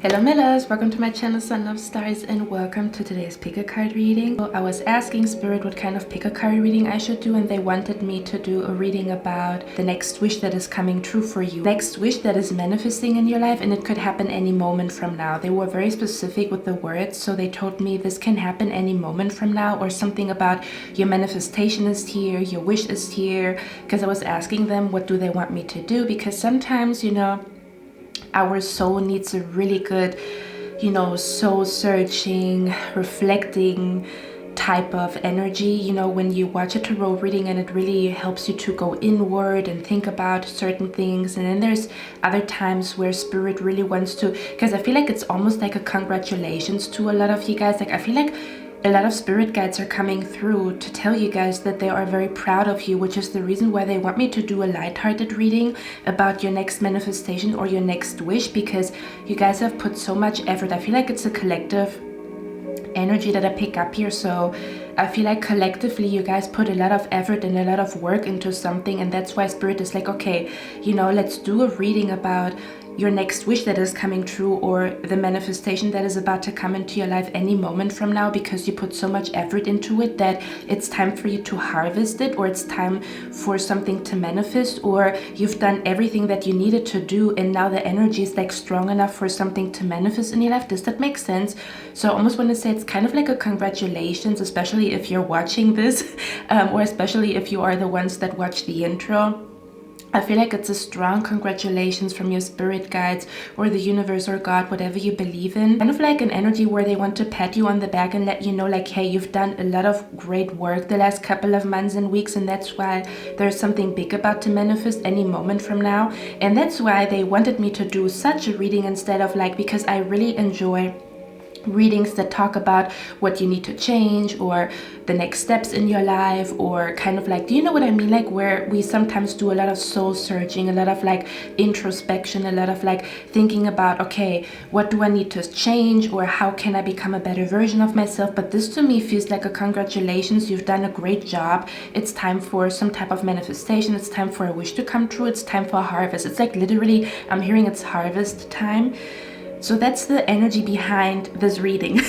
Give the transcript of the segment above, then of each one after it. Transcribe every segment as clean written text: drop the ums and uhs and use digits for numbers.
Hello Millers, welcome to my channel Son of Stars and welcome to today's pick a card reading. So I was asking Spirit what kind of pick a card reading I should do, and they wanted me to do a reading about the next wish that is coming true for you. Next wish that is manifesting in your life, and it could happen any moment from now. They were very specific with the words, so they told me this can happen any moment from now, or something about your manifestation is here, your wish is here, because I was asking them what do they want me to do, because sometimes, you know, our soul needs a really good, soul searching, reflecting type of energy, when you watch a tarot reading, and it really helps you to go inward and think about certain things. And then there's other times where Spirit really wants to, because I feel like it's almost like a congratulations to a lot of you guys. Like I feel like a lot of spirit guides are coming through to tell you guys that they are very proud of you, which is the reason why they want me to do a lighthearted reading about your next manifestation or your next wish, because you guys have put so much effort. I feel like it's a collective energy that I pick up here. So I feel like collectively you guys put a lot of effort and a lot of work into something, and that's why Spirit is like, okay, let's do a reading about your next wish that is coming true, or the manifestation that is about to come into your life any moment from now, because you put so much effort into it that it's time for you to harvest it, or it's time for something to manifest, or you've done everything that you needed to do and now the energy is like strong enough for something to manifest in your life. Does that make sense? So I almost want to say it's kind of like a congratulations, especially if you're watching this or especially if you are the ones that watch the intro. I feel like it's a strong congratulations from your spirit guides or the universe or God, whatever you believe in. Kind of like an energy where they want to pat you on the back and let you know, like, hey, you've done a lot of great work the last couple of months and weeks, and that's why there's something big about to manifest any moment from now. And that's why they wanted me to do such a reading instead of because I really enjoy readings that talk about what you need to change or the next steps in your life, or kind of do you know what I mean, where we sometimes do a lot of soul searching, a lot of introspection, a lot of thinking about, okay, what do I need to change, or how can I become a better version of myself. But this to me feels like a congratulations, you've done a great job, it's time for some type of manifestation, it's time for a wish to come true, it's time for a harvest. It's literally, I'm hearing it's harvest time. So that's the energy behind this reading.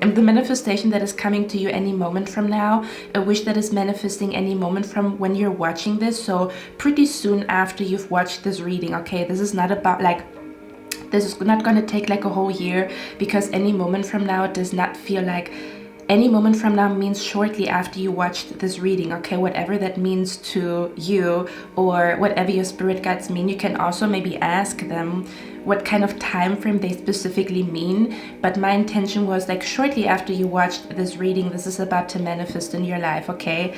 And the manifestation that is coming to you any moment from now, a wish that is manifesting any moment from when you're watching this. So pretty soon after you've watched this reading, okay? This is not about this is not going to take a whole year, because any moment from now does not feel like any moment from now means shortly after you watched this reading, okay? Whatever that means to you, or whatever your spirit guides mean, you can also maybe ask them what kind of time frame they specifically mean. But my intention was shortly after you watched this reading, this is about to manifest in your life, okay?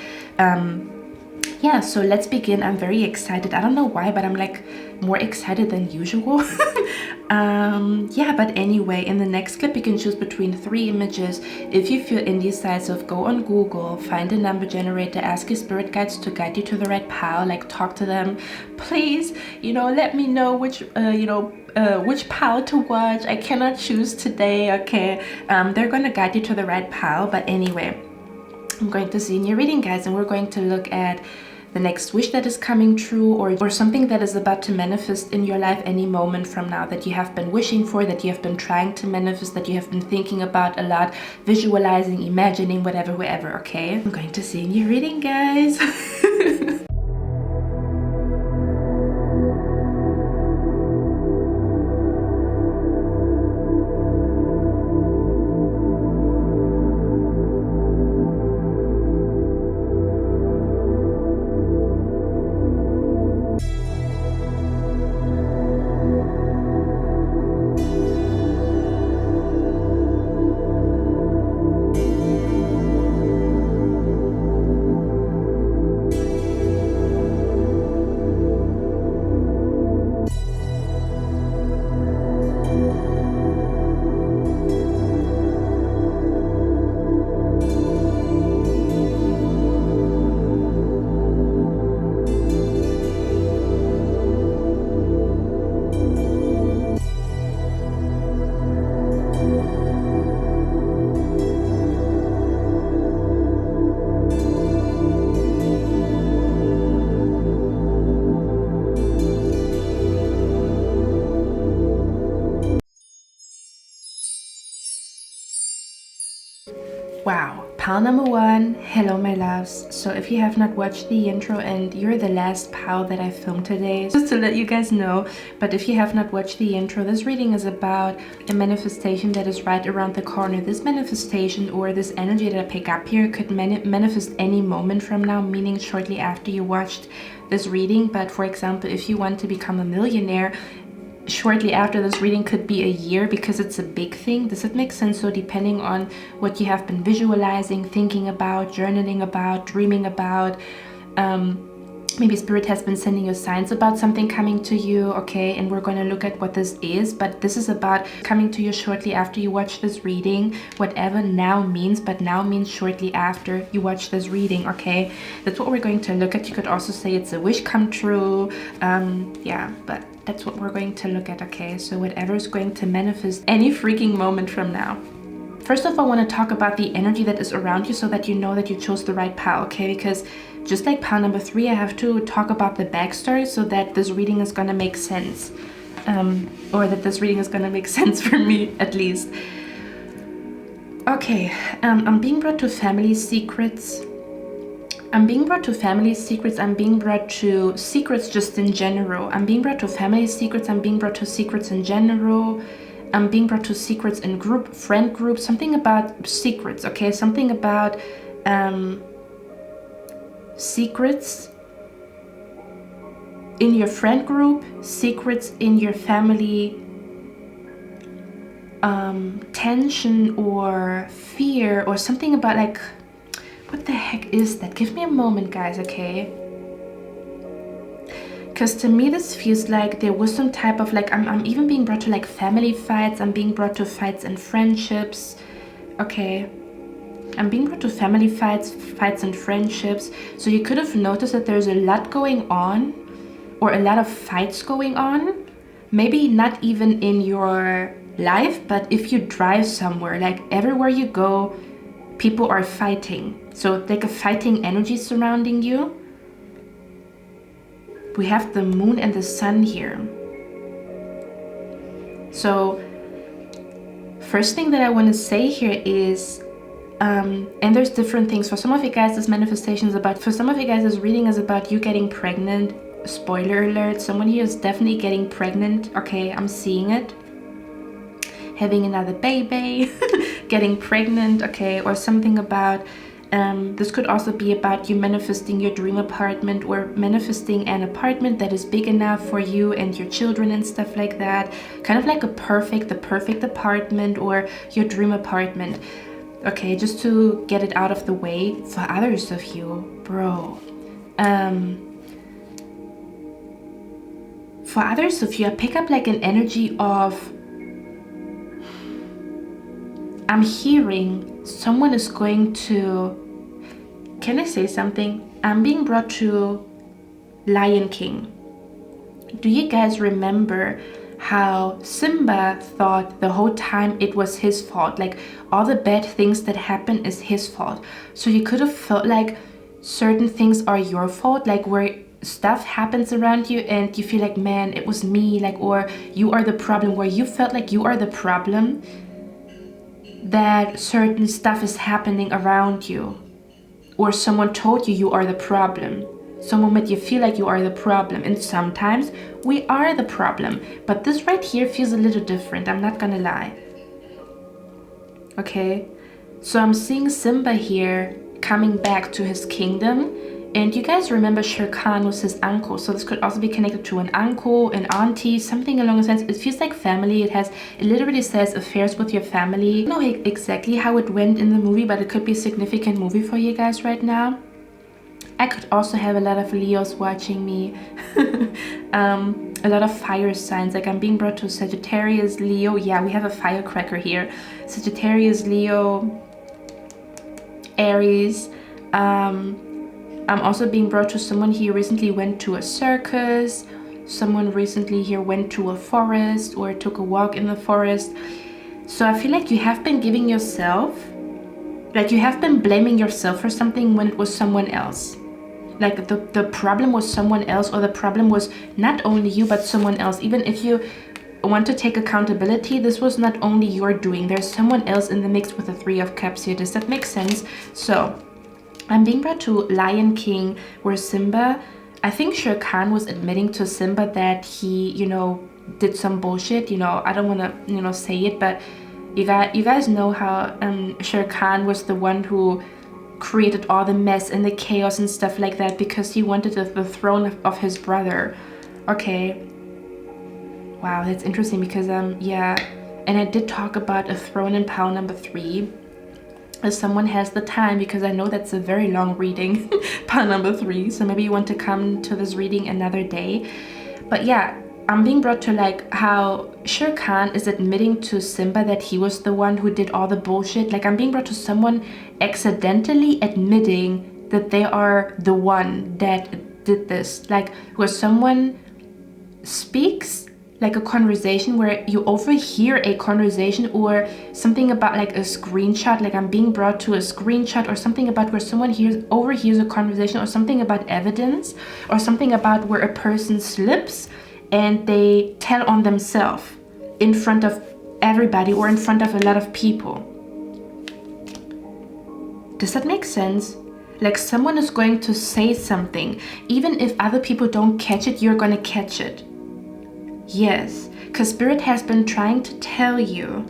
Yeah, so let's begin. I'm very excited. I don't know why, but I'm more excited than usual. Yeah, but anyway, in the next clip you can choose between 3 images. If you feel indecisive, go on Google, find a number generator, ask your spirit guides to guide you to the right pile, talk to them. Please, let me know which pile to watch. I cannot choose today, okay? They're gonna guide you to the right pile. But anyway, I'm going to see in your reading, guys, and we're going to look at the next wish that is coming true, or something that is about to manifest in your life any moment from now, that you have been wishing for, that you have been trying to manifest, that you have been thinking about a lot, visualizing, imagining, whatever, wherever, okay? I'm going to see in your reading, guys. Pile number 1, hello my loves. So if you have not watched the intro, and you're the last pile that I filmed today, just to let you guys know, but if you have not watched the intro, this reading is about a manifestation that is right around the corner. This manifestation or this energy that I pick up here could manifest any moment from now, meaning shortly after you watched this reading. But for example, if you want to become a millionaire, shortly after this reading could be a year, because it's a big thing. Does it make sense? So depending on what you have been visualizing, thinking about, journaling about, dreaming about, maybe spirit has been sending you signs about something coming to you, okay? And we're going to look at what this is, but this is about coming to you shortly after you watch this reading, whatever now means, but now means shortly after you watch this reading, okay? That's what we're going to look at. You could also say it's a wish come true, yeah, but that's what we're going to look at, okay? So whatever is going to manifest any freaking moment from now. First of all, I want to talk about the energy that is around you so that you know that you chose the right pile, okay? Because just like pile number 3, I have to talk about the backstory so that this reading is going to make sense. Or that this reading is going to make sense for me, at least. Okay, I'm being brought to family secrets. I'm being brought to family secrets. I'm being brought to secrets just in general. I'm being brought to family secrets. I'm being brought to secrets in general. I'm being brought to secrets in group, friend group, something about secrets, okay? Something about secrets in your friend group, secrets in your family, tension or fear or something about like, what the heck is that? Give me a moment, guys, okay? Because to me this feels like there was some type of like, I'm even being brought to like family fights. I'm being brought to fights and friendships, okay? I'm being brought to family fights and friendships. So you could have noticed that there's a lot going on, or a lot of fights going on. Maybe not even in your life, but if you drive somewhere, like everywhere you go, people are fighting. So like a fighting energy surrounding you. We have the moon and the sun here. So first thing that I want to say here is, and there's different things. For some of you guys, this manifestation is about, for some of you guys, this reading is about you getting pregnant. Spoiler alert, someone here is definitely getting pregnant, okay? I'm seeing it. Having another baby, getting pregnant, okay? Or something about, this could also be about you manifesting your dream apartment, or manifesting an apartment that is big enough for you and your children and stuff like that. Kind of like the perfect apartment, or your dream apartment. Okay, just to get it out of the way. For others of you, bro, for others of you, I pick up like an energy of, I'm hearing someone is going to, can I say something? I'm being brought to Lion King. Do you guys remember how Simba thought the whole time it was his fault? Like all the bad things that happen is his fault. So you could have felt like certain things are your fault, like where stuff happens around you and you feel like, man, it was me, like, or you are the problem, where you felt like you are the problem, that certain stuff is happening around you, or someone told you you are the problem. Someone made you feel like you are the problem, and sometimes we are the problem. But this right here feels a little different, I'm not gonna lie. Okay, so I'm seeing Simba here coming back to his kingdom. And you guys remember Shere Khan was his uncle, so this could also be connected to an uncle, an auntie, something along the lines. It feels like family. It literally says affairs with your family. I don't know exactly how it went in the movie, but it could be a significant movie for you guys right now. I could also have a lot of Leos watching me. A lot of fire signs, like I'm being brought to Sagittarius, Leo. Yeah, we have a firecracker here. Sagittarius, Leo, Aries. I'm also being brought to someone here recently went to a circus. Someone recently here went to a forest or took a walk in the forest. So I feel like you have been giving yourself, like you have been blaming yourself for something when it was someone else. Like the problem was someone else, or the problem was not only you but someone else. Even if you want to take accountability. This was not only your doing. There's someone else in the mix with the Three of Cups here. Does that make sense? So I'm being brought to Lion King, where Simba, I think Shere Khan was admitting to Simba that he, you know, did some bullshit. You know, I don't want to, you know, say it, but you guys know how Shere Khan was the one who created all the mess and the chaos and stuff like that because he wanted the throne of his brother. Okay. Wow, that's interesting because yeah, and I did talk about a throne in pile number 3. If someone has the time, because I know that's a very long reading, pile number 3, so maybe you want to come to this reading another day. But yeah, I'm being brought to like how Shere Khan is admitting to Simba that he was the one who did all the bullshit. Like I'm being brought to someone accidentally admitting that they are the one that did this. Like where someone speaks like a conversation, where you overhear a conversation or something about like a screenshot. Like I'm being brought to a screenshot or something about where someone overhears a conversation, or something about evidence, or something about where a person slips and they tell on themselves in front of everybody or in front of a lot of people. Does that make sense? Like someone is going to say something, even if other people don't catch it, you're going to catch it. Yes, because Spirit has been trying to tell you.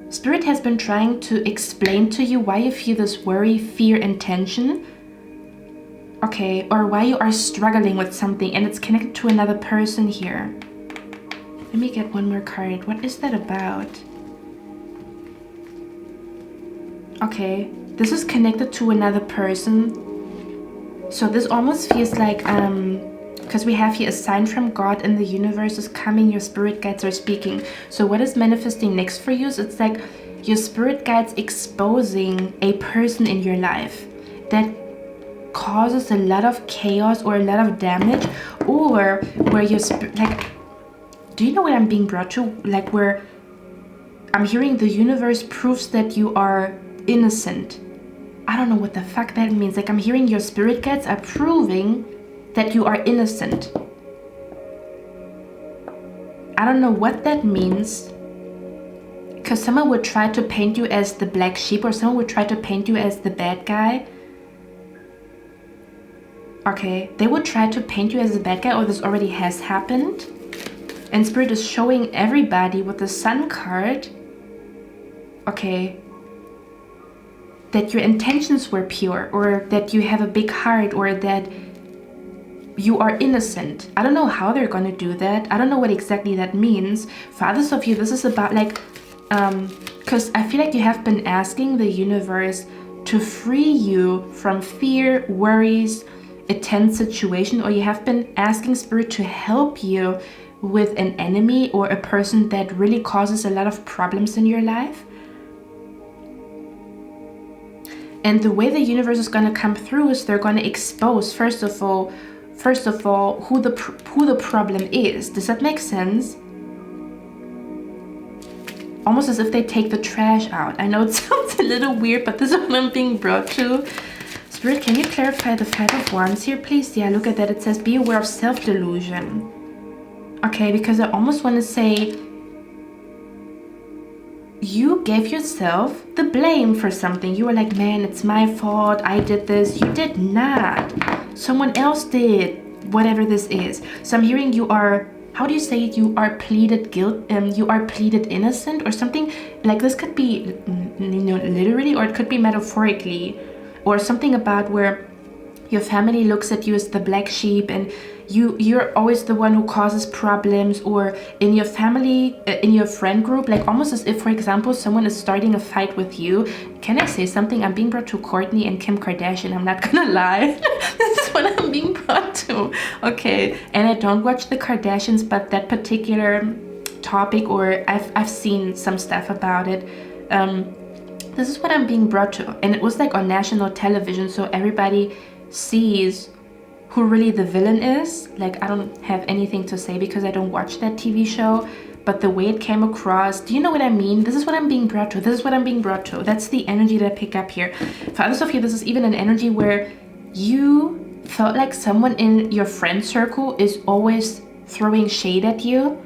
Spirit has been trying to explain to you why you feel this worry, fear, and tension. Okay, or why you are struggling with something and it's connected to another person here. Let me get one more card. What is that about? Okay, this is connected to another person. So this almost feels like because we have here a sign from God and the universe is coming, your spirit guides are speaking. So what is manifesting next for you? So it's like your spirit guides exposing a person in your life that causes a lot of chaos or a lot of damage, or where your spirit, like, do you know what I'm being brought to? Like where I'm hearing the universe proves that you are innocent. I don't know what the fuck that means. Like I'm hearing your spirit guides are proving that you are innocent. I don't know what that means, because someone would try to paint you as the black sheep, or someone would try to paint you as the bad guy. Okay, they would try to paint you as a bad guy, or this already has happened. And Spirit is showing everybody with the Sun card, okay, that your intentions were pure, or that you have a big heart, or that you are innocent. I don't know how they're going to do that. I don't know what exactly that means. For others of you, this is about like, because I feel like you have been asking the universe to free you from fear, worries, a tense situation, or you have been asking Spirit to help you with an enemy or a person that really causes a lot of problems in your life. And the way the universe is going to come through is they're going to expose, first of all, who the problem is. Does that make sense? Almost as if they take the trash out. I know it sounds a little weird, but this is what I'm being brought to. Spirit, can you clarify the Five of Wands here, please? Yeah, look at that. It says, be aware of self-delusion. Okay, because I almost want to say, you gave yourself the blame for something. You were like, man, it's my fault. I did this. You did not. Someone else did, whatever this is. So I'm hearing you are, how do you say it? You are pleaded guilt, you are pleaded innocent, or something like this. Could be, you know, literally, or it could be metaphorically, or something about where your family looks at you as the black sheep, and you're always the one who causes problems, or in your family, in your friend group, like almost as if, for example, someone is starting a fight with you. Can I say something? I'm being brought to Kourtney and Kim Kardashian. I'm not gonna lie. This is what I'm being brought to. Okay, and I don't watch the Kardashians, but that particular topic, or I've seen some stuff about it. This is what I'm being brought to, and it was like on national television, so everybody sees who really the villain is. Like, I don't have anything to say because I don't watch that TV show, but the way it came across, do you know what I mean? This is what I'm being brought to. This is what I'm being brought to. That's the energy that I pick up here. For others of you, this is even an energy where you felt like someone in your friend circle is always throwing shade at you.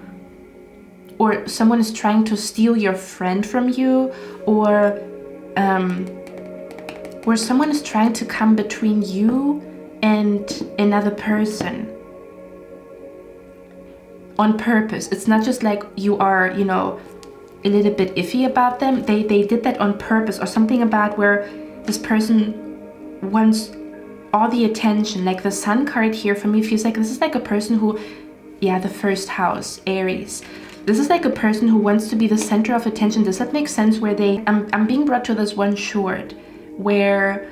or someone is trying to steal your friend from you, or where someone is trying to come between you and another person on purpose. It's not just like you are, you know, a little bit iffy about them. They did that on purpose, or something about where this person wants all the attention. Like the Sun card here for me feels like this is like a person who, yeah, the first house, Aries. This is like a person who wants to be the center of attention. Does that make sense? Where they, I'm being brought to this one short where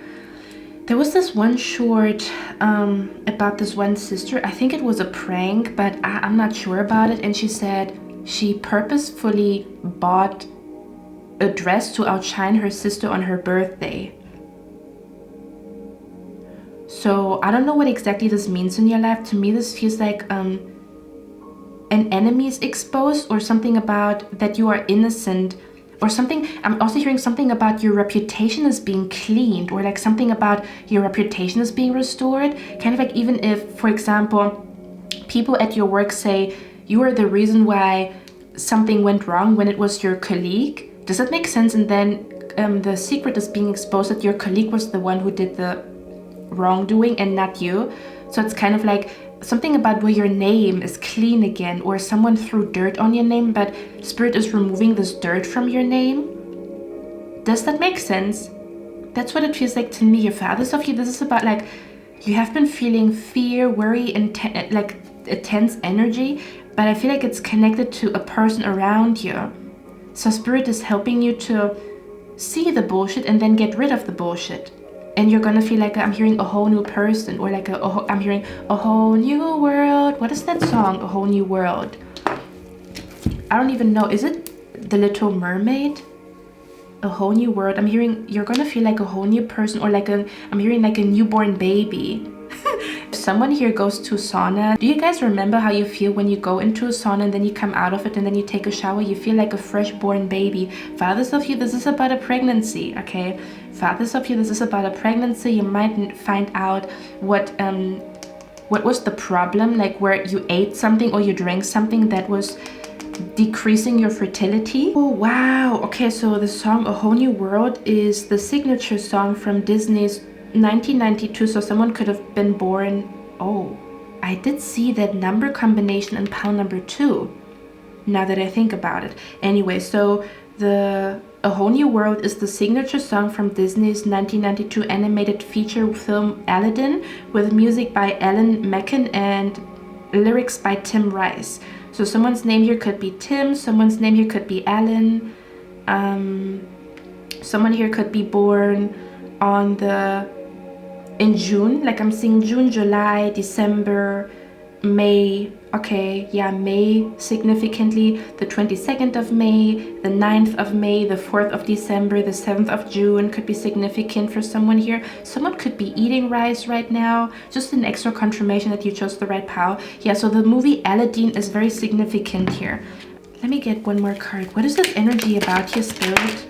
there was this one short about this one sister. I think it was a prank, but I'm not sure about it. And she said she purposefully bought a dress to outshine her sister on her birthday. So I don't know what exactly this means in your life. To me, this feels like an enemy is exposed, or something about that you are innocent, or something. I'm also hearing something about your reputation is being cleaned, or like something about your reputation is being restored. Kind of like, even if, for example, people at your work say you are the reason why something went wrong when it was your colleague. Does that make sense? And then the secret is being exposed that your colleague was the one who did the wrongdoing and not you. So it's kind of like something about where your name is clean again, or someone threw dirt on your name, but Spirit is removing this dirt from your name. Does that make sense? That's what it feels like to me. Your fathers of you, this is about like you have been feeling fear, worry, and like a tense energy, but I feel like it's connected to a person around you. So Spirit is helping you to see the bullshit and then get rid of the bullshit. And you're gonna feel like I'm hearing a whole new person, or like I'm hearing a whole new world. What is that song? A Whole New World. I don't even know. Is it The Little Mermaid? A whole new world. I'm hearing you're gonna feel like a whole new person, or like I'm hearing like a newborn baby. Someone here goes to sauna. Do you guys remember how you feel when you go into a sauna and then you come out of it and then you take a shower? You feel like a fresh born baby. Fathers of you, this is about a pregnancy, okay? Fathers of you, this is about a pregnancy. You might find out what was the problem, like where you ate something or you drank something that was decreasing your fertility. Oh wow. Okay, so the song A Whole New World is the signature song from Disney's 1992, so someone could have been born. Oh, I did see that number combination in pile number 2, now that I think about it. Anyway, so A Whole New World is the signature song from Disney's 1992 animated feature film Aladdin, with music by Alan Menken and lyrics by Tim Rice. So someone's name here could be Tim, someone's name here could be Alan, someone here could be born in June, like I'm seeing June, July, December, May. Okay, yeah, May significantly, the 22nd of May, the 9th of May, the 4th of December, the 7th of June could be significant for someone here. Someone could be eating rice right now. Just an extra confirmation that you chose the right pile. Yeah, so the movie Aladdin is very significant here. Let me get one more card. What is this energy about here, Spirit?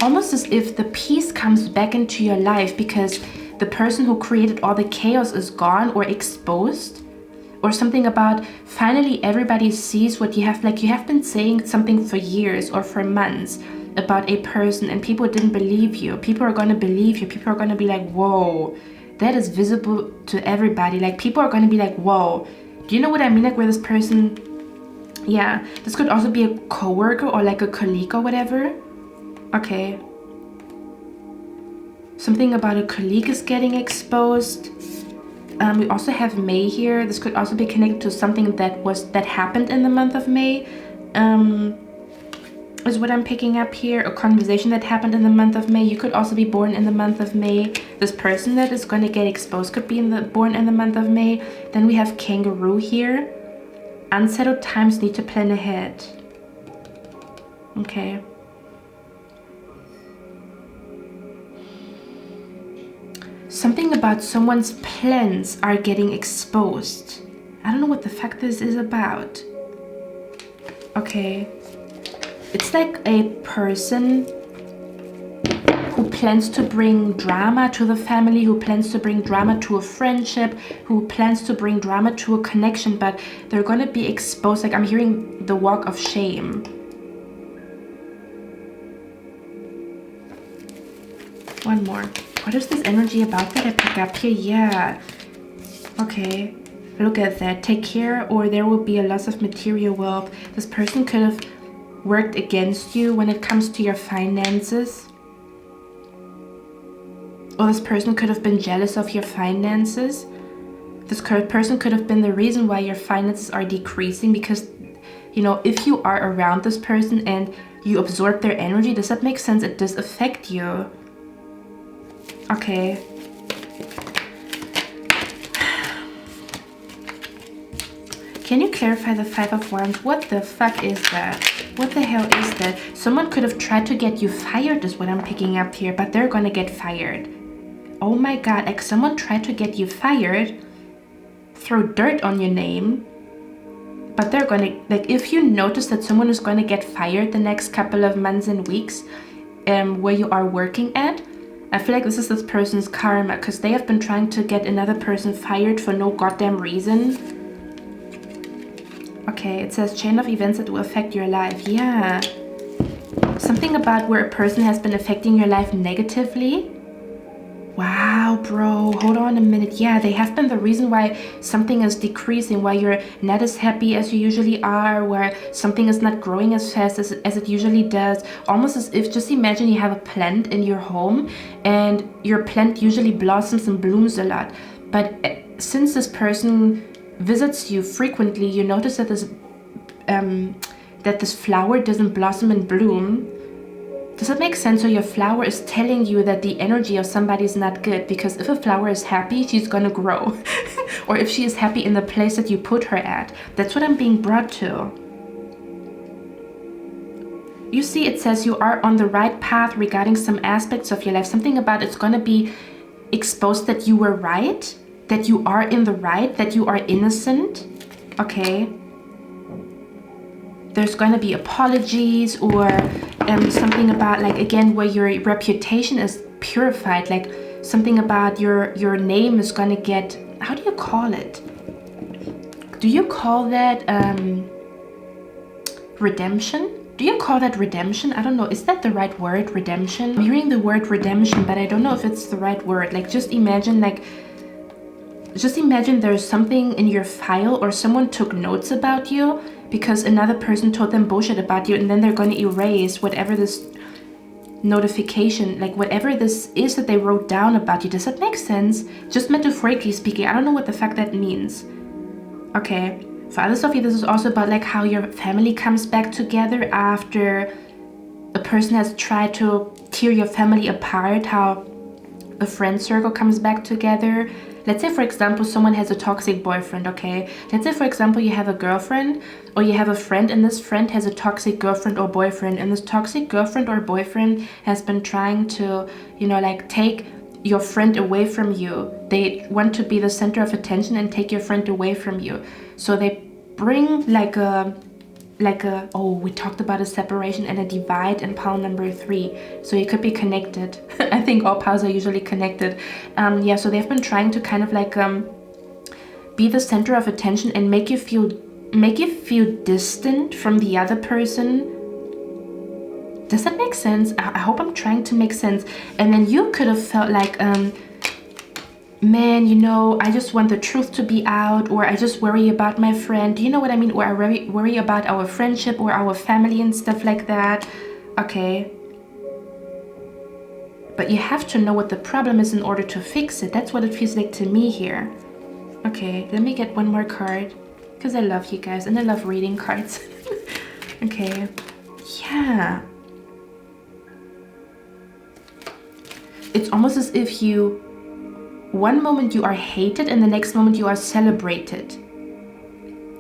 Almost as if the peace comes back into your life because the person who created all the chaos is gone or exposed. Or something about finally everybody sees what you have. Like you have been saying something for years or for months about a person and people didn't believe you. People are going to believe you. People are going to be like, whoa, that is visible to everybody. Like people are going to be like, whoa. Do you know what I mean? Like where this person, yeah, this could also be a coworker or like a colleague or whatever. Okay. Something about a colleague is getting exposed. We also have May here. This could also be connected to something that happened in the month of May. Is what I'm picking up here. A conversation that happened in the month of May. You could also be born in the month of May. This person that is going to get exposed could be born in the month of May. Then we have Kangaroo here. Unsettled times, need to plan ahead. Okay. Something about someone's plans are getting exposed. I don't know what the fuck this is about. Okay. It's like a person who plans to bring drama to the family, who plans to bring drama to a friendship, who plans to bring drama to a connection, but they're going to be exposed. Like I'm hearing the walk of shame. One more. What is this energy about that I pick up here? Yeah. Okay. Look at that. Take care or there will be a loss of material wealth. This person could have worked against you when it comes to your finances. Or this person could have been jealous of your finances. This person could have been the reason why your finances are decreasing because, you know, if you are around this person and you absorb their energy, does that make sense? It does affect you. Okay. Can you clarify the Five of Wands? What the fuck is that? What the hell is that? Someone could have tried to get you fired is what I'm picking up here, but they're gonna get fired. Oh my god, like someone tried to get you fired, throw dirt on your name, but they're gonna, like if you notice that someone is gonna get fired the next couple of months and weeks where you are working at, I feel like this is this person's karma because they have been trying to get another person fired for no goddamn reason. Okay, it says chain of events that will affect your life. Yeah. Something about where a person has been affecting your life negatively. Wow, bro. Hold on a minute. Yeah, they have been the reason why something is decreasing, why you're not as happy as you usually are, where something is not growing as fast as it usually does. Almost as if, just imagine you have a plant in your home and your plant usually blossoms and blooms a lot. But since this person visits you frequently, you notice that this flower doesn't blossom and bloom. Does that make sense? So your flower is telling you that the energy of somebody is not good, because if a flower is happy, she's gonna grow. Or if she is happy in the place that you put her at. That's what I'm being brought to. You see, it says you are on the right path regarding some aspects of your life. Something about it's gonna be exposed that you were right, that you are in the right, that you are innocent. Okay. There's going to be apologies or something about, like, again, where your reputation is purified, like something about your name is going to get, how do you call it? Do you call that redemption? Do you call that redemption? I don't know. Is that the right word, redemption? I'm hearing the word redemption, but I don't know if it's the right word. Like, just imagine, there's something in your file or someone took notes about you because another person told them bullshit about you, and then they're going to erase whatever this notification, like whatever this is that they wrote down about you. Does that make sense? Just metaphorically speaking, I don't know what the fuck that means. Okay, for others of you, this is also about like how your family comes back together after a person has tried to tear your family apart, how a friend circle comes back together. Let's say, for example, someone has a toxic boyfriend, okay? Let's say, for example, you have a girlfriend or you have a friend, and this friend has a toxic girlfriend or boyfriend, and this toxic girlfriend or boyfriend has been trying to, you know, like take your friend away from you. They want to be the center of attention and take your friend away from you. So they bring like a, oh, we talked about a separation and a divide in pile number 3. So you could be connected. I think all piles are usually connected. Yeah, so they've been trying to kind of like be the center of attention and make you feel distant from the other person. Does that make sense? I hope I'm trying to make sense. And then you could have felt like, man, you know, I just want the truth to be out, or I just worry about my friend. Do you know what I mean? Or I worry about our friendship or our family and stuff like that. Okay. But you have to know what the problem is in order to fix it. That's what it feels like to me here. Okay, let me get one more card, because I love you guys and I love reading cards. Okay. Yeah. It's almost as if you, one moment you are hated and the next moment you are celebrated.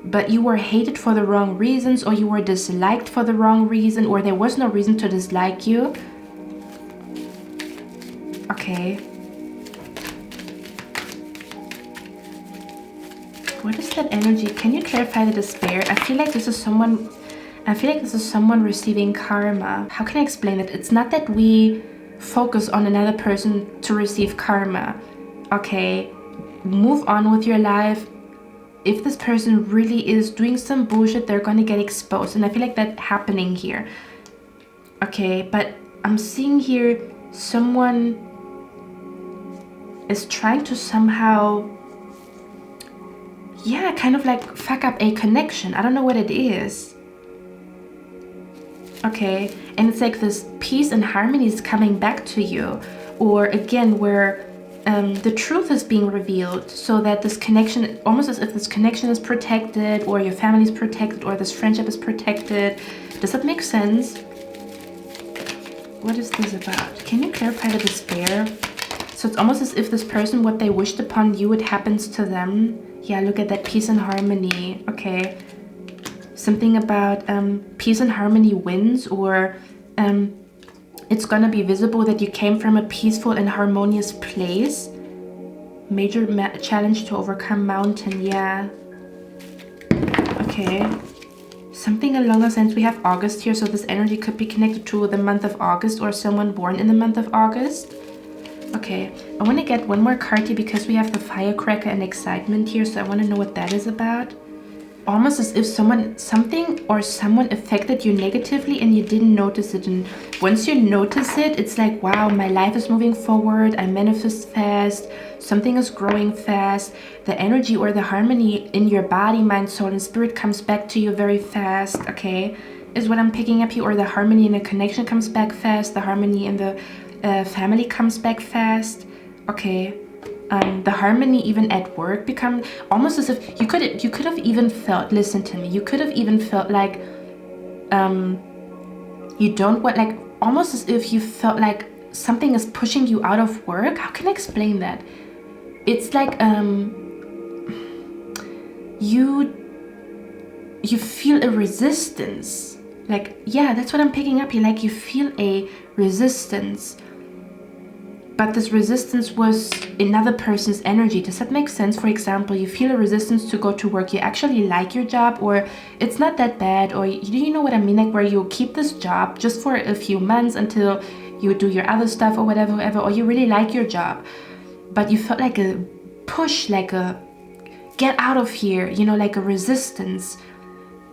But you were hated for the wrong reasons, or you were disliked for the wrong reason, or there was no reason to dislike you. Okay. What is that energy? Can you clarify the despair? I feel like this is someone receiving karma. How can I explain it? It's not that we focus on another person to receive karma. Okay, move on with your life. If this person really is doing some bullshit, they're gonna get exposed, and I feel like that's happening here. Okay, but I'm seeing here someone is trying to somehow, yeah, kind of like fuck up a connection. I don't know what it is. Okay, and it's like this peace and harmony is coming back to you, or again where the truth is being revealed, so that this connection, almost as if this connection is protected, or your family is protected, or this friendship is protected. Does that make sense? What is this about? Can you clarify the despair? So it's almost as if this person, what they wished upon you, it happens to them. Yeah, look at that, peace and harmony. Okay, something about peace and harmony wins, or it's gonna be visible that you came from a peaceful and harmonious place. Major challenge to overcome mountain, yeah. Okay. Something along those lines. We have August here, so this energy could be connected to the month of August or someone born in the month of August. Okay, I want to get one more card here because we have the firecracker and excitement here, so I want to know what that is about. Almost as if something or someone affected you negatively and you didn't notice it, and once you notice it, it's like, wow, my life is moving forward, I manifest fast, something is growing fast, the energy or the harmony in your body, mind, soul, and spirit comes back to you very fast. Okay, is what I'm picking up here, or the harmony in the connection comes back fast, the harmony in the family comes back fast. Okay. The harmony even at work become almost as if you could have even felt, listen to me, you could have even felt like you don't want, like almost as if you felt like something is pushing you out of work. How can I explain that? It's like you feel a resistance, like, yeah, that's what I'm picking up here, like you feel a resistance. But this resistance was another person's energy. Does that make sense? For example, you feel a resistance to go to work. You actually like your job, or it's not that bad, or you know what I mean? Like where you keep this job just for a few months until you do your other stuff or whatever, or you really like your job. But you felt like a push, like a get out of here, you know, like a resistance.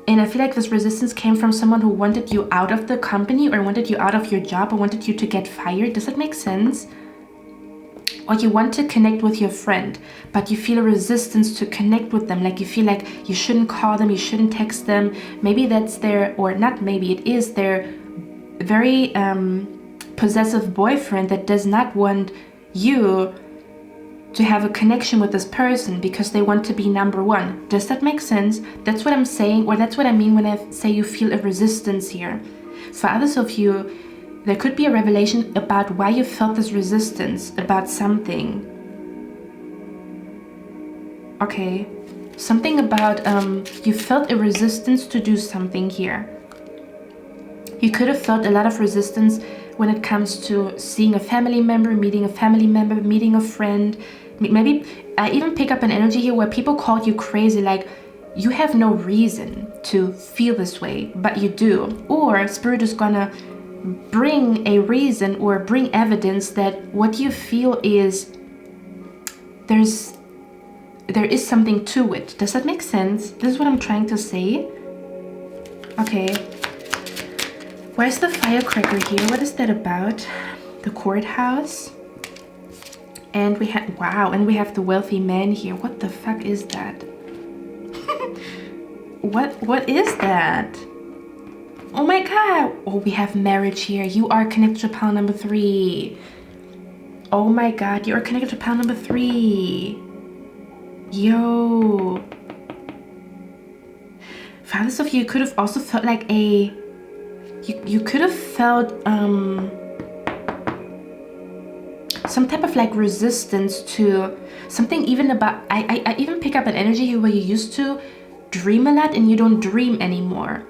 And I feel like this resistance came from someone who wanted you out of the company, or wanted you out of your job, or wanted you to get fired. Does that make sense? Or you want to connect with your friend, but you feel a resistance to connect with them. Like you feel like you shouldn't call them, you shouldn't text them. Maybe that's their, or not maybe, it is their very possessive boyfriend that does not want you to have a connection with this person because they want to be number one. Does that make sense? That's what I'm saying, or that's what I mean when I say you feel a resistance here. For others of you, there could be a revelation about why you felt this resistance about something. Okay, something about you felt a resistance to do something here. You could have felt a lot of resistance when it comes to seeing a family member, meeting a friend. Maybe I even pick up an energy here where people called you crazy, like you have no reason to feel this way, but you do. Or Spirit is gonna bring a reason or bring evidence that what you feel is there is something to it. Does that make sense? This is what I'm trying to say. Okay, where's the firecracker here? What is that about? The courthouse, and we have, wow, and we have the wealthy man here. What the fuck is that? what is that? Oh my god. Oh, we have marriage here. You are connected to pile number 3. Oh my god, you are connected to pile number 3. Yo. For others of you, could have also felt like you could have felt some type of like resistance to something, even about, I even pick up an energy here where you used to dream a lot and you don't dream anymore.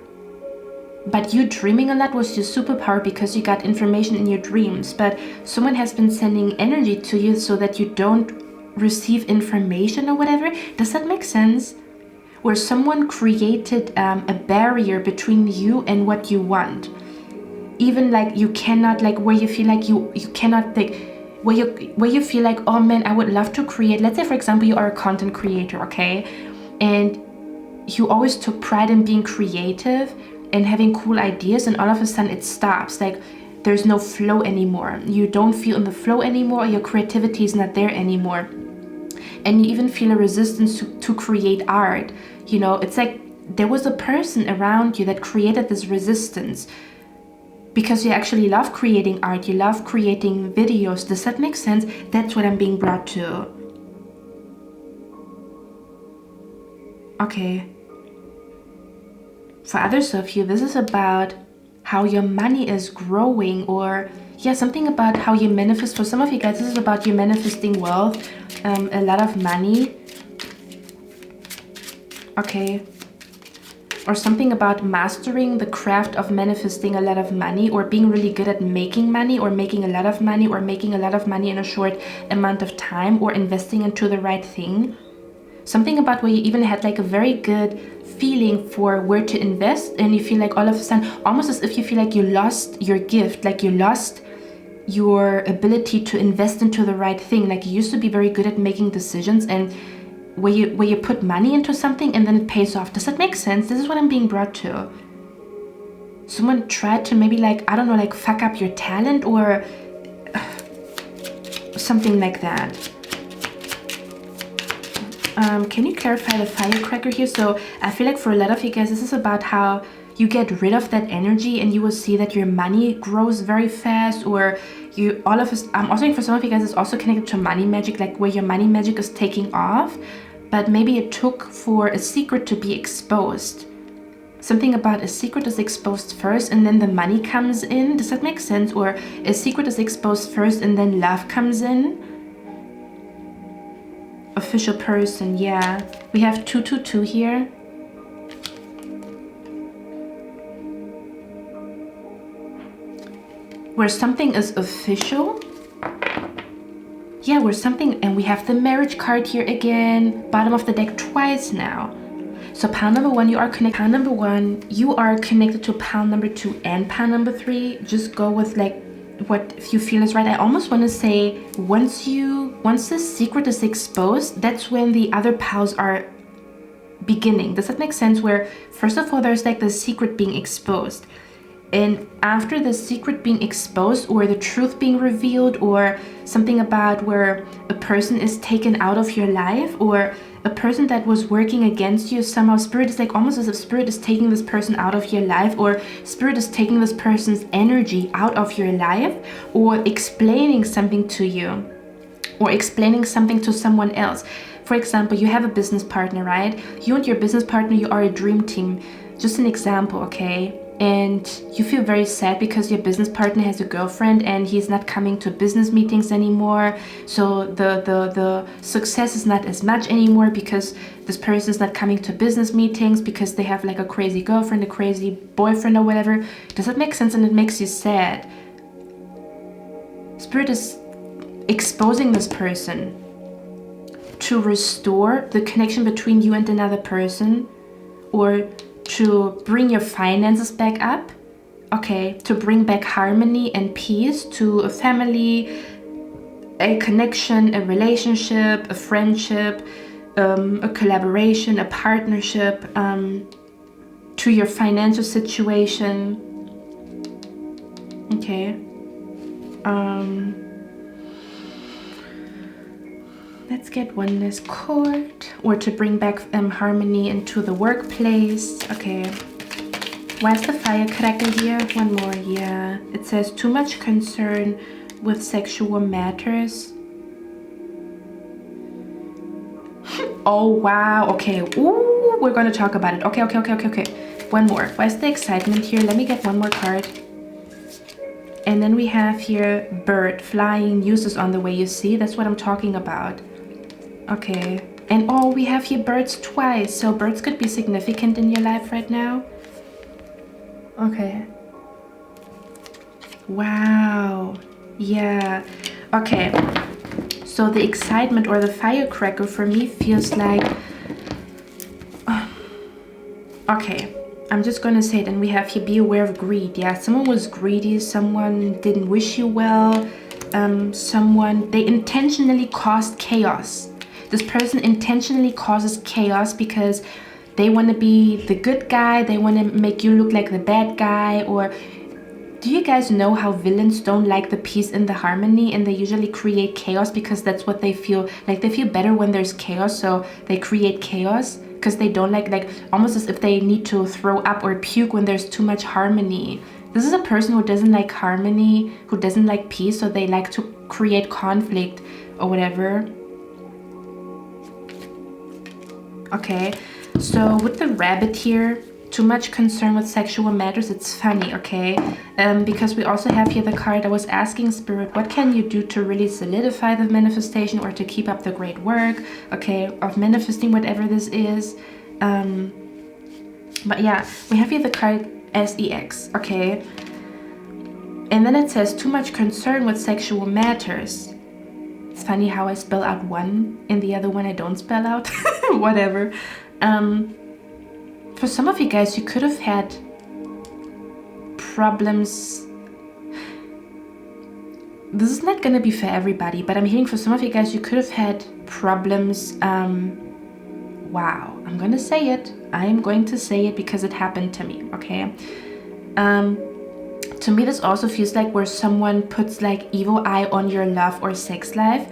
But you dreaming a lot was your superpower because you got information in your dreams. But someone has been sending energy to you so that you don't receive information or whatever. Does that make sense? Or someone created a barrier between you and what you want. even like you cannot, like where you feel like you cannot, like where you feel like, oh man, I would love to create. Let's say for example you are a content creator, okay, and you always took pride in being creative and having cool ideas, and all of a sudden it stops. Like there's no flow anymore. You don't feel in the flow anymore. Your creativity is not there anymore. And you even feel a resistance to create art. You know, it's like there was a person around you that created this resistance because you actually love creating art. You love creating videos. Does that make sense? That's what I'm being brought to. Okay. For others of you, this is about how your money is growing, or yeah, something about how you manifest. For some of you guys, this is about you manifesting wealth, a lot of money. Okay. Or something about mastering the craft of manifesting a lot of money, or being really good at making money, or making a lot of money, or making a lot of money in a short amount of time, or investing into the right thing. Something about where you even had like a very good feeling for where to invest, and you feel like all of a sudden, almost as if you feel like you lost your gift, like you lost your ability to invest into the right thing. Like you used to be very good at making decisions, and where you put money into something and then it pays off. Does that make sense? This is what I'm being brought to. Someone tried to maybe like, I don't know, like fuck up your talent or something like that. Can you clarify the firecracker here? So I feel like for a lot of you guys, this is about how you get rid of that energy, and you will see that your money grows very fast, or you all of us. I'm also for some of you guys, it's also connected to money magic, like where your money magic is taking off, but maybe it took for a secret to be exposed. Something about a secret is exposed first and then the money comes in. Does that make sense? Or a secret is exposed first and then love comes in. Official person, yeah. We have 222 here. Where something is official. Yeah, where something, and we have the marriage card here again. Bottom of the deck twice now. So pile number one, you are connected. Pile number one, you are connected to pile number two and pile number three. Just go with like what you feel is right. I almost want to say once the secret is exposed, that's when the other piles are beginning. Does that make sense? Where first of all, there's like the secret being exposed. And after the secret being exposed, or the truth being revealed, or something about where a person is taken out of your life, or a person that was working against you, somehow spirit is like almost as if spirit is taking this person out of your life, or spirit is taking this person's energy out of your life, or explaining something to you, or explaining something to someone else. For example, you have a business partner, right? You and your business partner, you are a dream team. Just an example, okay? And you feel very sad because your business partner has a girlfriend and he's not coming to business meetings anymore. So the success is not as much anymore because this person is not coming to business meetings because they have like a crazy girlfriend, a crazy boyfriend or whatever. Does that make sense? And it makes you sad. Spirit is exposing this person to restore the connection between you and another person, or to bring your finances back up, okay, to bring back harmony and peace to a family, a connection, a relationship, a friendship, a collaboration, a partnership, to your financial situation, okay. Let's get one less chord, or to bring back harmony into the workplace. Okay. Why is the firecracker here? One more, yeah. It says too much concern with sexual matters. Oh, wow. Okay. Ooh, we're going to talk about it. Okay. One more. Why is the excitement here? Let me get one more card. And then we have here bird, flying, news is on the way, you see? That's what I'm talking about. Okay, and oh, we have here birds twice, so birds could be significant in your life right now. Okay. Wow. Yeah. Okay. So the excitement or the firecracker for me feels like... Okay. I'm just gonna say it, and we have here, be aware of greed. Yeah, someone was greedy, someone didn't wish you well, they intentionally caused chaos. This person intentionally causes chaos because they want to be the good guy, they want to make you look like the bad guy. Or do you guys know how villains don't like the peace and the harmony, and they usually create chaos because that's what they feel like. They feel better when there's chaos, so they create chaos because they don't like almost as if they need to throw up or puke when there's too much harmony. This is a person who doesn't like harmony, who doesn't like peace, so they like to create conflict or whatever. Okay, so with the rabbit here, too much concern with sexual matters. It's funny, okay, because we also have here the card. I was asking Spirit, what can you do to really solidify the manifestation or to keep up the great work, okay, of manifesting whatever this is. But yeah, we have here the card SEX, okay, and then it says too much concern with sexual matters. It's funny how I spell out one and the other one I don't spell out. Whatever. For some of you guys, you could have had problems. This is not gonna be for everybody, but I'm hearing for some of you guys, you could have had problems. Wow, I'm gonna say it. I am going to say it because it happened to me, okay? To me, this also feels like where someone puts like evil eye on your love or sex life,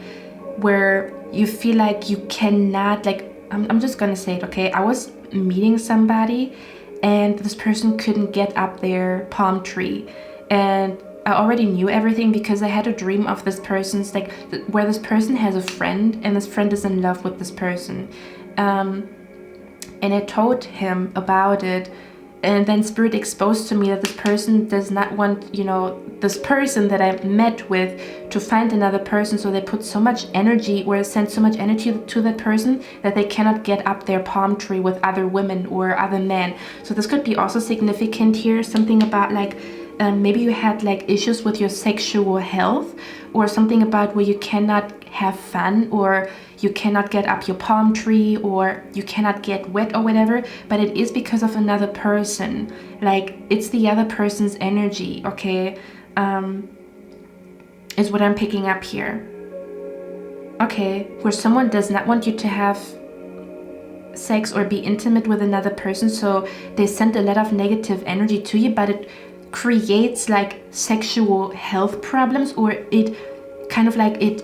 where you feel like you cannot, like, I'm just gonna say it, okay? I was meeting somebody and this person couldn't get up their palm tree, and I already knew everything because I had a dream of this person's, like, where this person has a friend and this friend is in love with this person, and I told him about it. And then Spirit exposed to me that this person does not want, you know, this person that I met with to find another person. So they put so much energy, or send so much energy to that person, that they cannot get up their palm tree with other women or other men. So this could be also significant here. Something about like, maybe you had like issues with your sexual health, or something about where you cannot have fun, or you cannot get up your palm tree, or you cannot get wet or whatever, but it is because of another person. Like, it's the other person's energy, okay? Is what I'm picking up here. Okay, where someone does not want you to have sex or be intimate with another person, so they send a lot of negative energy to you, but it creates like sexual health problems, or it kind of like it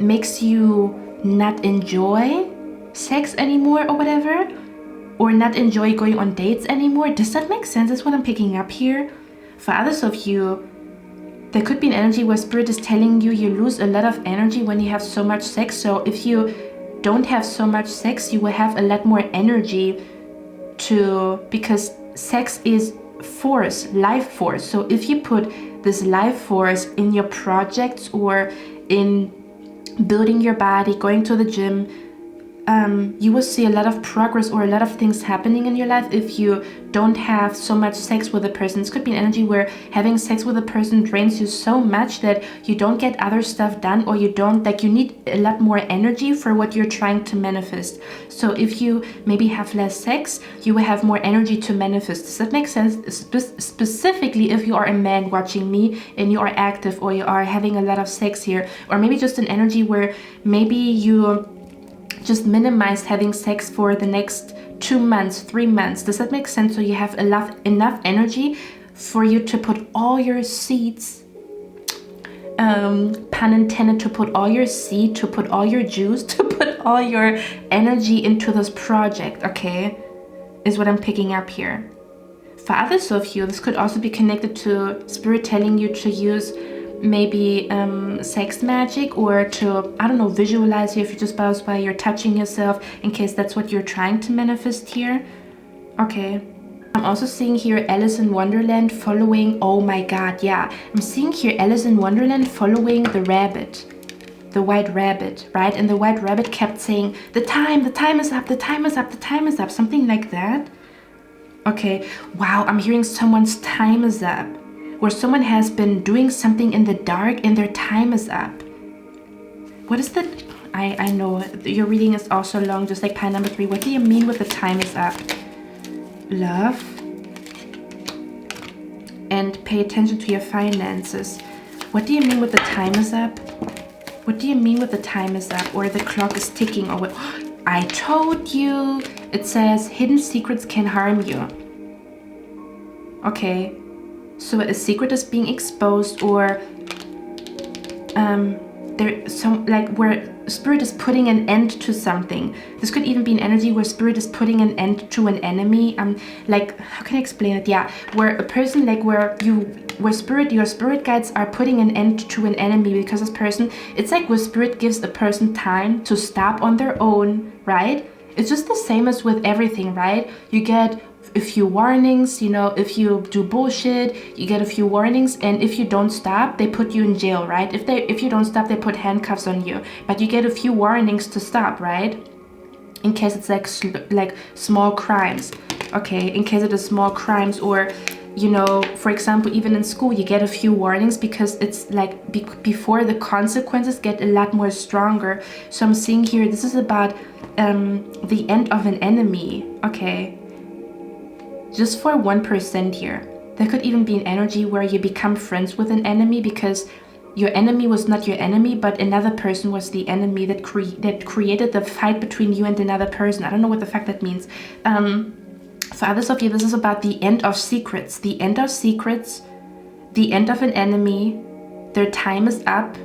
makes you not enjoy sex anymore or whatever, or not enjoy going on dates anymore. Does that make sense? That's what I'm picking up here. For others of you, there could be an energy where Spirit is telling you you lose a lot of energy when you have so much sex. So if you don't have so much sex, you will have a lot more energy because sex is force, life force. So if you put this life force in your projects or in building your body, going to the gym, you will see a lot of progress or a lot of things happening in your life if you don't have so much sex with a person. This could be an energy where having sex with a person drains you so much that you don't get other stuff done, or you don't, like, you need a lot more energy for what you're trying to manifest. So if you maybe have less sex, you will have more energy to manifest. Does that make sense? Specifically if you are a man watching me and you are active, or you are having a lot of sex here, or maybe just an energy where maybe you just minimize having sex for the next 2 months, 3 months. Does that make sense? So you have enough energy for you to put all your seeds, pun intended, to put all your seed, to put all your juice, to put all your energy into this project, okay? Is what I'm picking up here. For others of you, this could also be connected to Spirit telling you to use maybe sex magic, or to, I don't know, visualize your future spouse while you're touching yourself, in case that's what you're trying to manifest here. Okay. I'm also seeing here Alice in Wonderland following, oh my god, yeah. I'm seeing here Alice in Wonderland following the rabbit, the white rabbit, right? And the white rabbit kept saying, the time is up, the time is up, the time is up, something like that. Okay, wow, I'm hearing someone's time is up, where someone has been doing something in the dark and their time is up. What is the, I know your reading is also long, just like pile number 3. What do you mean with the time is up? Love, and pay attention to your finances. What do you mean with the time is up? What do you mean with the time is up or the clock is ticking or what? I told you. It says hidden secrets can harm you. Okay. So a secret is being exposed or there's some like where spirit is putting an end to something. This could even be an energy where spirit is putting an end to an enemy. Like, how can I explain it? Yeah, where a person like where your spirit guides are putting an end to an enemy, because this person, it's like where spirit gives a person time to stop on their own, right? It's just the same as with everything, right? You get a few warnings, you know, if you do bullshit, you get a few warnings, and if you don't stop, they put you in jail, right? If you don't stop, they put handcuffs on you, but you get a few warnings to stop, right? In case it's like small crimes, okay? In case it is small crimes, or you know, for example, even in school, you get a few warnings because it's like before the consequences get a lot more stronger. So I'm seeing here, this is about the end of an enemy, okay? Just for 1% here. There could even be an energy where you become friends with an enemy because your enemy was not your enemy, but another person was the enemy that created the fight between you and another person. I don't know what the fuck that means. For others of you, this is about the end of secrets. The end of secrets, the end of an enemy, their time is up.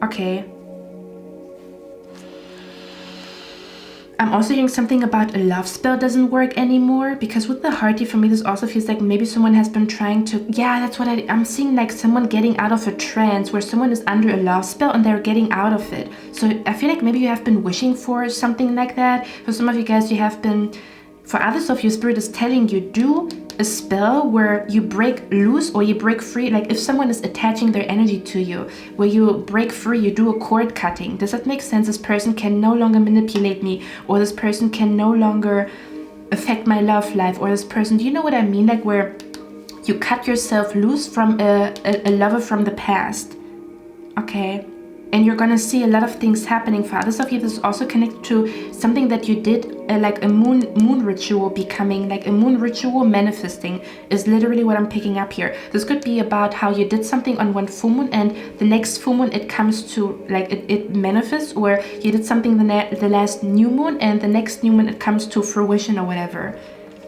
Okay. I'm also hearing something about a love spell doesn't work anymore, because with the hearty, for me, this also feels like maybe someone has been trying to, yeah, that's what I'm seeing, like someone getting out of a trance where someone is under a love spell and they're getting out of it. So I feel like maybe you have been wishing for something like that. For some of you guys, you have been, for others of you, spirit is telling you, do a spell where you break loose or you break free. Like if someone is attaching their energy to you, where you break free, you do a cord cutting. Does that make sense? This person can no longer manipulate me, or this person can no longer affect my love life, or this person, do you know what I mean? Like where you cut yourself loose from a lover from the past, okay? And you're gonna see a lot of things happening. For others of you, this is also connected to something that you did, like a moon ritual becoming, like a moon ritual manifesting is literally what I'm picking up here. This could be about how you did something on one full moon and the next full moon it comes to, like it manifests, or you did something the last new moon and the next new moon it comes to fruition or whatever.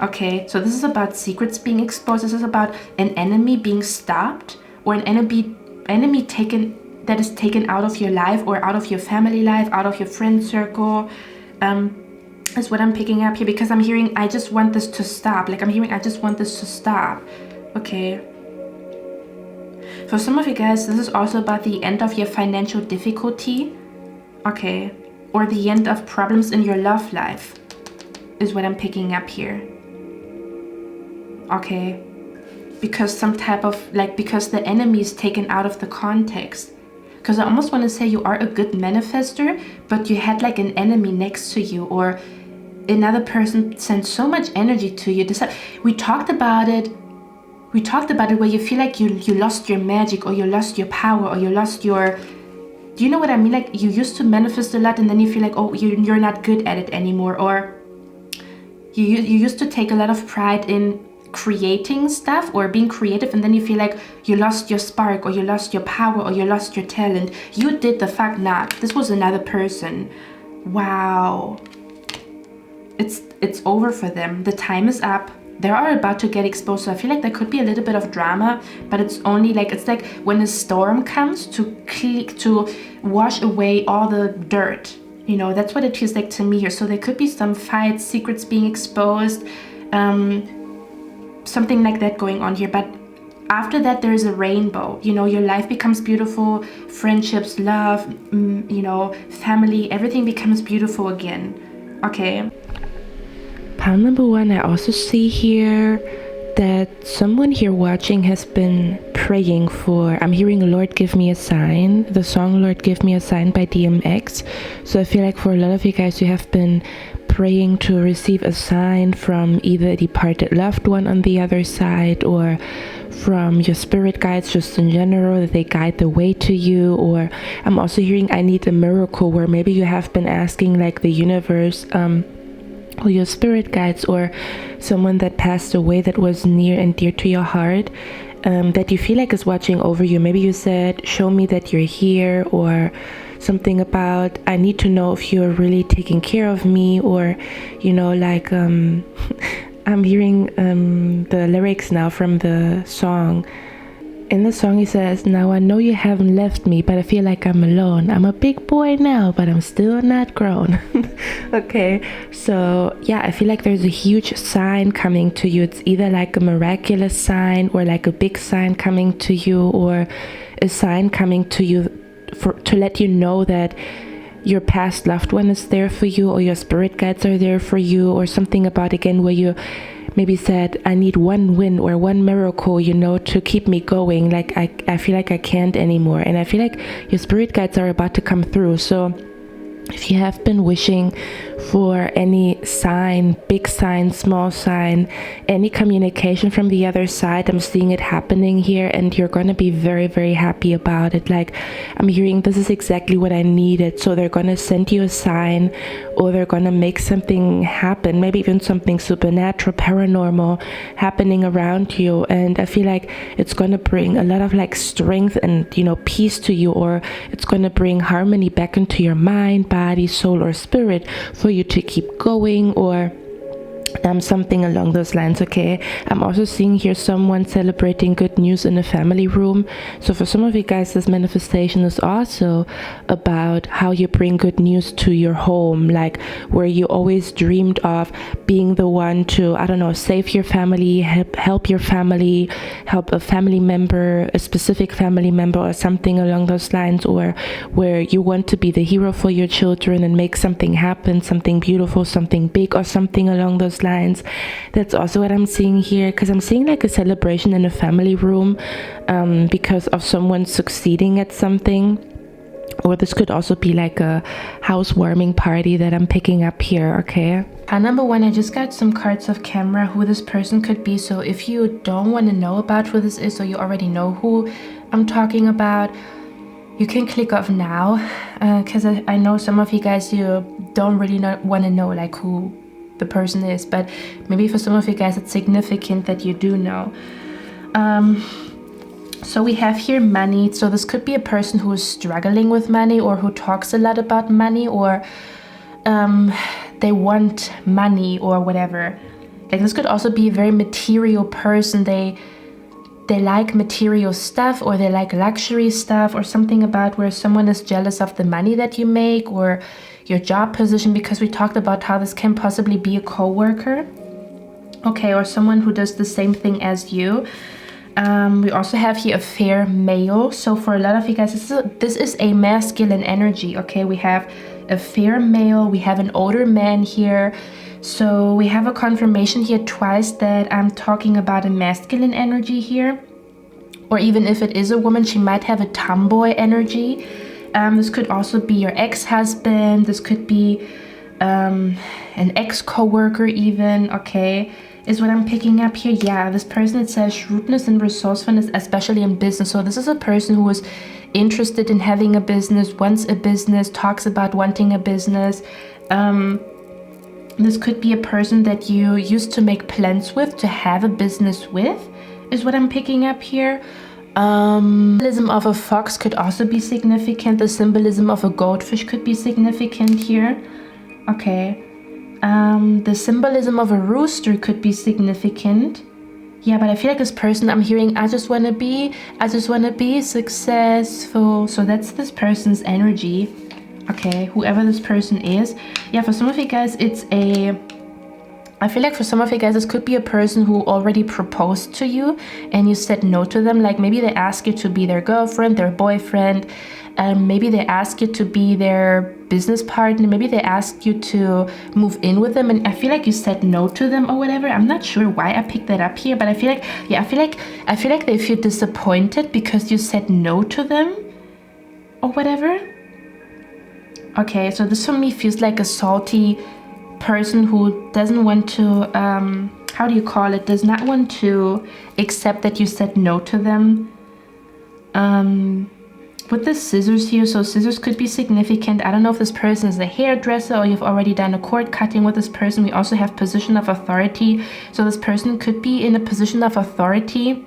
Okay, so this is about secrets being exposed. This is about an enemy being stopped, or an enemy that is taken out of your life, or out of your family life, out of your friend circle, is what I'm picking up here, because I'm hearing, I just want this to stop. Like I'm hearing, I just want this to stop. Okay. For some of you guys, this is also about the end of your financial difficulty. Okay. Or the end of problems in your love life is what I'm picking up here. Okay. Because some type of, like, because the enemy is taken out of the context. Because I almost want to say you are a good manifester, but you had like an enemy next to you, or another person sent so much energy to you. We talked about it where you feel like you lost your magic, or you lost your power, or you lost your, do you know what I mean? Like you used to manifest a lot and then you feel like, oh, you're not good at it anymore, or you used to take a lot of pride in creating stuff or being creative, and then you feel like you lost your spark, or you lost your power, or you lost your talent. You did the fuck not. This was another person. Wow. It's over for them. The time is up. They are about to get exposed. So I feel like there could be a little bit of drama, but it's only like, it's like when a storm comes to wash away all the dirt. You know, that's what it feels like to me here. So there could be some fights, secrets being exposed, something like that going on here. But after that, there is a rainbow. You know, your life becomes beautiful, friendships, love, you know, family, everything becomes beautiful again. Okay. Pile number one, I also see here that someone here watching has been praying for, I'm hearing Lord Give Me a Sign, the song Lord Give Me a Sign by DMX. So I feel like for a lot of you guys, you have been praying to receive a sign from either a departed loved one on the other side, or from your spirit guides just in general, that they guide the way to you. Or I'm also hearing I need a miracle, where maybe you have been asking like the universe or your spirit guides, or someone that passed away that was near and dear to your heart, that you feel like is watching over you. Maybe you said, show me that you're here, or something about, I need to know if you're really taking care of me, or, you know, like, I'm hearing the lyrics now from the song. In the song he says, now I know you haven't left me, but I feel like I'm alone. I'm a big boy now, but I'm still not grown. Okay, so yeah, I feel like there's a huge sign coming to you. It's either like a miraculous sign, or like a big sign coming to you, or a sign coming to you to let you know that your past loved one is there for you, or your spirit guides are there for you, or something about, again, where you maybe said, I need one win or one miracle, you know, to keep me going. Like I feel like I can't anymore. And I feel like your spirit guides are about to come through. So if you have been wishing for any sign, big sign, small sign, any communication from the other side, I'm seeing it happening here, and you're going to be very, very happy about it. Like, I'm hearing this is exactly what I needed. So they're going to send you a sign, or they're going to make something happen, maybe even something supernatural, paranormal happening around you. And I feel like it's going to bring a lot of like strength and, you know, peace to you, or it's going to bring harmony back into your mind, body, soul, or spirit for you to keep going, or something along those lines. Okay, I'm also seeing here someone celebrating good news in a family room. So for some of you guys, this manifestation is also about how you bring good news to your home, like where you always dreamed of being the one to, I don't know, save your family, help your family, help a family member, a specific family member, or something along those lines, or where you want to be the hero for your children and make something happen, something beautiful, something big, or something along those lines. That's also what I'm seeing here, because I'm seeing like a celebration in a family room because of someone succeeding at something. Or this could also be like a housewarming party that I'm picking up here. Okay, number one, I just got some cards of camera who this person could be. So if you don't want to know about who this is, or you already know who I'm talking about, you can click off now, because I know some of you guys, you don't really want to know like who the person is, but maybe for some of you guys it's significant that you do know. So we have here money. So this could be a person who is struggling with money, or who talks a lot about money, or they want money or whatever. Like, this could also be a very material person. They like material stuff, or they like luxury stuff, or something about where someone is jealous of the money that you make, or your job position, because we talked about how this can possibly be a co-worker. Okay, or someone who does the same thing as you. We also have here a fair male. So for a lot of you guys, this is a masculine energy. Okay, we have a fair male, we have an older man here. So we have a confirmation here twice that I'm talking about a masculine energy here. Or even if it is a woman, she might have a tomboy energy. This could also be your ex-husband. This could be an ex-co-worker even. Okay, is what I'm picking up here. Yeah, this person, it says shrewdness and resourcefulness, especially in business. So this is a person who is interested in having a business, wants a business, talks about wanting a business. This could be a person that you used to make plans with, to have a business with, is what I'm picking up here. Symbolism of a fox could also be significant. The symbolism of a goldfish could be significant here. Okay. The symbolism of a rooster could be significant. Yeah, but I feel like this person, I'm hearing, I just want to be successful. So that's this person's energy. Okay, whoever this person is. Yeah, for some of you guys, I feel like for some of you guys, this could be a person who already proposed to you and you said no to them. Like, maybe they ask you to be their girlfriend, their boyfriend. Maybe they ask you to be their business partner. Maybe they asked you to move in with them, and I feel like you said no to them or whatever. I'm not sure why I picked that up here, but I feel like, yeah, I feel like they feel disappointed because you said no to them or whatever. Okay, so this for me feels like a salty person who doesn't want to, how do you call it? Does not want to accept that you said no to them. with the scissors here, so scissors could be significant. I don't know if this person is a hairdresser or you've already done a cord cutting with this person. We also have position of authority, so this person could be in a position of authority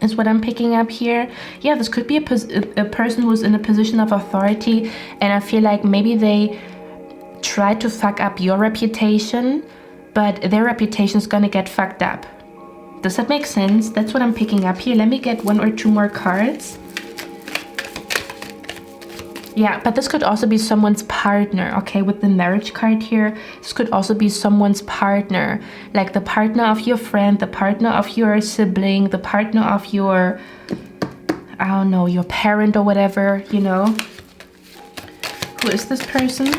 is what I'm picking up here. Yeah, this could be a person who's in a position of authority, and I feel like maybe they try to fuck up your reputation, but their reputation is gonna get fucked up. Does that make sense? That's what I'm picking up here. Let me get 1 or 2 more cards. Yeah, but this could also be someone's partner, okay? With the marriage card here, this could also be someone's partner, like the partner of your friend, the partner of your sibling, the partner of your, I don't know, your parent or whatever, you know? Who is this person?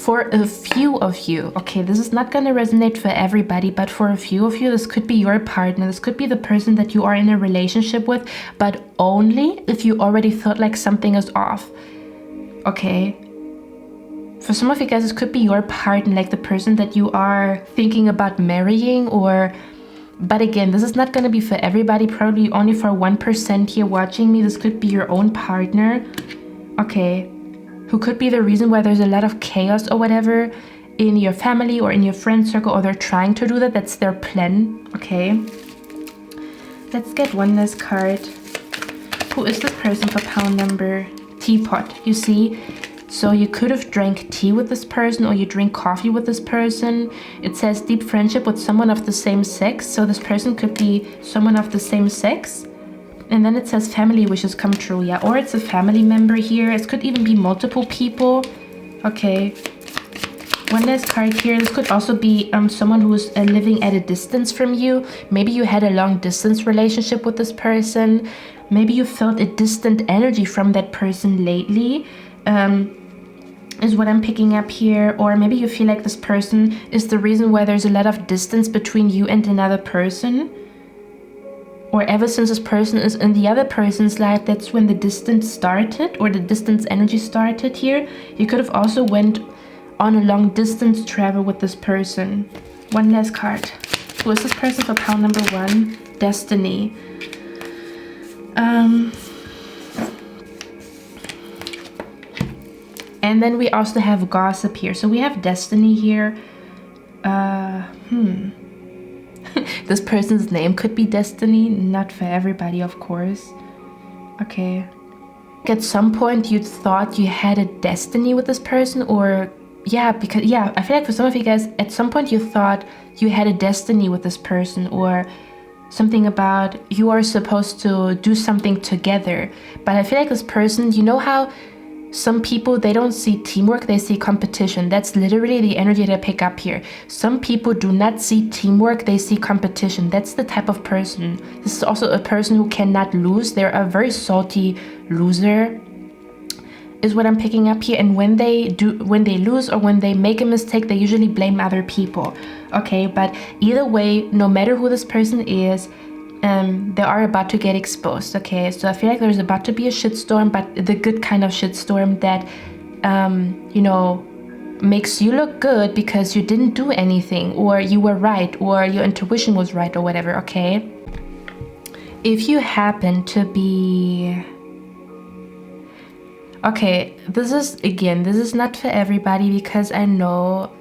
For a few of you, okay, this is not gonna resonate for everybody, but for a few of you, this could be your partner. This could be the person that you are in a relationship with, but only if you already felt like something is off, okay? For some of you guys, this could be your partner, like the person that you are thinking about marrying, or, but again, this is not gonna be for everybody, probably only for 1% here watching me. This could be your own partner, okay? Who could be the reason why there's a lot of chaos or whatever in your family or in your friend circle, or they're trying to do that. That's their plan, okay? Let's get one last card. Who is this person for pile number? Teapot, you see? So you could have drank tea with this person, or you drink coffee with this person. It says deep friendship with someone of the same sex. So this person could be someone of the same sex. And then it says family wishes come true, yeah, or it's a family member here. It could even be multiple people. Okay, one last card here. This could also be someone who's living at a distance from you. Maybe you had a long distance relationship with this person. Maybe you felt a distant energy from that person lately, is what I'm picking up here. Or maybe you feel like this person is the reason why there's a lot of distance between you and another person. Or ever since this person is in the other person's life, that's when the distance started, or the distance energy started here. You could have also went on a long distance travel with this person. One last card. Who is this person for pile number 1? Destiny. And then we also have gossip here. So we have destiny here. This person's name could be Destiny, not for everybody, of course. Okay. At some point you thought you had a destiny with this person, or yeah, because yeah, I feel like for some of you guys, at some point you thought you had a destiny with this person, or something about you are supposed to do something together. But I feel like this person, you know how some people, they don't see teamwork, they see competition. That's literally the energy that I pick up here. Some people do not see teamwork, they see competition. That's the type of person. This is also a person who cannot lose. They're a very salty loser, is what I'm picking up here. And when they lose or when they make a mistake, they usually blame other people. Okay, but either way, no matter who this person is, they are about to get exposed, okay? So I feel like there's about to be a shitstorm, but the good kind of shitstorm that, you know, makes you look good because you didn't do anything, or you were right, or your intuition was right, or whatever, okay? If you happen to be... Okay, this is not for everybody, because I know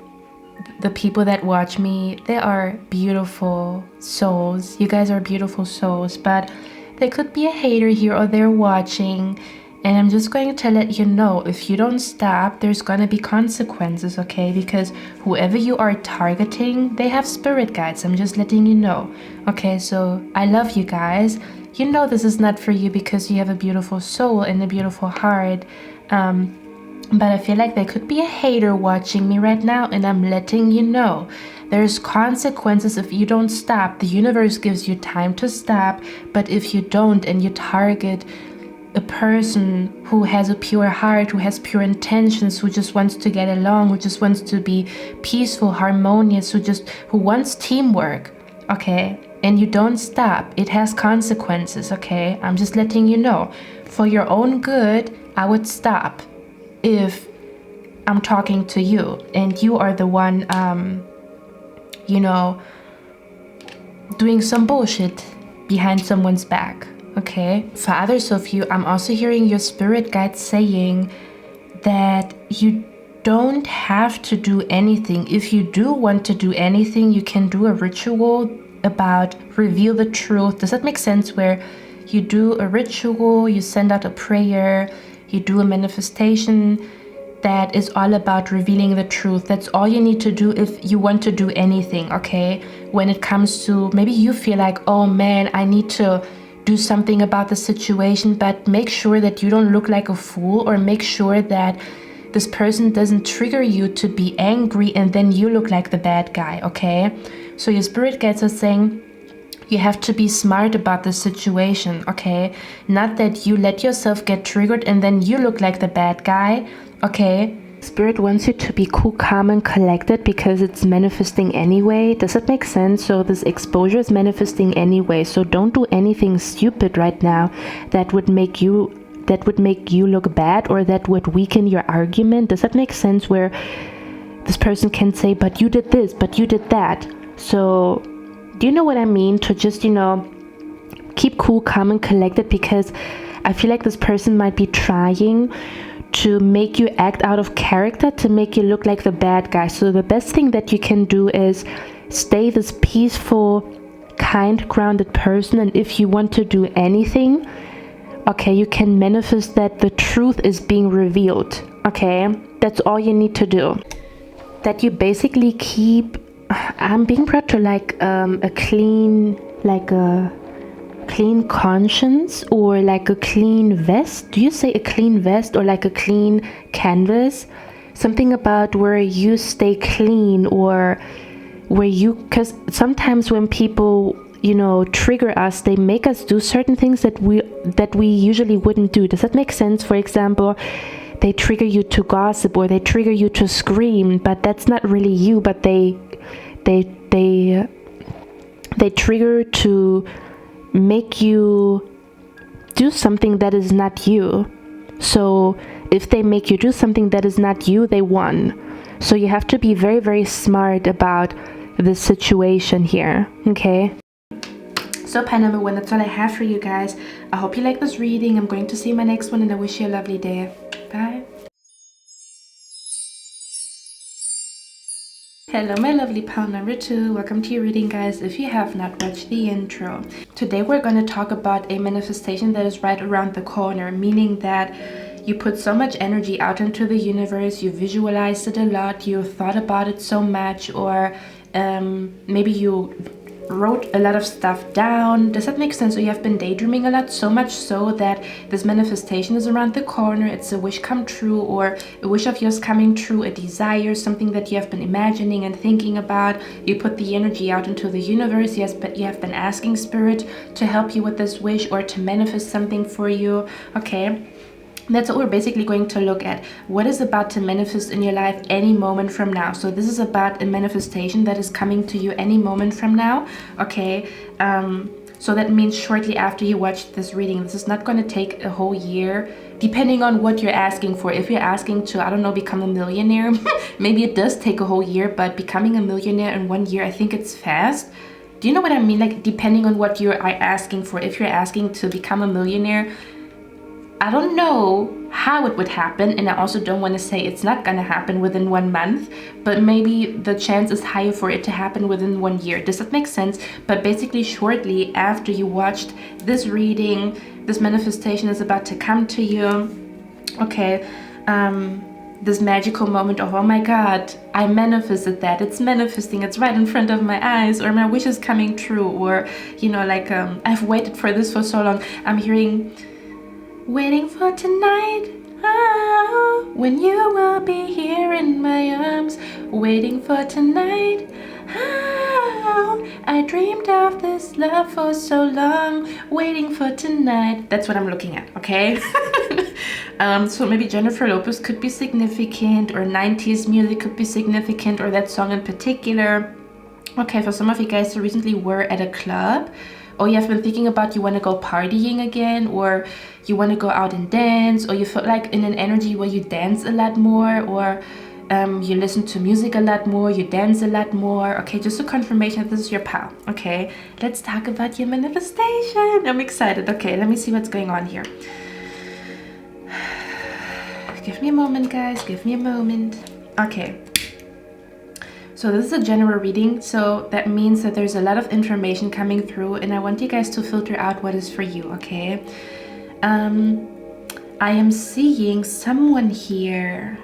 the people that watch me, they are beautiful souls. You guys are beautiful souls, but there could be a hater here, or they're watching, and I'm just going to let you know, if you don't stop, there's gonna be consequences, okay? Because whoever you are targeting, they have spirit guides. I'm just letting you know, okay? So I love you guys. You know this is not for you because you have a beautiful soul and a beautiful heart. But I feel like there could be a hater watching me right now, and I'm letting you know. There's consequences if you don't stop. The universe gives you time to stop, but if you don't and you target a person who has a pure heart, who has pure intentions, who just wants to get along, who just wants to be peaceful, harmonious, who wants teamwork, okay? And you don't stop, it has consequences, okay? I'm just letting you know. For your own good, I would stop. If I'm talking to you and you are the one, you know, doing some bullshit behind someone's back, Okay, for others of you, I'm also hearing your spirit guide saying that you don't have to do anything. If you do want to do anything, you can do a ritual about reveal the truth. Does that make sense? Where you do a ritual, you send out a prayer, you do a manifestation that is all about revealing the truth. That's all you need to do if you want to do anything, okay? When it comes to maybe you feel like, oh man, I need to do something about the situation, but make sure that you don't look like a fool, or make sure that this person doesn't trigger you to be angry and then you look like the bad guy, okay? So your spirit guides are saying you have to be smart about the situation, okay? Not that you let yourself get triggered and then you look like the bad guy, okay? Spirit wants you to be cool, calm, and collected because it's manifesting anyway. Does that make sense? So this exposure is manifesting anyway. So don't do anything stupid right now that would make you look bad, or that would weaken your argument. Does that make sense? Where this person can say, but you did this, but you did that. So do you know what I mean? To just, keep cool, calm, and collected, because I feel like this person might be trying to make you act out of character, to make you look like the bad guy. So the best thing that you can do is stay this peaceful, kind, grounded person. And if you want to do anything, okay, you can manifest that the truth is being revealed, okay? That's all you need to do. That you basically keep, I'm being brought to a clean conscience, or like a clean vest. Do you say a clean vest, or like a clean canvas? Something about where you stay clean, or where you, because sometimes when people trigger us, they make us do certain things that we usually wouldn't do. Does that make sense? For example, they trigger you to gossip, or they trigger you to scream, but that's not really you, but they trigger to make you do something that is not you. So if they make you do something that is not you, they won. So you have to be very, very smart about the situation here, okay? So pile number 1, that's all I have for you guys. I hope you like this reading. I'm going to see you in my next one, and I wish you a lovely day. Bye. Hello my lovely pile number 2, welcome to your reading, guys. If you have not watched the intro, today we're going to talk about a manifestation that is right around the corner, meaning that you put so much energy out into the universe, you visualized it a lot, you thought about it so much, or maybe you wrote a lot of stuff down. Does that make sense? So you have been daydreaming a lot, so much so that this manifestation is around the corner. It's a wish come true, or a wish of yours coming true, a desire, something that you have been imagining and thinking about. You put the energy out into the universe. Yes, but you have been asking spirit to help you with this wish, or to manifest something for you, okay? That's what we're basically going to look at. What is about to manifest in your life any moment from now? So this is about a manifestation that is coming to you any moment from now, okay? So that means shortly after you watch this reading. This is not going to take a whole year, depending on what you're asking for. If you're asking to, I don't know, become a millionaire, maybe it does take a whole year, but becoming a millionaire in 1 year, I think it's fast. Do you know what I mean? Like, depending on what you're asking for. If you're asking to become a millionaire, I don't know how it would happen, and I also don't want to say it's not gonna happen within 1 month, but maybe the chance is higher for it to happen within 1 year. Does that make sense? But basically, shortly after you watched this reading, this manifestation is about to come to you, okay? This magical moment of, oh my god, I manifested that, it's manifesting, it's right in front of my eyes, or my wish is coming true, or I've waited for this for so long. I'm hearing, waiting for tonight, oh, when you will be here in my arms. Waiting for tonight, oh, I dreamed of this love for so long. Waiting for tonight. That's what I'm looking at, okay? So maybe Jennifer Lopez could be significant, or 90s music could be significant, or that song in particular. Okay, for some of you guys who recently were at a club, or you have been thinking about you want to go partying again, or you want to go out and dance, or you feel like in an energy where you dance a lot more, or you listen to music a lot more, you dance a lot more. Okay, just a confirmation that this is your pal. Okay, let's talk about your manifestation. I'm excited. Okay, let me see what's going on here. Give me a moment, guys. Give me a moment. Okay. So this is a general reading, so that means that there's a lot of information coming through, and I want you guys to filter out what is for you, okay? I am seeing someone here.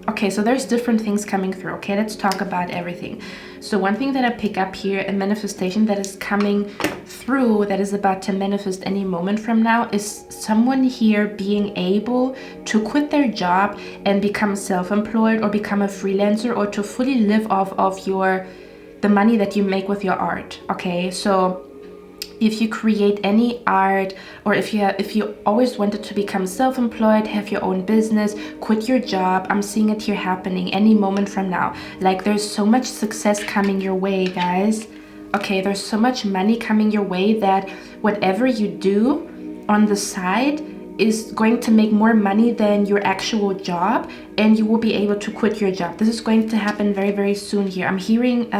Okay, so there's different things coming through, okay? Let's talk about everything. So one thing that I pick up here, a manifestation that is coming through, that is about to manifest any moment from now, is someone here being able to quit their job and become self-employed or become a freelancer, or to fully live off of the money that you make with your art, okay? So if you create any art, or if you always wanted to become self-employed, have your own business, quit your job, I'm seeing it here happening any moment from now. Like, there's so much success coming your way, guys. Okay, there's so much money coming your way that whatever you do on the side is going to make more money than your actual job, and you will be able to quit your job. This is going to happen very, very soon here. I'm hearing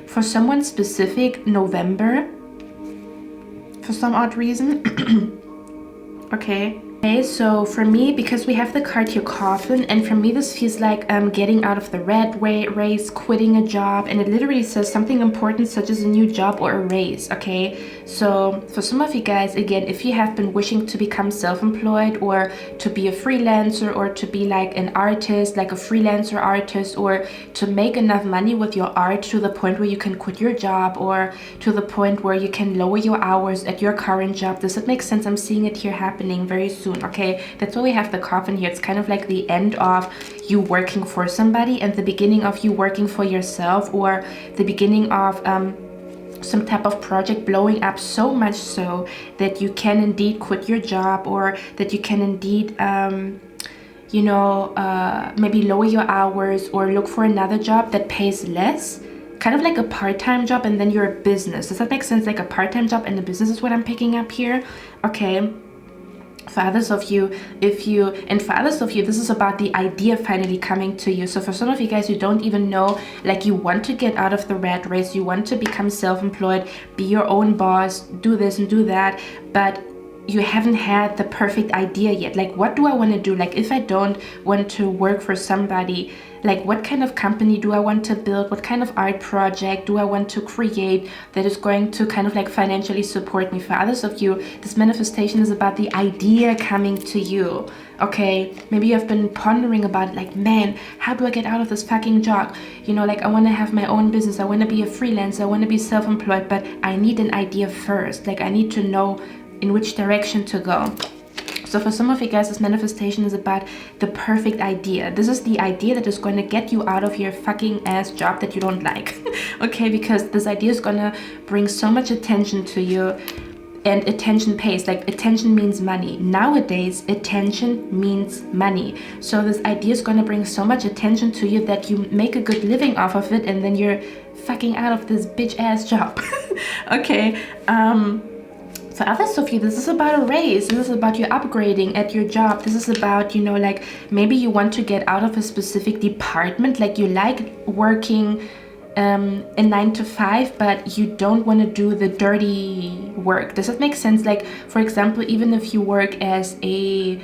for someone specific, November, for some odd reason. Okay, so for me, because we have the card here, coffin, and for me this feels like getting out of the rat race, quitting a job, and it literally says something important such as a new job or a raise, okay? So for some of you guys, again, if you have been wishing to become self-employed, or to be a freelancer, or to be like an artist, like a freelancer artist, or to make enough money with your art to the point where you can quit your job, or to the point where you can lower your hours at your current job, does it make sense? I'm seeing it here happening very soon, okay? That's why we have the coffin here. It's kind of like the end of you working for somebody and the beginning of you working for yourself, or the beginning of some type of project blowing up so much so that you can indeed quit your job, or that you can indeed maybe lower your hours or look for another job that pays less, kind of like a part-time job, and then you're a business. Does that make sense? Like a part-time job and a business is what I'm picking up here. Okay, for others of you, this is about the idea finally coming to you. So for some of you guys who don't even know, like, you want to get out of the rat race, you want to become self-employed, be your own boss, do this and do that, but you haven't had the perfect idea yet. Like, what do I want to do? Like, if I don't want to work for somebody, like, what kind of company do I want to build? What kind of art project do I want to create that is going to kind of like financially support me? For others of you, this manifestation is about the idea coming to you. Okay, maybe you have been pondering about it, like, man, how do I get out of this fucking job? You know, like, I want to have my own business, I want to be a freelancer, I want to be self-employed, but I need an idea first. Like, I need to know in which direction to go. So for some of you guys, this manifestation is about the perfect idea. This is the idea that is going to get you out of your fucking ass job that you don't like. Okay, because this idea is going to bring so much attention to you, and attention pays. Like, attention means money. Nowadays, attention means money. So this idea is going to bring so much attention to you that you make a good living off of it, and then you're fucking out of this bitch ass job. Okay, for others of you, this is about a raise. This is about you upgrading at your job. This is about, you know, like, maybe you want to get out of a specific department. Like, you like working a 9 to 5, but you don't want to do the dirty work. Does that make sense? Like, for example, even if you work in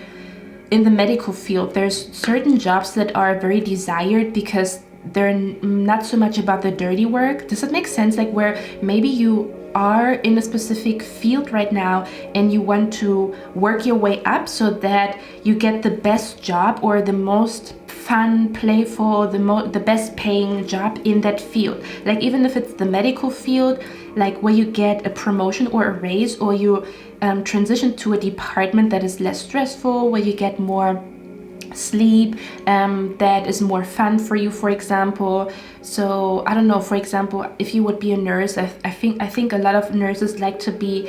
the medical field, there's certain jobs that are very desired because they're not so much about the dirty work. Does that make sense? Like, where maybe you are in a specific field right now and you want to work your way up so that you get the best job, or the most fun, playful, the best paying job in that field. Like, even if it's the medical field, like where you get a promotion or a raise, or you transition to a department that is less stressful, where you get more sleep, that is more fun for you, for example. So I don't know, for example, if you would be a nurse, I think a lot of nurses like to be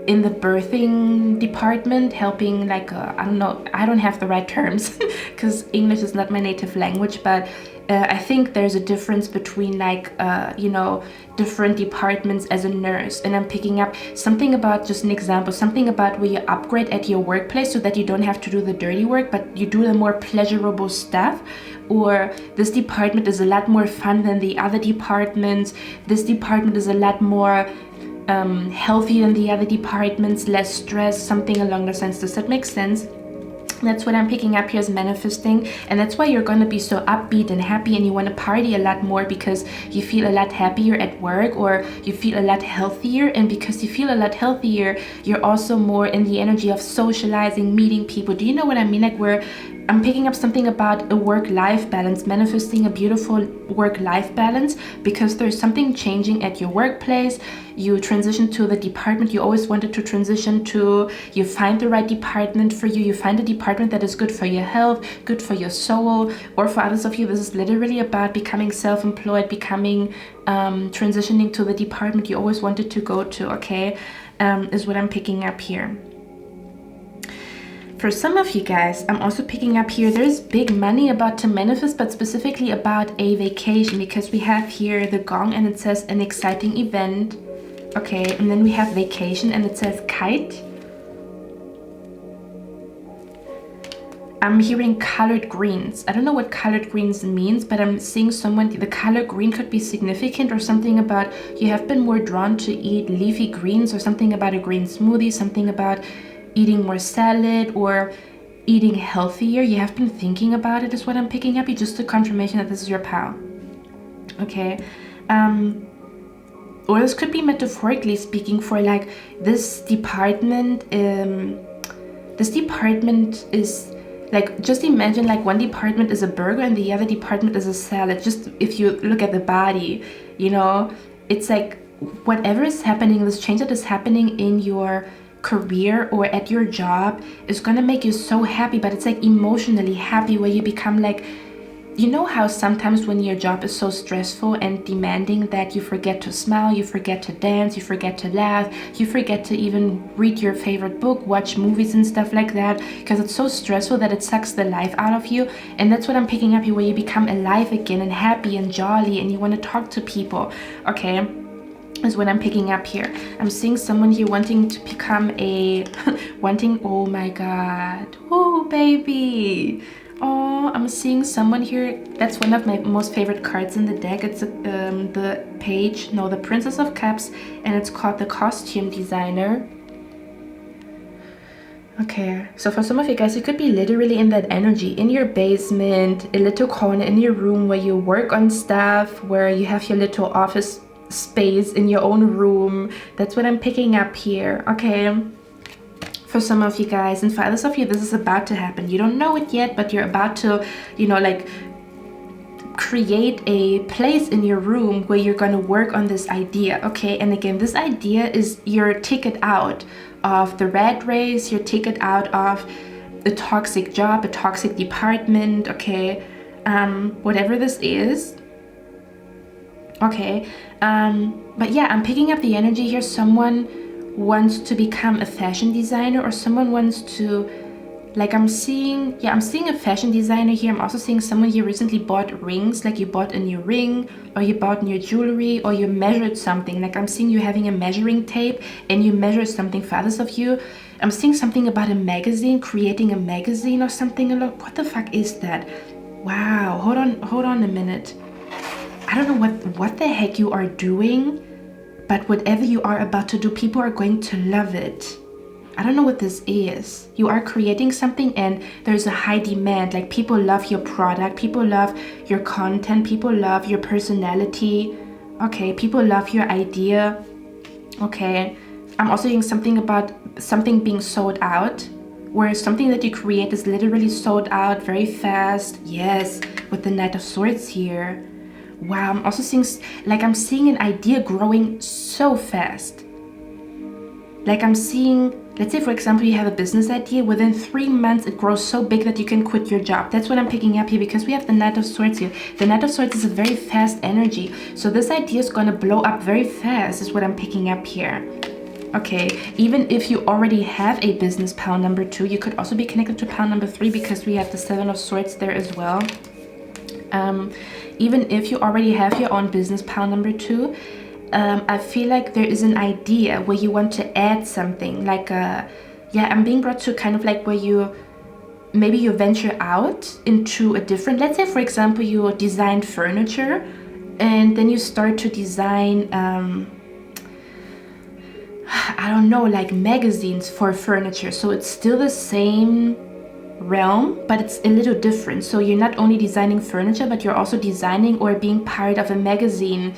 in the birthing department, helping, like, I don't know, I don't have the right terms because English is not my native language, but I think there's a difference between between like, you know, different departments as a nurse. And I'm picking up something about, just an example, something about where you upgrade at your workplace so that you don't have to do the dirty work, but you do the more pleasurable stuff. Or this department is a lot more fun than the other departments. This department is a lot more healthy than the other departments, less stress, something along those lines. Does that make sense? That's what I'm picking up here as manifesting, and that's why you're going to be so upbeat and happy, and you want to party a lot more because you feel a lot happier at work, or you feel a lot healthier. And because you feel a lot healthier, you're also more in the energy of socializing, meeting people. Do you know what I mean? Like, I'm picking up something about a work-life balance, manifesting a beautiful work-life balance, because there's something changing at your workplace. You transition to the department you always wanted to transition to. You find the right department for you. You find a department that is good for your health, good for your soul. Or for others of you, this is literally about becoming self-employed, becoming, transitioning to the department you always wanted to go to, okay? Is what I'm picking up here. For some of you guys, I'm also picking up here, there's big money about to manifest, but specifically about a vacation, because we have here the gong and it says an exciting event. Okay, and then we have vacation and it says kite. I'm hearing colored greens. I don't know what colored greens means, but I'm seeing someone, the color green could be significant, or something about you have been more drawn to eat leafy greens, or something about a green smoothie, something about eating more salad or eating healthier. You have been thinking about it, is what I'm picking up. You just a confirmation that this is your pal. Okay. Or this could be metaphorically speaking for like this department. This department is like, just imagine like one department is a burger and the other department is a salad. Just if you look at the body, you know, it's like whatever is happening, this change that is happening in your career or at your job is gonna make you so happy, but it's like emotionally happy, where you become like, you know how sometimes when your job is so stressful and demanding that you forget to smile, you forget to dance, you forget to laugh, you forget to even read your favorite book, watch movies and stuff like that, because it's so stressful that it sucks the life out of you. And that's what I'm picking up here, where you become alive again and happy and jolly and you want to talk to people, okay? Is what I'm picking up here. I'm seeing someone here wanting to become a oh my god, oh baby, oh, I'm seeing someone here. That's one of my most favorite cards in the deck. It's the Princess of Cups, and it's called the Costume Designer. Okay, so for some of you guys, you could be literally in that energy, in your basement, a little corner in your room where you work on stuff, where you have your little office space in your own room. That's what I'm picking up here, okay? For some of you guys, and for others of you, this is about to happen. You don't know it yet, but you're about to, you know, like create a place in your room where you're going to work on this idea, okay? And again, this idea is your ticket out of the rat race, your ticket out of a toxic job, a toxic department, okay? Whatever this is. Okay, but yeah, I'm picking up the energy here. Someone wants to become a fashion designer, or someone wants to, like, I'm seeing a fashion designer here. I'm also seeing someone here recently bought rings, like you bought a new ring, or you bought new jewelry, or you measured something. Like, I'm seeing you having a measuring tape and you measure something. For others of you, I'm seeing something about a magazine, creating a magazine or something. Look, what the fuck is that? Wow, hold on a minute. I don't know what the heck you are doing, but whatever you are about to do, people are going to love it. I don't know what this is. You are creating something and there's a high demand. Like, people love your product, people love your content, people love your personality. Okay, people love your idea. Okay, I'm also hearing something about something being sold out, where something that you create is literally sold out very fast. Yes, with the Knight of Swords here. Wow, I'm also seeing, like, I'm seeing an idea growing so fast. Like, I'm seeing, let's say for example, you have a business idea. Within 3 months, it grows so big that you can quit your job. That's what I'm picking up here, because we have the Knight of Swords here. The Knight of Swords is a very fast energy. So this idea is going to blow up very fast, is what I'm picking up here. Okay, even if you already have a business, pile number 2, you could also be connected to pile number 3, because we have the 7 of Swords there as well. Even if you already have your own business, pile number 2, I feel like there is an idea where you want to add something, like I'm being brought to kind of like where you venture out into a different, let's say for example you design furniture and then you start to design I don't know, like magazines for furniture. So it's still the same realm, but it's a little different. So you're not only designing furniture, but you're also designing or being part of a magazine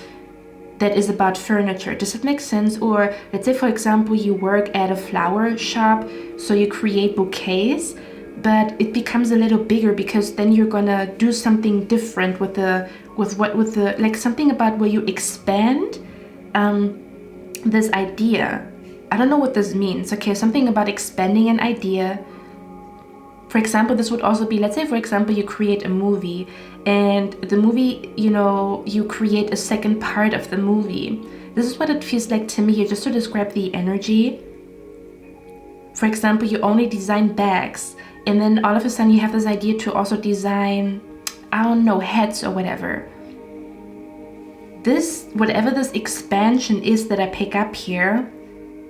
that is about furniture. Does it make sense? Or let's say for example you work at a flower shop, so you create bouquets, but it becomes a little bigger because then you're gonna do something different with the like something about where you expand this idea. I don't know what this means. Okay, something about expanding an idea. For example, this would also be, let's say for example you create a movie, and the movie, you create a second part of the movie. This is what it feels like to me here, just to describe the energy. For example, you only design bags, and then all of a sudden you have this idea to also design, I don't know, hats or whatever. Whatever this expansion is that I pick up here,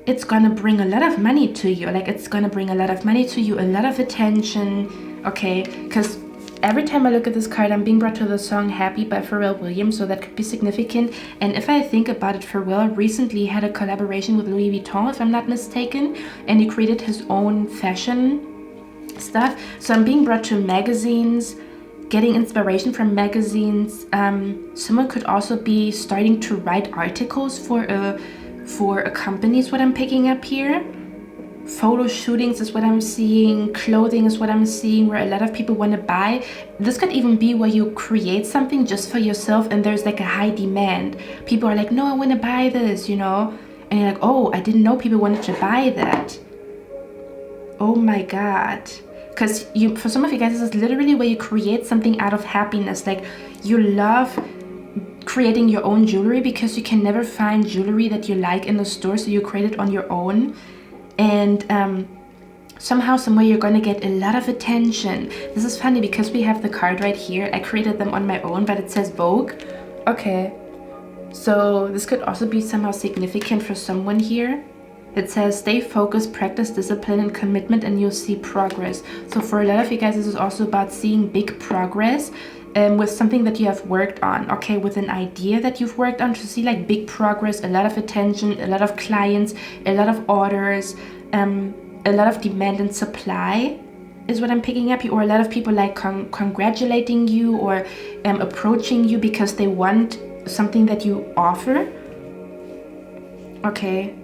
it's gonna bring a lot of money to you. Like it's gonna bring a lot of money to you, a lot of attention, okay? Because every time I look at this card, I'm being brought to the song Happy by Pharrell Williams, so that could be significant. And if I think about it, Pharrell recently had a collaboration with Louis Vuitton, if I'm not mistaken, and he created his own fashion stuff. So I'm being brought to magazines, getting inspiration from magazines. Someone could also be starting to write articles for a company is what I'm picking up here. Photo shootings is what I'm seeing. Clothing is what I'm seeing, where a lot of people want to buy. This could even be where you create something just for yourself and there's like a high demand. People are like, no, I want to buy this, and you're like, oh, I didn't know people wanted to buy that. Oh my God. Because for some of you guys, this is literally where you create something out of happiness. Like you love creating your own jewelry because you can never find jewelry that you like in the store, so you create it on your own. And somehow, somewhere, you're going to get a lot of attention. This is funny because we have the card right here. I created them on my own, but it says Vogue. Okay, so this could also be somehow significant for someone here. It says, stay focused, practice discipline and commitment, and you'll see progress. So for a lot of you guys, this is also about seeing big progress with something that you have worked on, okay, with an idea that you've worked on, to see like big progress, a lot of attention, a lot of clients, a lot of orders, a lot of demand and supply is what I'm picking up here, or a lot of people like congratulating you or approaching you because they want something that you offer. Okay.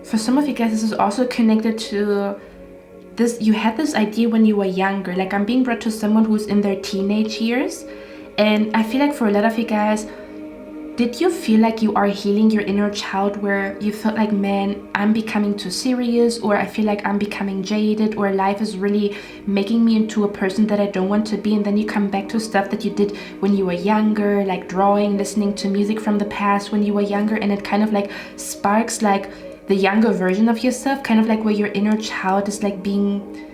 For some of you guys, this is also connected to this. You had this idea when you were younger. Like I'm being brought to someone who's in their teenage years. And I feel like for a lot of you guys, did you feel like you are healing your inner child, where you felt like, man, I'm becoming too serious, or I feel like I'm becoming jaded, or life is really making me into a person that I don't want to be. And then you come back to stuff that you did when you were younger, like drawing, listening to music from the past when you were younger. And it kind of like sparks like the younger version of yourself, kind of like where your inner child is like being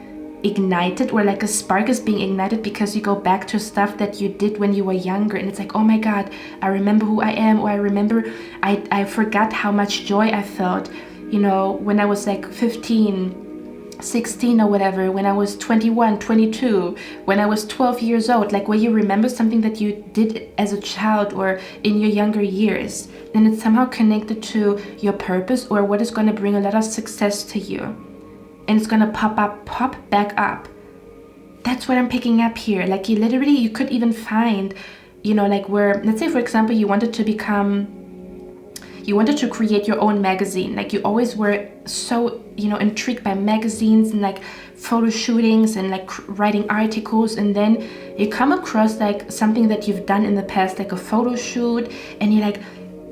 ignited, or like a spark is being ignited because you go back to stuff that you did when you were younger, and it's like, oh my God, I remember who I am, or I remember I forgot how much joy I felt, when I was like 15, 16 or whatever, when I was 21, 22, when I was 12 years old, like where you remember something that you did as a child or in your younger years, and it's somehow connected to your purpose or what is going to bring a lot of success to you, and it's going to pop back up. That's what I'm picking up here. Like you could even find, like where, let's say for example, you wanted to create your own magazine. Like you always were so, intrigued by magazines and like photo shootings and like writing articles, and then you come across like something that you've done in the past, like a photo shoot, and you're like,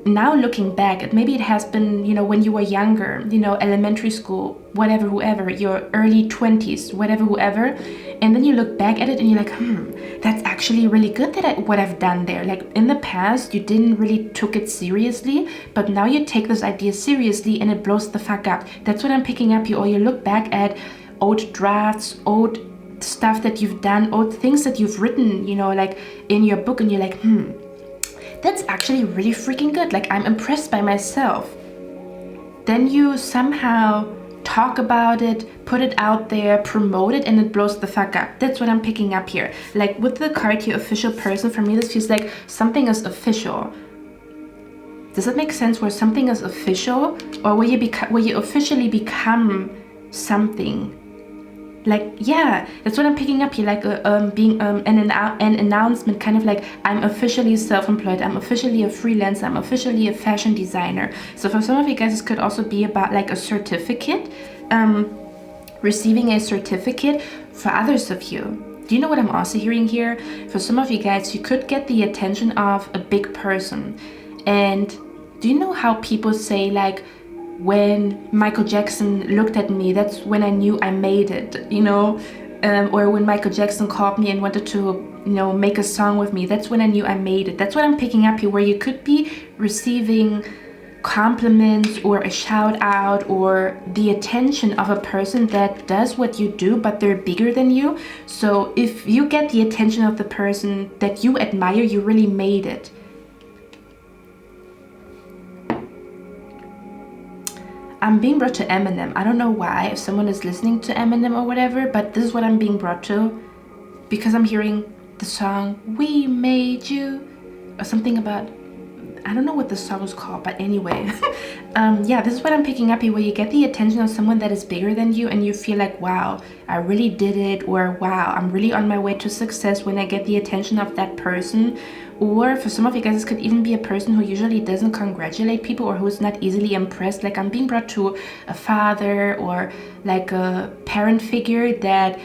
now looking back, maybe it has been, when you were younger, elementary school, whatever, whoever, your early 20s, whatever, whoever, and then you look back at it and you're like, that's actually really good what I've done there. Like in the past, you didn't really took it seriously, but now you take this idea seriously and it blows the fuck up. That's what I'm picking up here. Or you look back at old drafts, old stuff that you've done or things that you've written, you know, like in your book, and you're like, that's actually really freaking good. Like, I'm impressed by myself. Then you somehow talk about it, put it out there, promote it, and it blows the fuck up. That's what I'm picking up here. Like with the card here, official person, for me this feels like something is official. Does it make sense? Where something is official, or where you officially become something. Like, yeah, that's what I'm picking up here. Like being an announcement, kind of like, I'm officially self-employed, I'm officially a freelancer, I'm officially a fashion designer. So for some of you guys, this could also be about like a certificate, receiving a certificate. For others of you, do you know what I'm also hearing here? For some of you guys, you could get the attention of a big person. And do you know how people say, like, when Michael Jackson looked at me, that's when I knew I made it, you know? Or when Michael Jackson called me and wanted to, you know, make a song with me, that's when I knew I made it. That's what I'm picking up here, where you could be receiving compliments or a shout out or the attention of a person that does what you do, but they're bigger than you. So if you get the attention of the person that you admire, you really made it. I'm being brought to Eminem. I don't know why, if someone is listening to Eminem or whatever, but this is what I'm being brought to, because I'm hearing the song "We Made You" or something about, I don't know what the song is called, but anyway. Yeah, this is what I'm picking up here, where you get the attention of someone that is bigger than you, and you feel like, wow, I really did it, or wow, I'm really on my way to success when I get the attention of that person. Or for some of you guys, this could even be a person who usually doesn't congratulate people, or who's not easily impressed. Like, I'm being brought to a father or like a parent figure that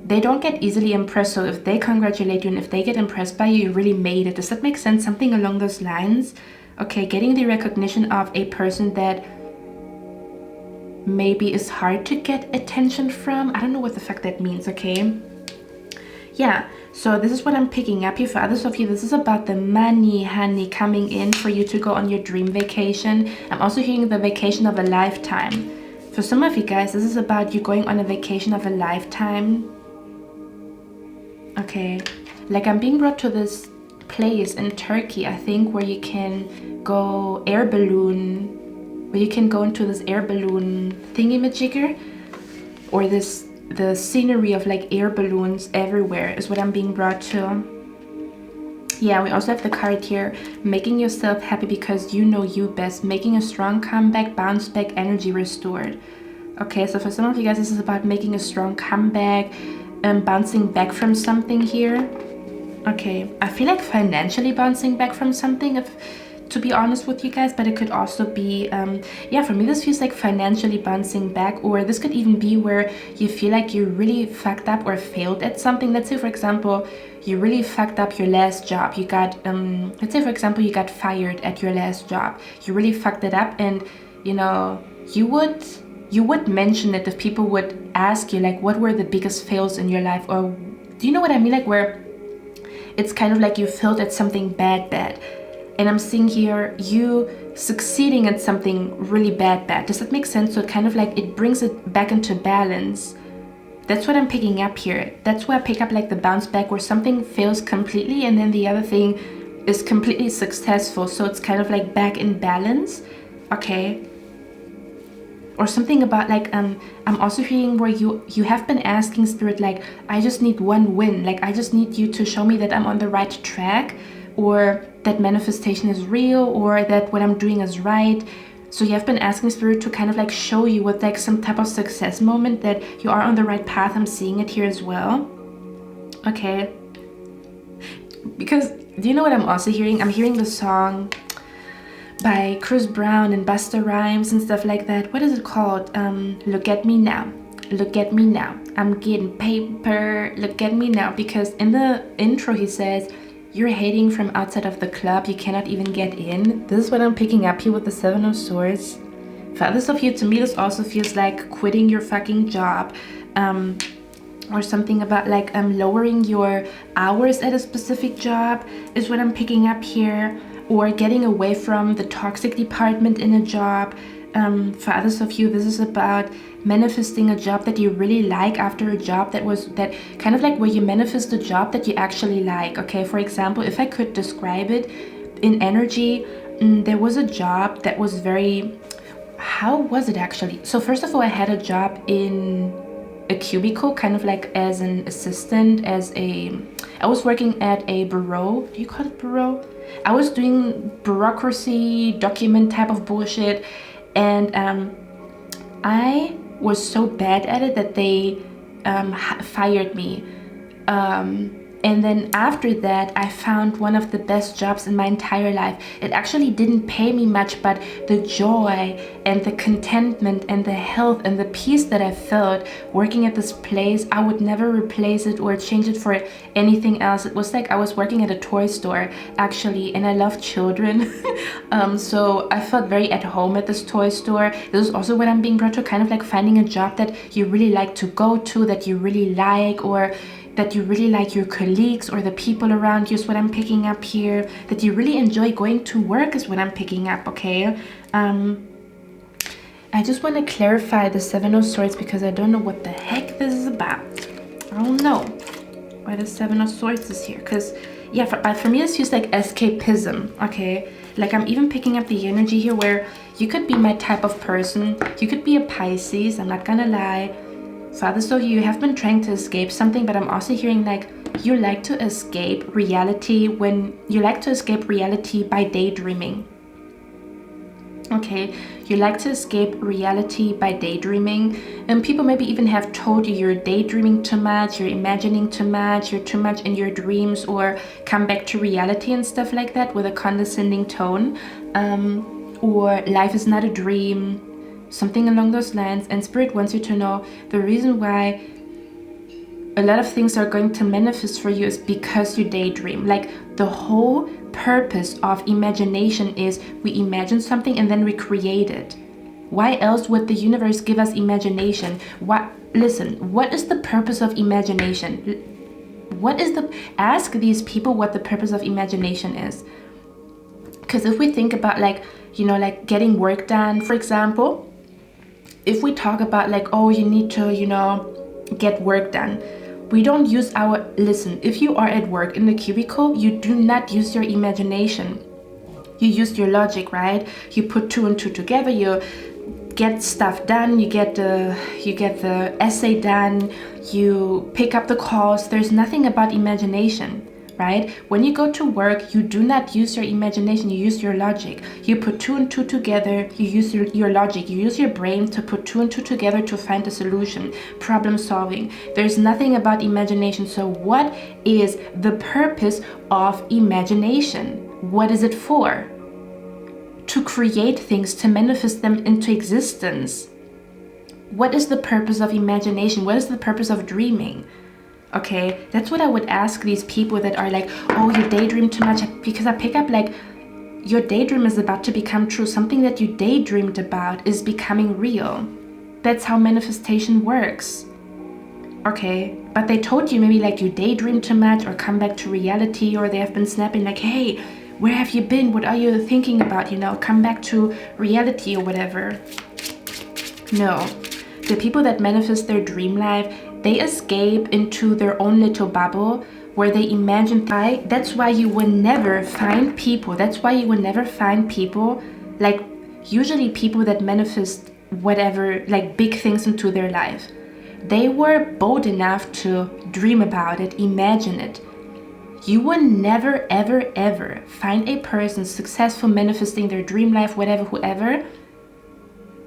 they don't get easily impressed. So if they congratulate you and if they get impressed by you, you really made it. Does that make sense? Something along those lines. Okay, getting the recognition of a person that maybe is hard to get attention from. I don't know what the fuck that means, okay? Yeah, so this is what I'm picking up here. For others of you, this is about the money, honey, coming in for you to go on your dream vacation. I'm also hearing the vacation of a lifetime. For some of you guys, this is about you going on a vacation of a lifetime. Okay, like I'm being brought to this place in Turkey, I think, where you can go air balloon, where you can go into this air balloon thingy-majigger, or the scenery of like air balloons everywhere is what I'm being brought to. Yeah, we also have the card here, making yourself happy because you know you best, making a strong comeback, bounce back, energy restored. Okay, so for some of you guys, this is about making a strong comeback, bouncing back from something here. Okay, I feel like financially bouncing back from something, if to be honest with you guys, but it could also be, yeah, for me this feels like financially bouncing back, or this could even be where you feel like you really fucked up or failed at something. Let's say, for example, you really fucked up your last job. You got, let's say, for example, you got fired at your last job. You really fucked it up, and, you know, you would mention it if people would ask you, like, what were the biggest fails in your life, or do you know what I mean? Like, where it's kind of like you failed at something bad. And I'm seeing here you succeeding at something really bad. Does that make sense? So kind of like it brings it back into balance. That's what I'm picking up here. That's where I pick up like the bounce back, where something fails completely and then the other thing is completely successful. So it's kind of like back in balance. Okay. Or something about like, I'm also hearing where you have been asking Spirit, like, I just need one win. Like, I just need you to show me that I'm on the right track, or that manifestation is real, or that what I'm doing is right. So you have been asking Spirit to kind of like show you with like some type of success moment that you are on the right path. I'm seeing it here as well. Okay. Because do you know what I'm also hearing? I'm hearing the song by Chris Brown and Busta Rhymes and stuff like that. What is it called? Look at me now. Look at me now. I'm getting paper. Look at me now. Because in the intro he says, you're hating from outside of the club, you cannot even get in. This is what I'm picking up here with the Seven of Swords. For others of you, to me, this also feels like quitting your fucking job. Or something about like lowering your hours at a specific job is what I'm picking up here. Or getting away from the toxic department in a job. For others of you, this is about manifesting a job that you really like after a job that kind of like where you manifest a job that you actually like. Okay, for example, if I could describe it in energy, there was a job that was very, how was it actually? So first of all, I had a job in a cubicle, kind of like as an assistant, I was working at a bureau. Do you call it bureau? I was doing bureaucracy, document type of bullshit, and I was so bad at it that they fired me. And then after that, I found one of the best jobs in my entire life. It actually didn't pay me much, but the joy and the contentment and the health and the peace that I felt working at this place, I would never replace it or change it for anything else. It was like I was working at a toy store, actually, and I love children. So I felt very at home at this toy store. This is also what I'm being brought to, kind of like finding a job that you really like to go to, that you really like, or that you really like your colleagues or the people around you is what I'm picking up here. That you really enjoy going to work is what I'm picking up, okay? I just want to clarify the Seven of Swords because I don't know what the heck this is about. I don't know why the Seven of Swords is here. Because, yeah, for me this feels like escapism, okay? Like I'm even picking up the energy here where you could be my type of person. You could be a Pisces, I'm not gonna lie. For others of you have been trying to escape something, but I'm also hearing like you like to escape reality by daydreaming. Okay, you like to escape reality by daydreaming, and people maybe even have told you you're daydreaming too much, you're imagining too much, you're too much in your dreams, or come back to reality and stuff like that with a condescending tone, or life is not a dream. Something along those lines. And Spirit wants you to know the reason why a lot of things are going to manifest for you is because you daydream. Like the whole purpose of imagination is we imagine something and then we create it. Why else would the universe give us imagination? Listen, what is the purpose of imagination? Ask these people what the purpose of imagination is. Because if we think about like getting work done, for example, if we talk about like, oh, you need to, get work done, we don't use listen, if you are at work in the cubicle, you do not use your imagination. You use your logic, right? You put two and two together, you get stuff done, you get the essay done, you pick up the calls. There's nothing about imagination. Right? When you go to work, you do not use your imagination, you use your logic. You put two and two together, you use your logic, you use your brain to put two and two together to find a solution, problem solving. There's nothing about imagination. So what is the purpose of imagination? What is it for? To create things, to manifest them into existence. What is the purpose of imagination? What is the purpose of dreaming? Okay, that's what I would ask these people that are like, oh, you daydream too much, because I pick up like your daydream is about to become true. Something that you daydreamed about is becoming real. That's how manifestation works. Okay, but they told you maybe like you daydream too much or come back to reality, or they have been snapping like, hey, where have you been? What are you thinking about? Come back to reality or whatever. No, the people that manifest their dream life, they escape into their own little bubble where they imagine. That's why you will never find people. That's why you will never find people, like usually people that manifest whatever, like big things into their life. They were bold enough to dream about it, imagine it. You will never, ever, ever find a person successful manifesting their dream life, whatever, whoever.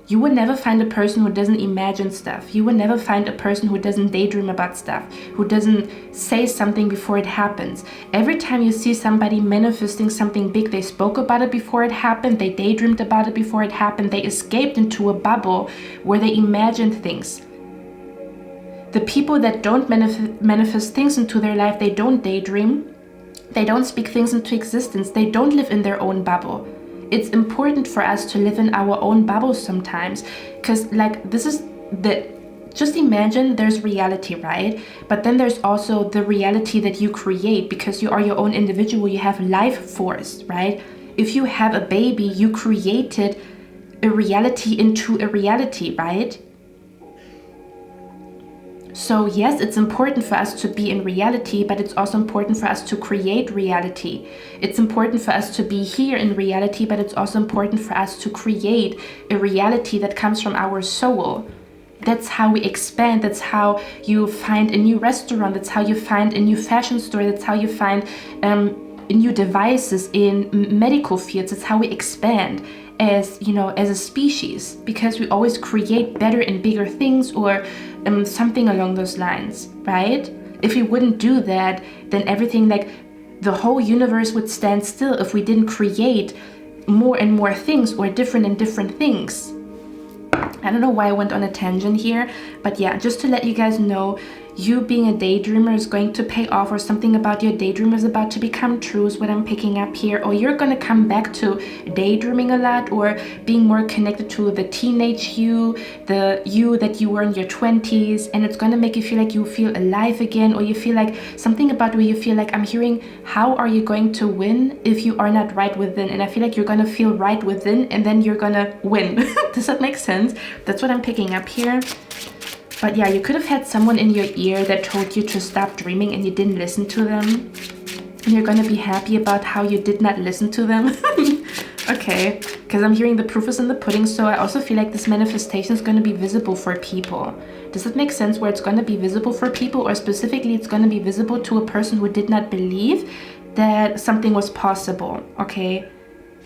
You will never find a person who doesn't imagine stuff. You will never find a person who doesn't daydream about stuff, who doesn't say something before it happens. Every time you see somebody manifesting something big, they spoke about it before it happened, they daydreamed about it before it happened, they escaped into a bubble where they imagined things. The people that don't manifest things into their life, they don't daydream, they don't speak things into existence, they don't live in their own bubble. It's important for us to live in our own bubbles sometimes, because like just imagine there's reality, right? But then there's also the reality that you create, because you are your own individual, you have life force, right? If you have a baby, you created a reality into a reality, right? So yes, it's important for us to be in reality, but it's also important for us to create reality. It's important for us to be here in reality, but it's also important for us to create a reality that comes from our soul. That's how we expand. That's how you find a new restaurant. That's how you find a new fashion store. That's how you find new devices in medical fields. That's how we expand as, you know, as a species, because we always create better and bigger things, or something along those lines, right? If we wouldn't do that, then everything, like the whole universe would stand still if we didn't create more and more things, or different and different things. I don't know why I went on a tangent here, but yeah, just to let you guys know, you being a daydreamer is going to pay off, or something about your daydream is about to become true is what I'm picking up here. Or you're going to come back to daydreaming a lot, or being more connected to the teenage you, the you that you were in your 20s, and it's going to make you feel like you feel alive again, or you feel like something about where you feel like, I'm hearing, how are you going to win if you are not right within? And I feel like you're going to feel right within, and then you're going to win. Does that make sense? That's what I'm picking up here. But yeah, you could have had someone in your ear that told you to stop dreaming and you didn't listen to them. And you're gonna be happy about how you did not listen to them. Okay, because I'm hearing the proof is in the pudding, so I also feel like this manifestation is gonna be visible for people. Does it make sense where it's gonna be visible for people, or specifically it's gonna be visible to a person who did not believe that something was possible, okay?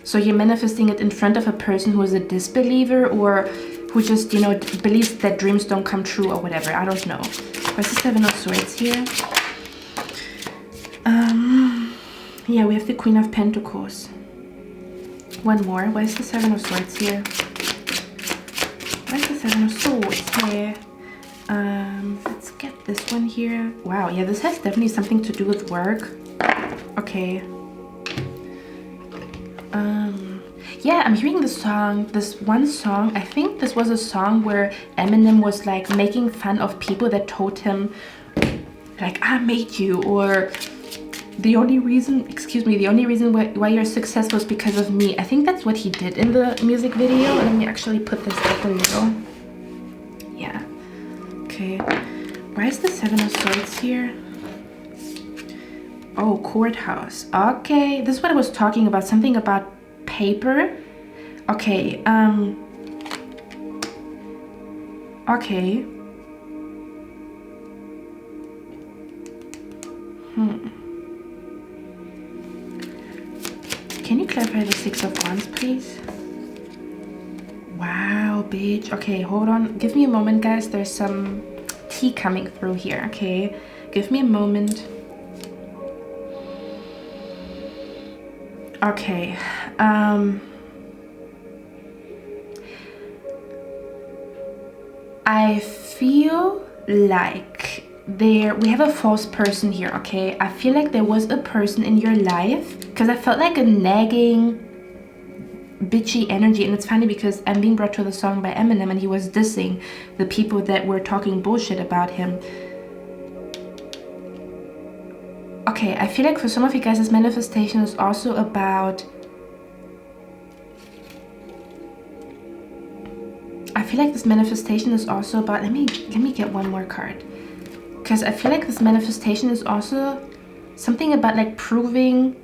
So you're manifesting it in front of a person who is a disbeliever, or who just, you know, believes that dreams don't come true, or whatever. I don't know. Where's the Seven of Swords here? Yeah, we have the Queen of Pentacles. One more. Where's the Seven of Swords here? Where's the Seven of Swords here? Let's get this one here. Wow, yeah, this has definitely something to do with work. Okay. Yeah, I'm hearing the song, this one song. I think this was a song where Eminem was like making fun of people that told him like, I made you, or the only reason why you're successful is because of me. I think that's what he did in the music video. Let me actually put this up a little. Yeah. Okay. Why is the Seven of Swords here? Oh, courthouse. Okay, this is what I was talking about. Something about paper. Okay. Okay. Can you clarify the Six of Wands, please? Wow, bitch. Okay, hold on. Give me a moment, guys. There's some tea coming through here, okay? Give me a moment. Okay. I feel like we have a false person here, okay? I feel like there was a person in your life, because I felt like a nagging, bitchy energy. And it's funny because I'm being brought to the song by Eminem, and he was dissing the people that were talking bullshit about him. Okay, I feel like for some of you guys, this manifestation is also about... I feel like this manifestation is also about... Let me get one more card. Because I feel like this manifestation is also something about like proving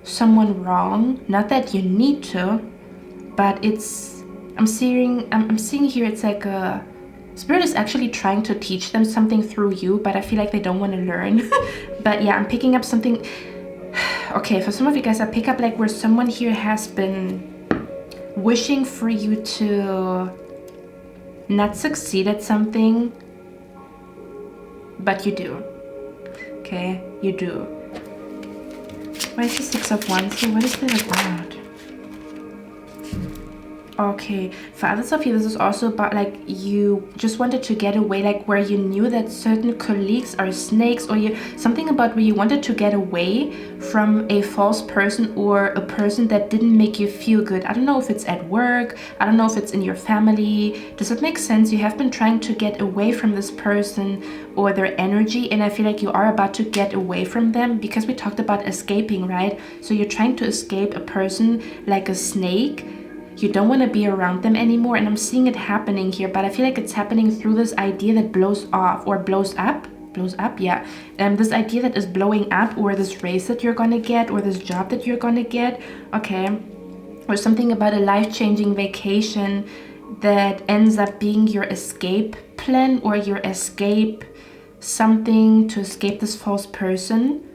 someone wrong. Not that you need to, but it's... I'm seeing here it's like a... Spirit is actually trying to teach them something through you, but I feel like they don't want to learn. But yeah, I'm picking up something. Okay, for some of you guys, I pick up like where someone here has been wishing for you to not succeed at something, but you do. Okay, you do. Why is the Six of Wands here? What is that about? Okay, for others of you, this is also about like you just wanted to get away, like where you knew that certain colleagues are snakes, or something about where you wanted to get away from a false person, or a person that didn't make you feel good. I don't know if it's at work, I don't know if it's in your family. Does that make sense? You have been trying to get away from this person or their energy, and I feel like you are about to get away from them, because we talked about escaping, right? So you're trying to escape a person like a snake. You don't want to be around them anymore, and I'm seeing it happening here, but I feel like it's happening through this idea that blows off or blows up, yeah. This idea that is blowing up, or this raise that you're gonna get, or this job that you're gonna get, okay, or something about a life-changing vacation that ends up being your escape plan, or your escape something to escape this false person,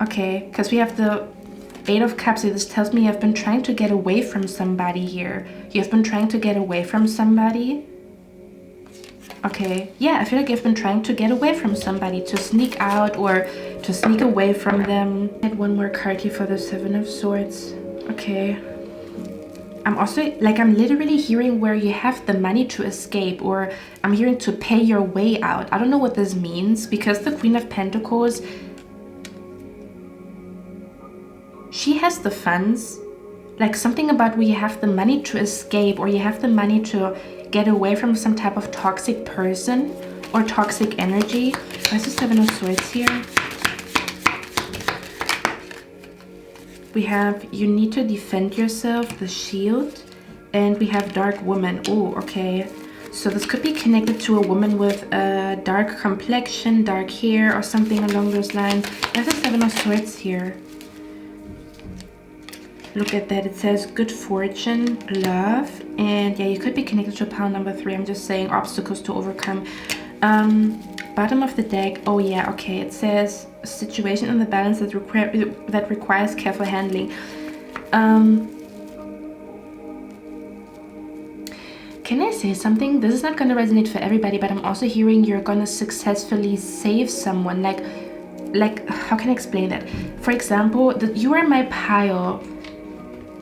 okay, because we have the Eight of Cups. So this tells me you've been trying to get away from somebody here. You've been trying to get away from somebody. Okay, yeah, I feel like you've been trying to get away from somebody, to sneak out or to sneak away from them. I had one more card here for the Seven of Swords. Okay. I'm also, like, I'm literally hearing where you have the money to escape, or I'm hearing to pay your way out. I don't know what this means, because the Queen of Pentacles, she has the funds, like something about where you have the money to escape, or you have the money to get away from some type of toxic person or toxic energy. Where's the Seven of Swords here? We have you need to defend yourself, the Shield, and we have Dark Woman. Oh, okay. So this could be connected to a woman with a dark complexion, dark hair, or something along those lines. There's the Seven of Swords here. Look at that. It says good fortune, love, and yeah, you could be connected to pile number 3. I'm just saying obstacles to overcome. Bottom of the deck. Oh yeah, okay. It says a situation in the balance that requires careful handling. Can I say something? This is not going to resonate for everybody, but I'm also hearing you're going to successfully save someone. Like how can I explain that? For example, you are my pile.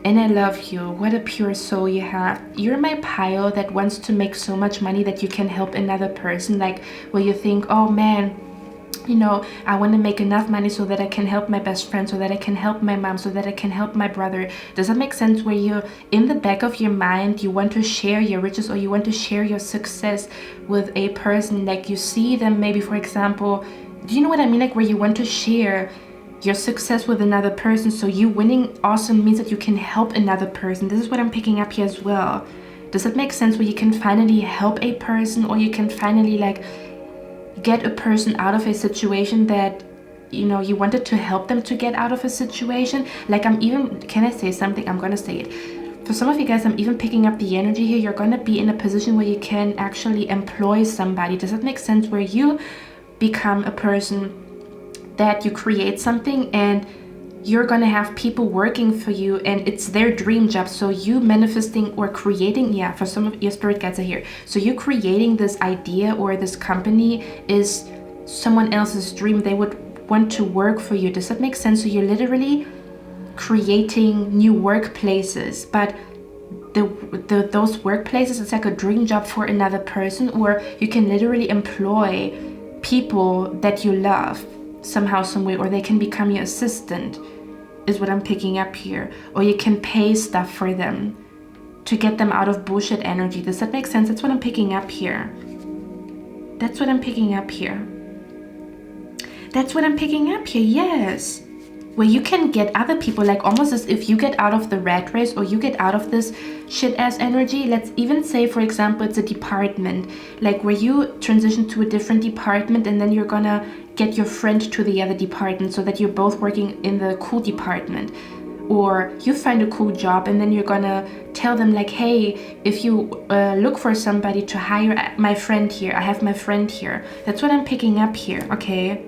And I love you. What a pure soul you have. You're my pile that wants to make so much money that you can help another person. Like where you think, oh man, you know, I want to make enough money so that I can help my best friend, so that I can help my mom, so that I can help my brother. Does that make sense? Where you, in the back of your mind, you want to share your riches, or you want to share your success with a person. Like you see them maybe, for example, do you know what I mean? Like where you want to share your success with another person, so you winning also means that you can help another person. This is what I'm picking up here as well. Does it make sense? Where you can finally help a person, or you can finally like get a person out of a situation that, you know, you wanted to help them to get out of a situation. Like I'm even, can I say something? I'm gonna say it. For some of you guys, I'm even picking up the energy here. You're gonna be in a position where you can actually employ somebody. Does that make sense? Where you become a person that you create something, and you're gonna have people working for you, and it's their dream job. So you manifesting or creating, yeah, for some of your spirit guides are here. So you creating this idea or this company is someone else's dream. They would want to work for you. Does that make sense? So you're literally creating new workplaces, but those workplaces, it's like a dream job for another person, or you can literally employ people that you love somehow, some way, or they can become your assistant, is what I'm picking up here. Or you can pay stuff for them to get them out of bullshit energy. Does that make sense? That's what I'm picking up here. That's what I'm picking up here. That's what I'm picking up here, yes. Where you can get other people, like almost as if you get out of the rat race, or you get out of this shit ass energy. Let's even say, for example, it's a department, like where you transition to a different department, and then you're gonna get your friend to the other department, so that you're both working in the cool department. Or you find a cool job, and then you're gonna tell them like, hey, if you look for somebody to hire my friend here, I have my friend here. That's what I'm picking up here, okay?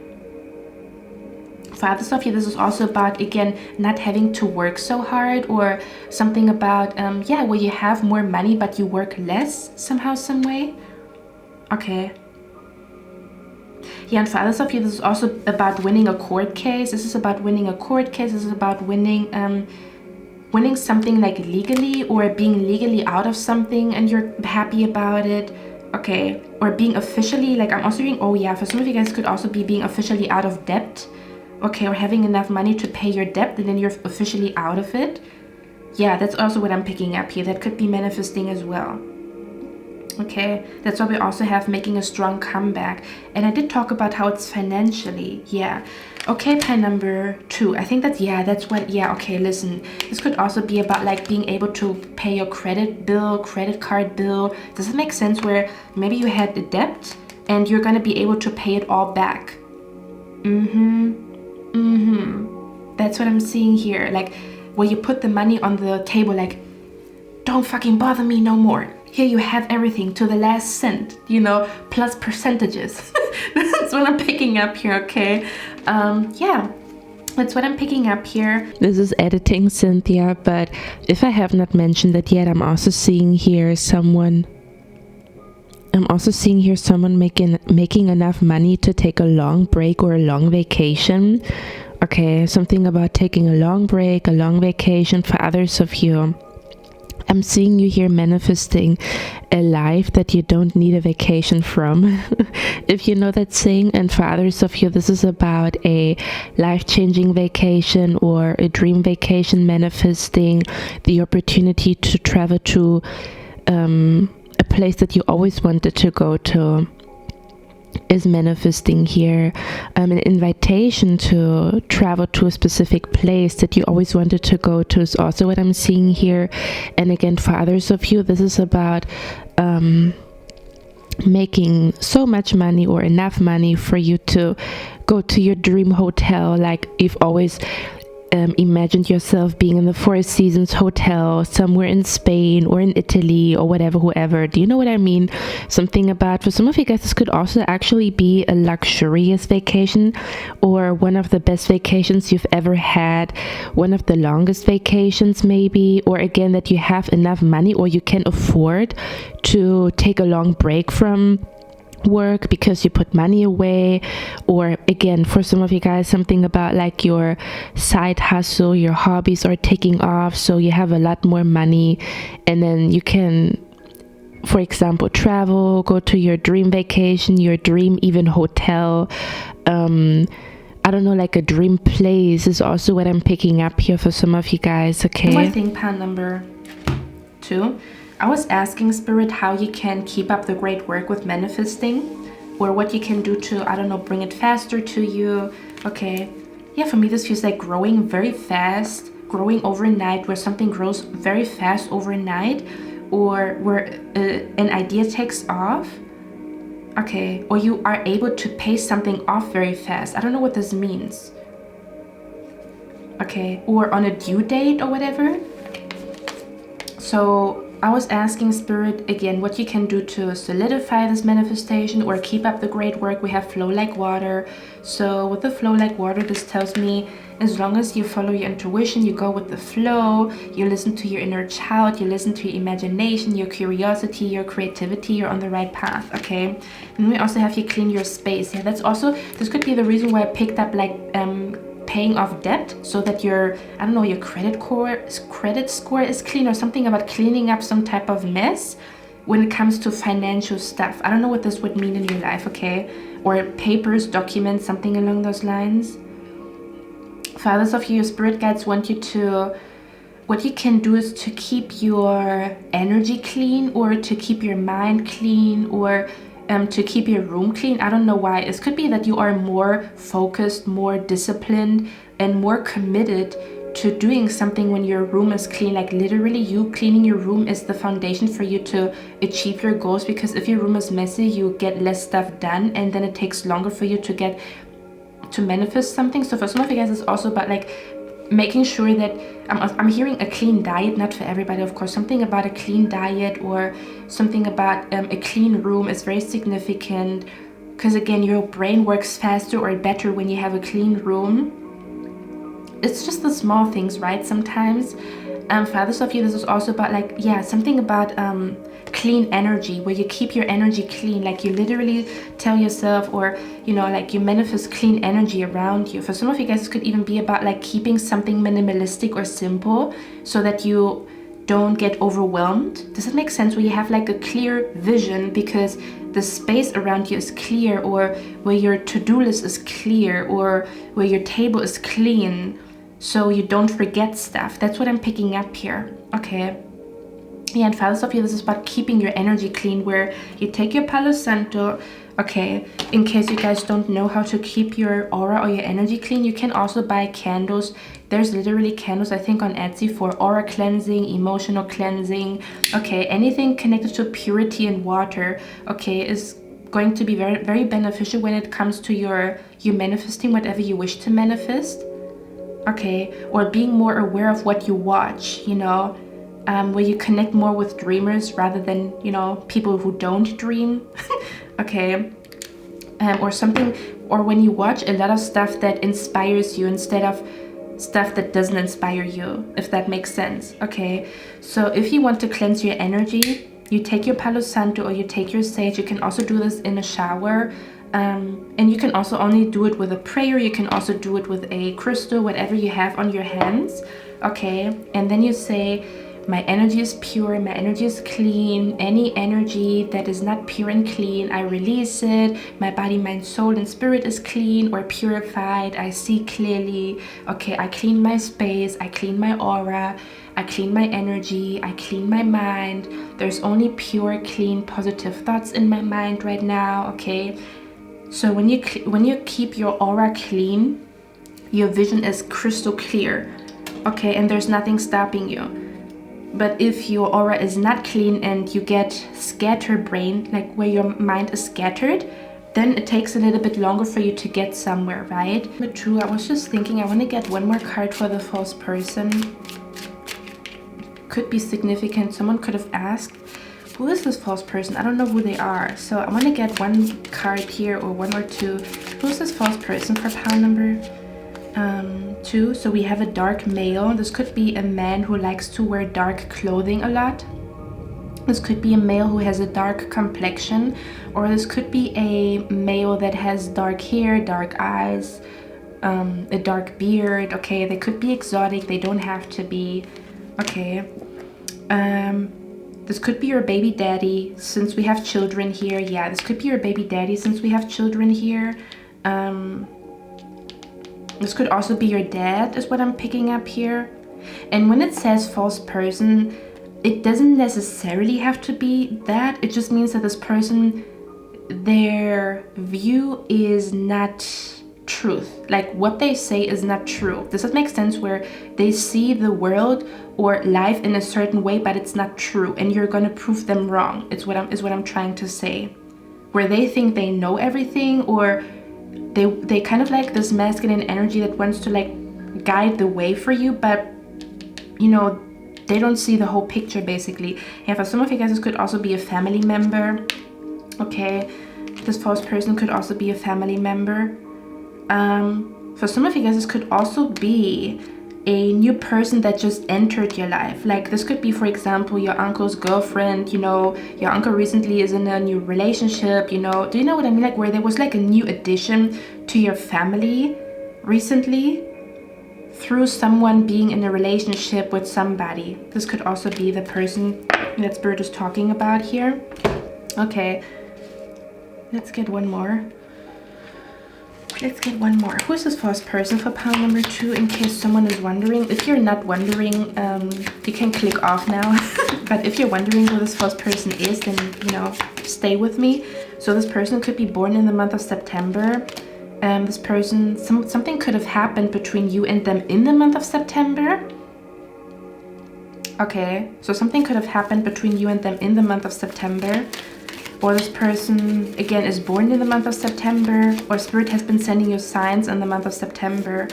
For other stuff here, this is also about, again, not having to work so hard, or something about, yeah, where you have more money but you work less somehow, some way. Okay. Yeah, and for other stuff here, this is also about winning a court case. This is about winning a court case. This is about winning winning something like legally, or being legally out of something and you're happy about it. Okay. Or being officially, like I'm also hearing, oh yeah, for some of you guys could also be being officially out of debt. Okay, or having enough money to pay your debt, and then you're officially out of it. Yeah, that's also what I'm picking up here. That could be manifesting as well. Okay, that's why we also have making a strong comeback. And I did talk about how it's financially. Yeah. Okay, pile number 2. I think that's, yeah, that's what, yeah, okay, listen. This could also be about like being able to pay your credit bill, credit card bill. Does it make sense where maybe you had a debt and you're gonna be able to pay it all back? That's what I'm seeing here. Like, where you put the money on the table, like, don't fucking bother me no more. Here you have everything to the last cent, you know, plus percentages. That's what I'm picking up here, okay? Yeah, that's what I'm picking up here. This is editing Cynthia, but if I have not mentioned that yet, I'm also seeing here someone making enough money to take a long break or a long vacation. Okay, something about taking a long break, a long vacation for others of you. I'm seeing you here manifesting a life that you don't need a vacation from, if you know that saying. And for others of you, this is about a life-changing vacation or a dream vacation, manifesting the opportunity to travel to a place that you always wanted to go to. Is manifesting here. An invitation to travel to a specific place that you always wanted to go to is also what I'm seeing here. And again, for others of you, this is about making so much money or enough money for you to go to your dream hotel. Like you've always imagined yourself being in the Four Seasons hotel somewhere in Spain or in Italy or whatever, whoever. Do you know what I mean? Something about, for some of you guys, this could also actually be a luxurious vacation or one of the best vacations you've ever had, one of the longest vacations maybe, or again that you have enough money or you can afford to take a long break from work because you put money away. Or again, for some of you guys, something about like your side hustle, your hobbies are taking off, so you have a lot more money and then you can, for example, travel, go to your dream vacation, your dream even hotel. I don't know, like a dream place is also what I'm picking up here for some of you guys. Okay, one more thing, pile number 2. I was asking Spirit how you can keep up the great work with manifesting, or what you can do to, I don't know, bring it faster to you. Okay, yeah, for me this feels like growing very fast, growing overnight, where something grows very fast overnight, or where an idea takes off. Okay, or you are able to pay something off very fast. I don't know what this means. Okay, or on a due date or whatever. So I was asking Spirit again what you can do to solidify this manifestation or keep up the great work. We have flow like water. So with the flow like water, this tells me as long as you follow your intuition, you go with the flow, you listen to your inner child, you listen to your imagination, your curiosity, your creativity, you're on the right path. Okay, and we also have you clean your space. Yeah, that's also, this could be the reason why I picked up like paying off debt, so that your, I don't know, your credit score is clean, or something about cleaning up some type of mess when it comes to financial stuff. I don't know what this would mean in your life. Okay, or papers, documents, something along those lines. Fathers of you, your spirit guides want you to, what you can do is to keep your energy clean, or to keep your mind clean, or to keep your room clean. I don't know why. It could be that you are more focused, more disciplined, and more committed to doing something when your room is clean. Like literally, you cleaning your room is the foundation for you to achieve your goals, because if your room is messy, you get less stuff done, and then it takes longer for you to manifest something. So for some of you guys, it's also about like making sure that I'm hearing a clean diet, not for everybody of course. Something about a clean diet or something about a clean room is very significant, because again, your brain works faster or better when you have a clean room. It's just the small things, right? Sometimes for others of you, this is also about like, yeah, something about clean energy, where you keep your energy clean. Like you literally tell yourself, or you know, like you manifest clean energy around you. For some of you guys, this could even be about like keeping something minimalistic or simple, so that you don't get overwhelmed. Does it make sense? Where you have like a clear vision because the space around you is clear, or where your to-do list is clear, or where your table is clean, so you don't forget stuff. That's what I'm picking up here. Okay, Yeah, and Father Sophia, this is about keeping your energy clean, where you take your Palo Santo. Okay, in case you guys don't know how to keep your aura or your energy clean, you can also buy candles. There's literally candles, I think, on Etsy for aura cleansing, emotional cleansing. Okay, anything connected to purity and water, okay, is going to be very, very beneficial when it comes to you manifesting whatever you wish to manifest. Okay, or being more aware of what you watch, you know, where you connect more with dreamers rather than, you know, people who don't dream. Okay, or something, or when you watch a lot of stuff that inspires you instead of stuff that doesn't inspire you, if that makes sense. Okay, so if you want to cleanse your energy, you take your Palo Santo or you take your sage. You can also do this in a shower. And you can also only do it with a prayer. You can also do it with a crystal, whatever you have on your hands. Okay, and then you say, my energy is pure, my energy is clean. Any energy that is not pure and clean, I release it. My body, mind, soul, and spirit is clean or purified. I see clearly. Okay, I clean my space, I clean my aura, I clean my energy, I clean my mind. There's only pure, clean, positive thoughts in my mind right now. Okay, so when you keep your aura clean, your vision is crystal clear. Okay, and there's nothing stopping you. But if your aura is not clean and you get scatterbrained, like where your mind is scattered, then it takes a little bit longer for you to get somewhere, right? But true, I was just thinking I want to get one more card for the false person. Could be significant. Someone could have asked, who is this false person? I don't know who they are. So I want to get one card here, or one or two. Who's this false person for pile number 2? So we have a dark male. This could be a man who likes to wear dark clothing a lot. This could be a male who has a dark complexion, or this could be a male that has dark hair, dark eyes, a dark beard. Okay, they could be exotic, they don't have to be. Okay, this could be your baby daddy, since we have children here. Yeah, this could be your baby daddy since we have children here. This could also be your dad, is what I'm picking up here. And when it says false person, it doesn't necessarily have to be that. It just means that this person, their view is not truth. Like what they say is not true. Does that make sense? Where they see the world or life in a certain way, but it's not true, and you're gonna prove them wrong. Is what I'm trying to say. Where they think they know everything, or they kind of like this masculine energy that wants to like guide the way for you, but you know, they don't see the whole picture basically. Yeah, for some of you guys this could also be a family member. Okay, this false person could also be a family member. For some of you guys this could also be a new person that just entered your life. Like this could be, for example, your uncle's girlfriend. You know, your uncle recently is in a new relationship, you know. Do you know what I mean? Like where there was like a new addition to your family recently through someone being in a relationship with somebody. This could also be the person that Spirit is talking about here. Okay, let's get one more. Let's get one more. Who is this false person for pile number 2, in case someone is wondering? If you're not wondering, you can click off now. But if you're wondering who this false person is, then, you know, stay with me. So this person could be born in the month of September. This person, something could have happened between you and them in the month of September. Okay, so something could have happened between you and them in the month of September. Or this person, again, is born in the month of September, or Spirit has been sending you signs in the month of September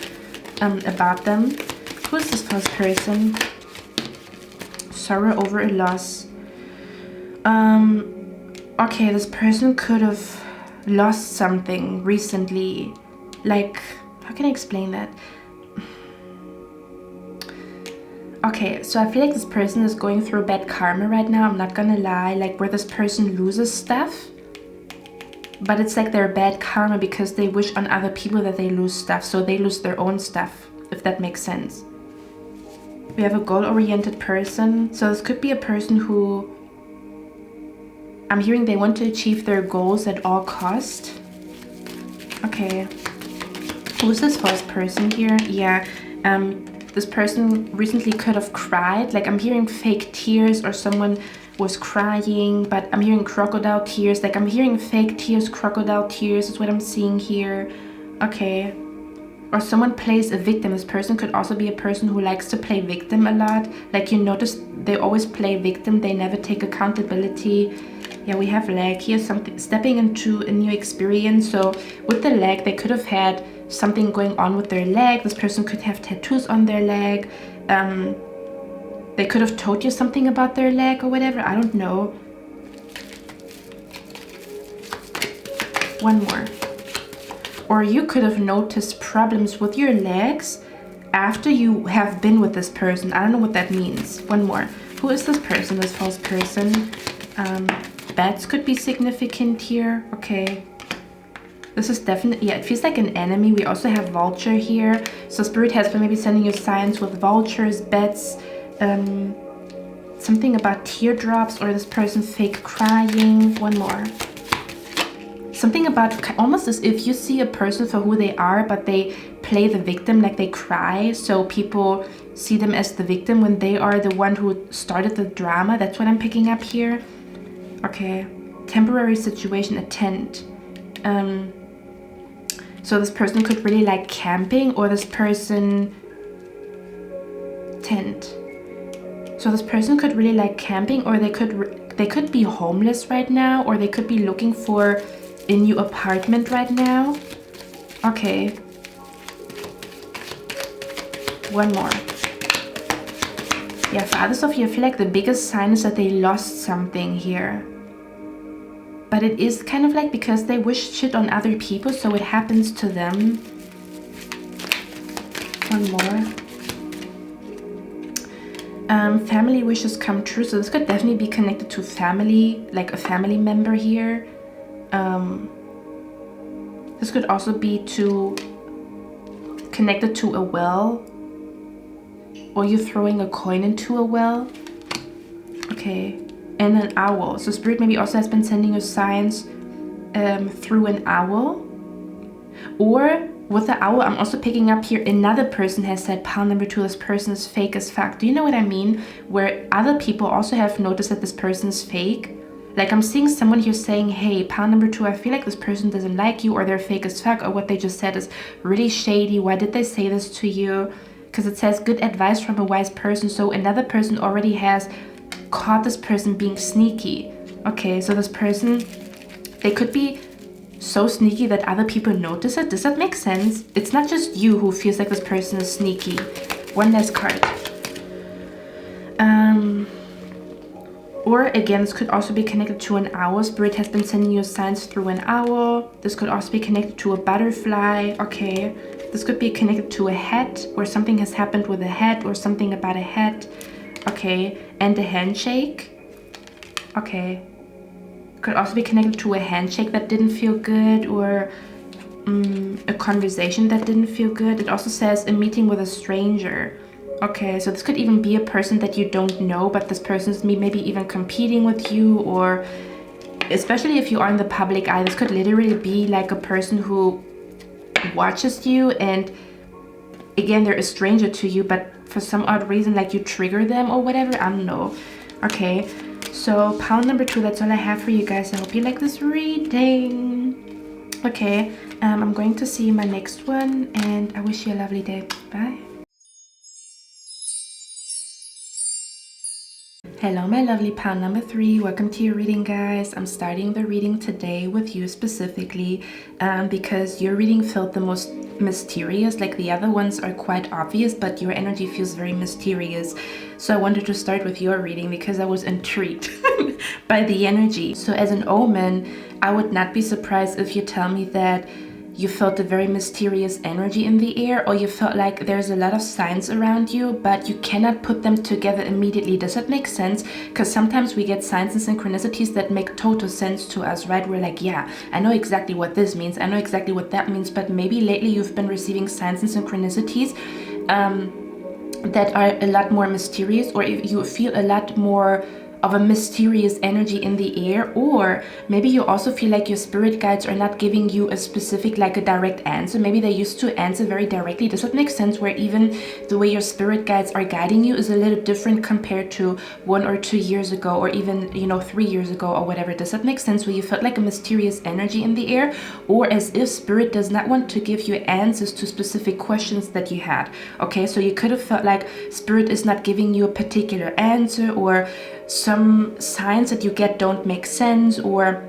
about them. Who is this false person? Sorrow over a loss. Okay, this person could have lost something recently. Like, how can I explain that? Okay, so I feel like this person is going through bad karma right now, I'm not gonna lie, like where this person loses stuff, but it's like they're bad karma because they wish on other people that they lose stuff, so they lose their own stuff, if that makes sense. We have a goal-oriented person, so this could be a person who, I'm hearing they want to achieve their goals at all cost. Okay, who's this false person here? Yeah, this person recently could have cried. Like I'm hearing fake tears, or someone was crying, but I'm hearing crocodile tears. Like I'm hearing fake tears, crocodile tears is what I'm seeing here. Okay. Or someone plays a victim. This person could also be a person who likes to play victim a lot. Like you notice they always play victim. They never take accountability. Yeah, we have leg here, something stepping into a new experience. So with the leg, they could have had something going on with their leg. This person could have tattoos on their leg. They could have told you something about their leg or whatever. I don't know. One more. Or you could have noticed problems with your legs after you have been with this person. I don't know what that means. One more. Who is this person, this false person? Bats could be significant here. Okay. This is definitely, yeah, it feels like an enemy. We also have vulture here. So spirit has been maybe sending you signs with vultures, bats, something about teardrops, or this person fake crying. One more. Something about almost as if you see a person for who they are, but they play the victim, like they cry. So people see them as the victim when they are the one who started the drama. That's what I'm picking up here. Okay. Temporary situation, a tent. So this person could really like camping, or this person... Tent. So this person could really like camping, or they could be homeless right now, or they could be looking for a new apartment right now. Okay. One more. Yeah, for others of you, I feel like the biggest sign is that they lost something here. But it is kind of like because they wish shit on other people, so it happens to them. One more. Family wishes come true. So this could definitely be connected to family, like a family member here. This could also be connected to a well, or you throwing a coin into a well. Okay. And an owl. So spirit maybe also has been sending you signs through an owl. Or with the owl, I'm also picking up here another person has said pile number 2, this person is fake as fuck. Do you know what I mean? Where other people also have noticed that this person is fake. Like I'm seeing someone here saying, hey, pile number 2, I feel like this person doesn't like you, or they're fake as fuck, or what they just said is really shady. Why did they say this to you? Because it says good advice from a wise person. So another person already has caught this person being sneaky. Okay, so this person, they could be so sneaky that other people notice it. Does that make sense? It's not just you who feels like this person is sneaky. One last card. Or again, this could also be connected to an owl. Spirit has been sending you signs through an owl. This could also be connected to a butterfly. Okay, this could be connected to a hat, or something has happened with a hat, or something about a hat. Okay, and a handshake. Okay. Could also be connected to a handshake that didn't feel good, or a conversation that didn't feel good. It also says a meeting with a stranger. Okay, so this could even be a person that you don't know, but this person's maybe even competing with you, or especially if you are in the public eye, this could literally be like a person who watches you, and again, they're a stranger to you, but for some odd reason, like you trigger them or whatever. I don't know. Okay, so pile number 2, that's all I have for you guys. I hope you like this reading. Okay, I'm going to see my next one, and I wish you a lovely day. Bye. Hello my lovely pile number 3, welcome to your reading, guys. I'm starting the reading today with you specifically because your reading felt the most mysterious. Like the other ones are quite obvious, but your energy feels very mysterious. So I wanted to start with your reading because I was intrigued by the energy. So as an omen, I would not be surprised if you tell me that you felt a very mysterious energy in the air, or you felt like there's a lot of signs around you, but you cannot put them together immediately. Does that make sense? Because sometimes we get signs and synchronicities that make total sense to us, right? We're like, yeah, I know exactly what this means. I know exactly what that means. But maybe lately you've been receiving signs and synchronicities that are a lot more mysterious, or if you feel a lot more of a mysterious energy in the air, or maybe you also feel like your spirit guides are not giving you a specific, like a direct answer. Maybe they used to answer very directly. Does that make sense? Where even the way your spirit guides are guiding you is a little different compared to 1 or 2 years ago, or even 3 years ago or whatever. Does that make sense? Where you felt like a mysterious energy in the air, or as if spirit does not want to give you answers to specific questions that you had. Okay, so you could have felt like spirit is not giving you a particular answer, or some signs that you get don't make sense, or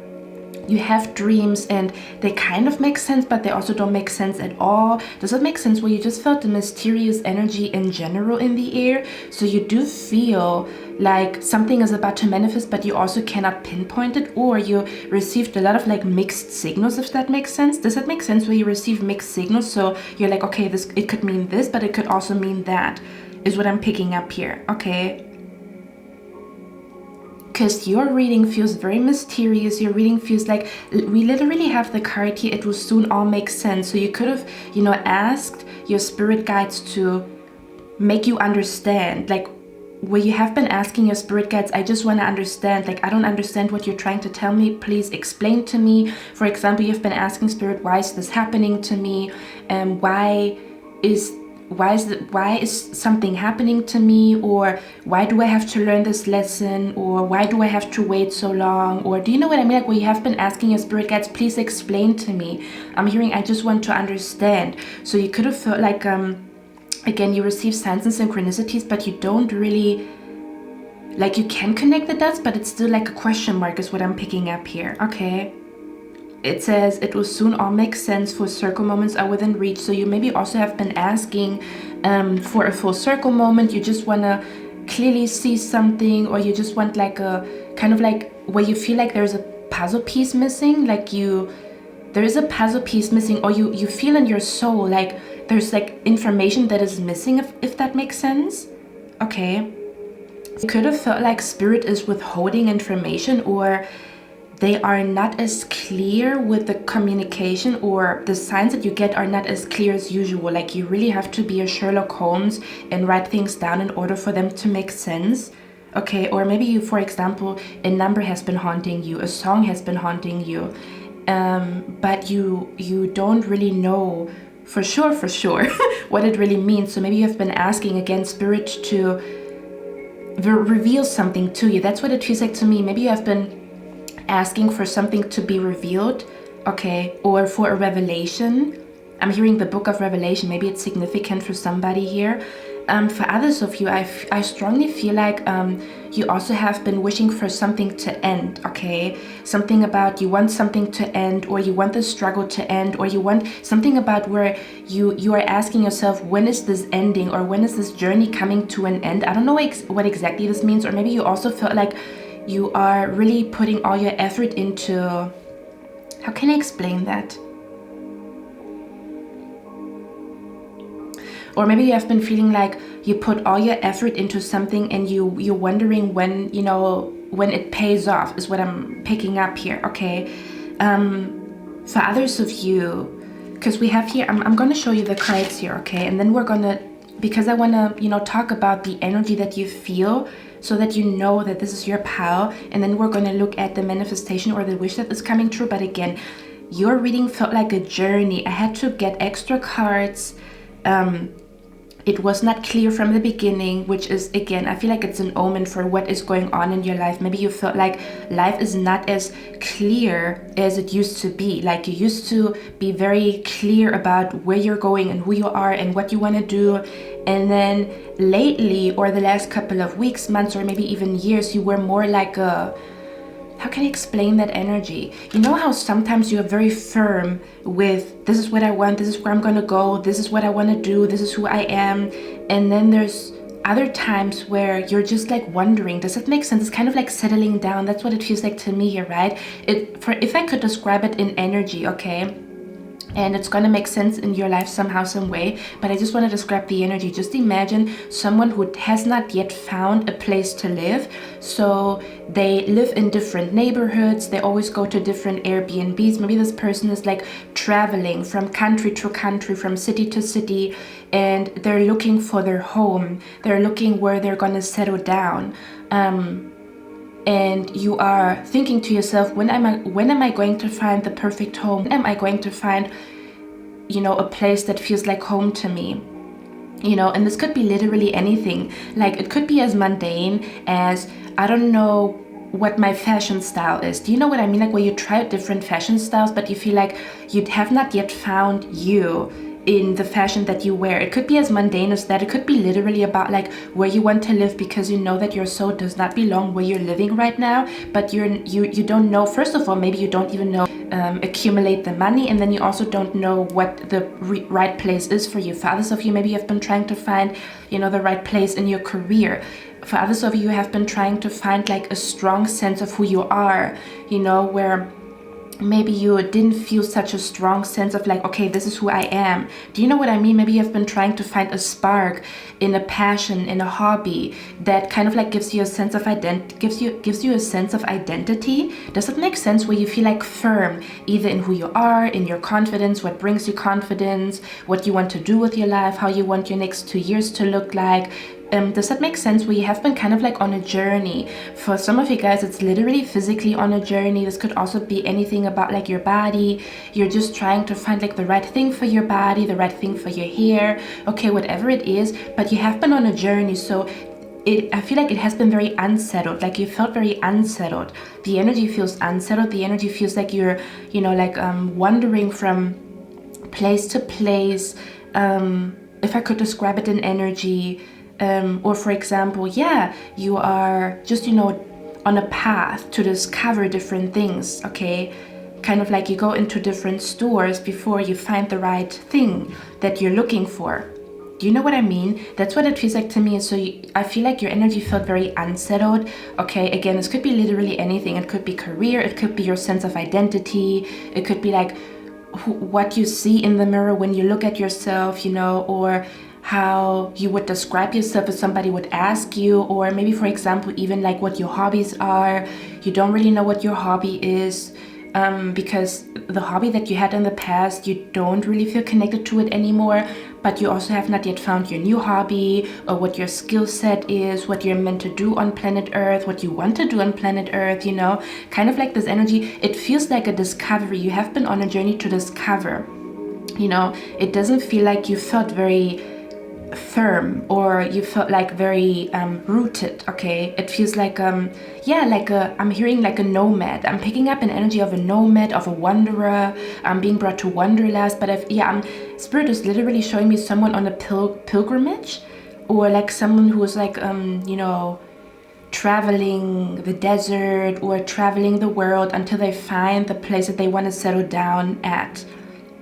you have dreams and they kind of make sense, but they also don't make sense at all. Does that make sense? Where you just felt the mysterious energy in general in the air. So you do feel like something is about to manifest, but you also cannot pinpoint it, or you received a lot of like mixed signals, if that makes sense. Does that make sense? Where you receive mixed signals, so you're like, okay, it could mean this, but it could also mean that, is what I'm picking up here. Okay, because your reading feels very mysterious. Your reading feels like, we literally have the card here, it will soon all make sense. So you could have, asked your spirit guides to make you understand, like where you have been asking your spirit guides, I just want to understand, like I don't understand what you're trying to tell me, please explain to me. For example, you've been asking spirit, why is this happening to me? Why is something happening to me, or why do I have to learn this lesson, or why do I have to wait so long? Or do you know what I mean? Like where you have been asking your spirit guides, please explain to me. I'm hearing, I just want to understand. So you could have felt like again, you receive signs and synchronicities, but you don't really, like, you can connect the dots, but it's still like a question mark is what I'm picking up here. Okay, it says it will soon all make sense, full circle moments are within reach. So you maybe also have been asking for a full circle moment. You just want to clearly see something, or you just want like a kind of like where you feel like there's a puzzle piece missing, like there is a puzzle piece missing, or you feel in your soul like there's like information that is missing, if that makes sense. Okay, you could have felt like spirit is withholding information, or they are not as clear with the communication, or the signs that you get are not as clear as usual. Like you really have to be a Sherlock Holmes and write things down in order for them to make sense. Okay, or maybe you, for example, a number has been haunting you, a song has been haunting you, but you don't really know for sure what it really means. So maybe you have been asking again spirit to reveal something to you. That's what it feels like to me. Maybe you have been asking for something to be revealed, okay, or for a revelation. I'm hearing the book of Revelation. Maybe it's significant for somebody here. For others of you, I strongly feel like you also have been wishing for something to end, okay? Something about you want something to end, or you want the struggle to end, or you want something about where you are asking yourself, when is this ending, or when is this journey coming to an end? I don't know what exactly this means. Or maybe you also felt like you are really putting all your effort into, how can I explain that? Or maybe you have been feeling like you put all your effort into something and you're wondering when, when it pays off, is what I'm picking up here, okay? For others of you, because we have here, I'm going to show you the cards here, okay? And then we're going to, because I want to, talk about the energy that you feel, so that you know that this is your pal. And then we're going to look at the manifestation or the wish that is coming true. But again, your reading felt like a journey. I had to get extra cards. It was not clear from the beginning, which is, again, I feel like it's an omen for what is going on in your life. Maybe you felt like life is not as clear as it used to be. Like you used to be very clear about where you're going and who you are and what you want to do. And then lately, or the last couple of weeks, months, or maybe even years, you were more like a, how can I explain that energy? You know how sometimes you're very firm with, this is what I want, this is where I'm going to go, this is what I want to do, this is who I am. And then there's other times where you're just like wondering, does it make sense? It's kind of like settling down. That's what it feels like to me here, right? If I could describe it in energy, okay? And it's going to make sense in your life somehow, some way. But I just want to describe the energy. Just imagine someone who has not yet found a place to live. So they live in different neighborhoods. They always go to different Airbnbs. Maybe this person is like traveling from country to country, from city to city. And they're looking for their home. They're looking where they're going to settle down. and you are thinking to yourself, when am I going to find the perfect home? When am I going to find, a place that feels like home to me? And this could be literally anything. Like, it could be as mundane as, I don't know what my fashion style is. Do you know what I mean? Like, where you try out different fashion styles, but you feel like you have not yet found you in the fashion that you wear. It could be as mundane as that. It could be literally about like where you want to live, because you know that your soul does not belong where you're living right now, but you don't know. First of all, maybe you don't even know accumulate the money, and then you also don't know what the right place is for you. For others of you, maybe you have been trying to find the right place in your career. For others of you have been trying to find like a strong sense of who you are, where maybe you didn't feel such a strong sense of like, okay, this is who I am. Do you know what I mean? Maybe you've been trying to find a spark in a passion, in a hobby that kind of like gives you a sense of gives you a sense of identity. Does it make sense? Where you feel like firm, either in who you are, in your confidence, what brings you confidence, what you want to do with your life, how you want your next 2 years to look like. Does that make sense? Where you have been kind of like on a journey. For some of you guys, it's literally physically on a journey. This could also be anything about like your body. You're just trying to find like the right thing for your body, the right thing for your hair, okay, whatever it is, but you have been on a journey. So I feel like it has been very unsettled. Like, you felt very unsettled. The energy feels unsettled. The energy feels like you're, wandering from place to place. If I could describe it in energy, or for example, you are just, on a path to discover different things, okay? Kind of like you go into different stores before you find the right thing that you're looking for. Do you know what I mean? That's what it feels like to me. So I feel like your energy felt very unsettled. Okay, again, this could be literally anything. It could be career. It could be your sense of identity. It could be like what you see in the mirror when you look at yourself, or how you would describe yourself if somebody would ask you, or maybe, for example, even like what your hobbies are. You don't really know what your hobby is, because the hobby that you had in the past, you don't really feel connected to it anymore, but you also have not yet found your new hobby, or what your skill set is, what you're meant to do on planet Earth, what you want to do on planet Earth, kind of like this energy. It feels like a discovery. You have been on a journey to discover, it doesn't feel like you felt very firm, or you felt like very rooted. Okay, it feels like I'm hearing like a nomad. I'm picking up an energy of a nomad, of a wanderer. I'm being brought to wanderlust, but spirit is literally showing me someone on a pilgrimage, or like someone who is like traveling the desert or traveling the world until they find the place that they want to settle down at.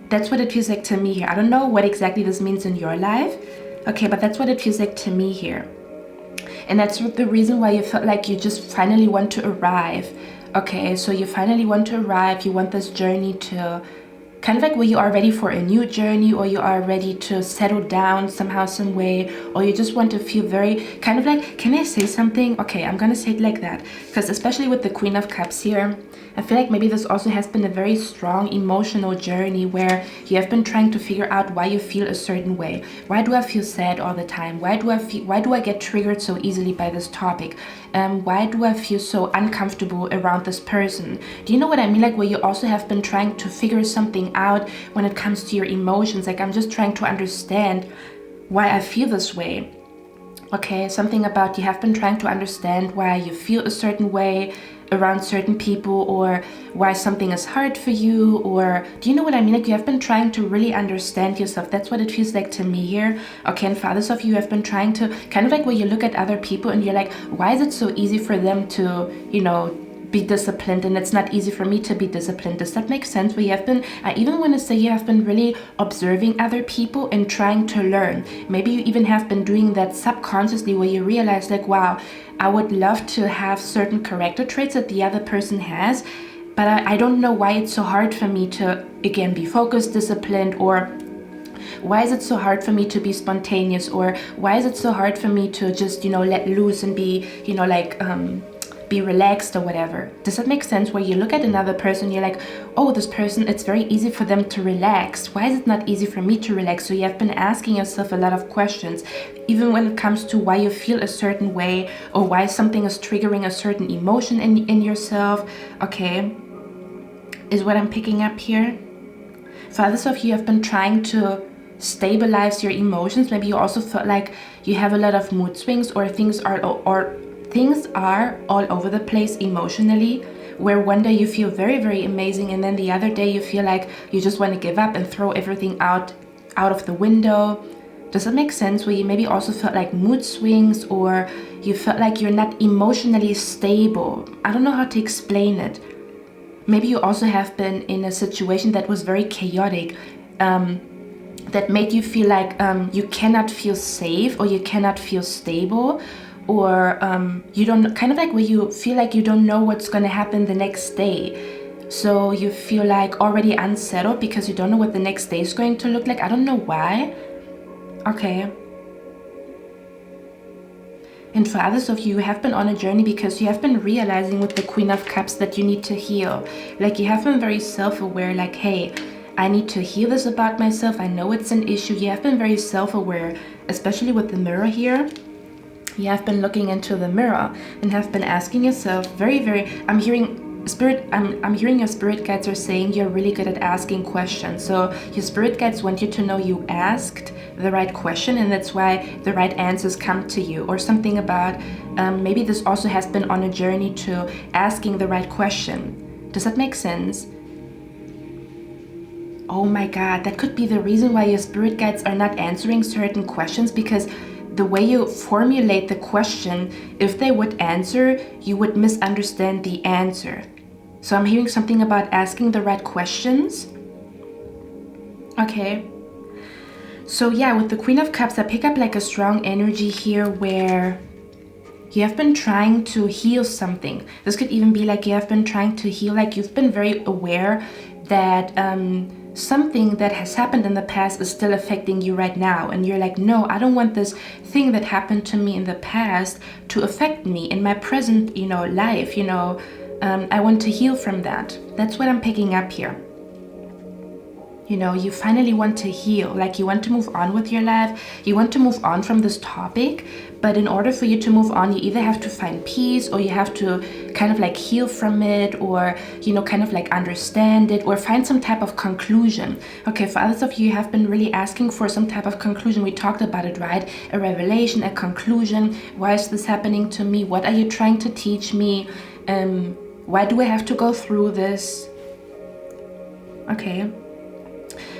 That's what it feels like to me here. I don't know what exactly this means in your life. Okay, but that's what it feels like to me here. And that's the reason why you felt like you just finally want to arrive. Okay, so you finally want to arrive. You want this journey to kind of like where you are ready for a new journey, or you are ready to settle down somehow, some way, or you just want to feel very kind of like, can I say something? Okay, I'm gonna say it like that, because especially with the Queen of Cups here, I feel like maybe this also has been a very strong emotional journey where you have been trying to figure out why you feel a certain way. Why do I feel sad all the time? Why do I get triggered so easily by this topic? Why do I feel so uncomfortable around this person? Do you know what I mean? Like, where you also have been trying to figure something out when it comes to your emotions. Like, I'm just trying to understand why I feel this way. Okay, something about you have been trying to understand why you feel a certain way around certain people, or why something is hard for you, or do you know what I mean? Like, you have been trying to really understand yourself. That's what it feels like to me here. Okay, and for others of you have been trying to kind of like where you look at other people and you're like, why is it so easy for them to, be disciplined, and it's not easy for me to be disciplined? Does that make sense? Where you have been, I even want to say you have been really observing other people and trying to learn. Maybe you even have been doing that subconsciously, where you realize like, wow, I would love to have certain character traits that the other person has, but I don't know why it's so hard for me to, again, be focused, disciplined, or why is it so hard for me to be spontaneous, or why is it so hard for me to just, let loose and be, be relaxed or whatever. Does that make sense? Where you look at another person, you're like, oh, this person, it's very easy for them to relax. Why is it not easy for me to relax? So you have been asking yourself a lot of questions, even when it comes to why you feel a certain way or why something is triggering a certain emotion in yourself. Okay, is what I'm picking up here. For others of you have been trying to stabilize your emotions. Maybe you also felt like you have a lot of mood swings, or things are all over the place emotionally, where one day you feel very, very amazing, and then the other day you feel like you just want to give up and throw everything out of the window. Does that make sense? Where you maybe also felt like mood swings, or you felt like you're not emotionally stable. I don't know how to explain it. Maybe you also have been in a situation that was very chaotic, that made you feel like you cannot feel safe, or you cannot feel stable, or you don't, kind of like where you feel like you don't know what's going to happen the next day. So you feel like already unsettled because you don't know what the next day is going to look like. I don't know why. Okay. And for others of you, you have been on a journey because you have been realizing with the Queen of Cups that you need to heal. Like you have been very self-aware, like, hey, I need to heal this about myself. I know it's an issue. You have been very self-aware, especially with the mirror here. You have been looking into the mirror and have been asking yourself I'm hearing your spirit guides are saying you're really good at asking questions. So your spirit guides want you to know you asked the right question, and that's why the right answers come to you. Or something about maybe this also has been on a journey to asking the right question. Does that make sense? Oh my God, that could be the reason why your spirit guides are not answering certain questions, because the way you formulate the question, if they would answer, you would misunderstand the answer. So I'm hearing something about asking the right questions. Okay. So yeah, with the Queen of Cups, I pick up like a strong energy here where you have been trying to heal something. This could even be like you have been trying to heal, like you've been very aware that something that has happened in the past is still affecting you right now, and you're like, no, I don't want this thing that happened to me in the past to affect me in my present, life. I want to heal from that. That's what I'm picking up here. You finally want to heal, like you want to move on with your life. You want to move on from this topic, but in order for you to move on, you either have to find peace, or you have to kind of like heal from it, or, kind of like understand it, or find some type of conclusion. Okay, for others of you, you have been really asking for some type of conclusion. We talked about it, right? A revelation, a conclusion. Why is this happening to me? What are you trying to teach me? Why do I have to go through this? Okay.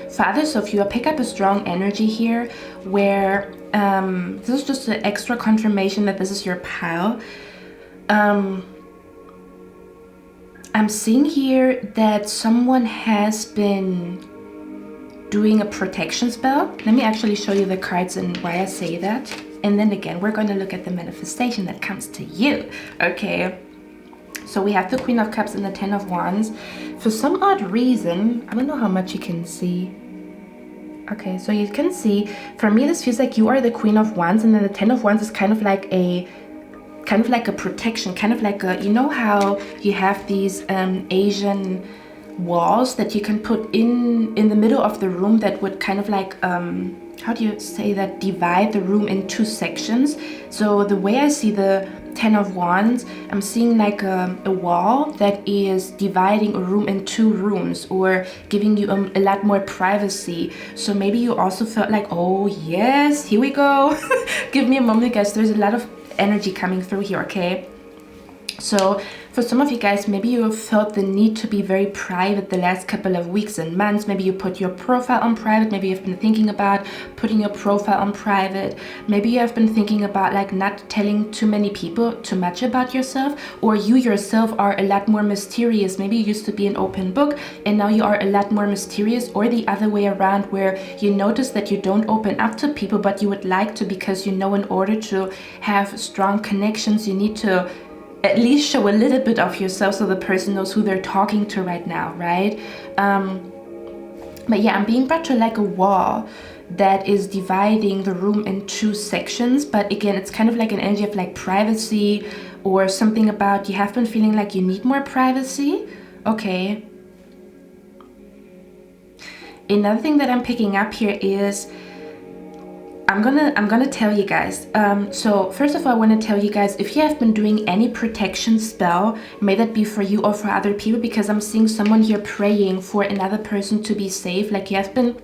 For others of you, I pick up a strong energy here where this is just an extra confirmation that this is your pile. I'm seeing here that someone has been doing a protection spell. Let me actually show you the cards and why I say that. And then again, we're going to look at the manifestation that comes to you. Okay. So we have the Queen of Cups and the Ten of Wands. For some odd reason, I don't know how much you can see. Okay, so you can see, for me, this feels like you are the Queen of Wands, and then the Ten of Wands is kind of like a protection, kind of like a, how you have these Asian walls that you can put in the middle of the room that would kind of like, how do you say that, divide the room in two sections. So the way I see the Ten of Wands, I'm seeing like a wall that is dividing a room in two rooms, or giving you a lot more privacy. So maybe you also felt like, oh yes, here we go. Give me a moment, guys. There's a lot of energy coming through here, okay? So for some of you guys, maybe you have felt the need to be very private the last couple of weeks and months. Maybe you put your profile on private. Maybe you've been thinking about putting your profile on private. Maybe you have been thinking about like not telling too many people too much about yourself, or you yourself are a lot more mysterious. Maybe you used to be an open book and now you are a lot more mysterious, or the other way around, where you notice that you don't open up to people, but you would like to, because in order to have strong connections, you need to at least show a little bit of yourself so the person knows who they're talking to right now, right? But yeah, I'm being brought to like a wall that is dividing the room in two sections. But again, it's kind of like an energy of like privacy, or something about you have been feeling like you need more privacy. Okay. Another thing that I'm picking up here is I'm gonna tell you guys. So first of all, I want to tell you guys, if you have been doing any protection spell, may that be for you or for other people, because I'm seeing someone here praying for another person to be safe. Like you have been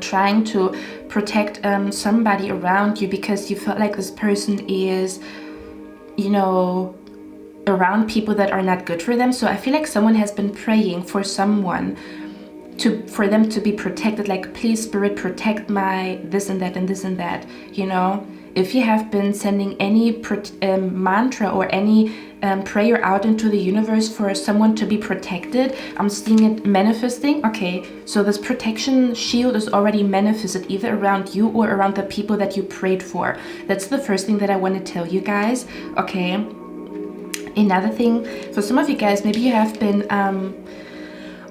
trying to protect somebody around you because you felt like this person is, you know, around people that are not good for them. So I feel like someone has been praying for someone for them to be protected, like, please spirit, protect my this and that and this and that, you know. If you have been sending any mantra or any prayer out into the universe for someone to be protected, I'm seeing it manifesting. Okay, so this protection shield is already manifested either around you or around the people that you prayed for. That's the first thing that I want to tell you guys. Okay, another thing, for some of you guys, maybe you have been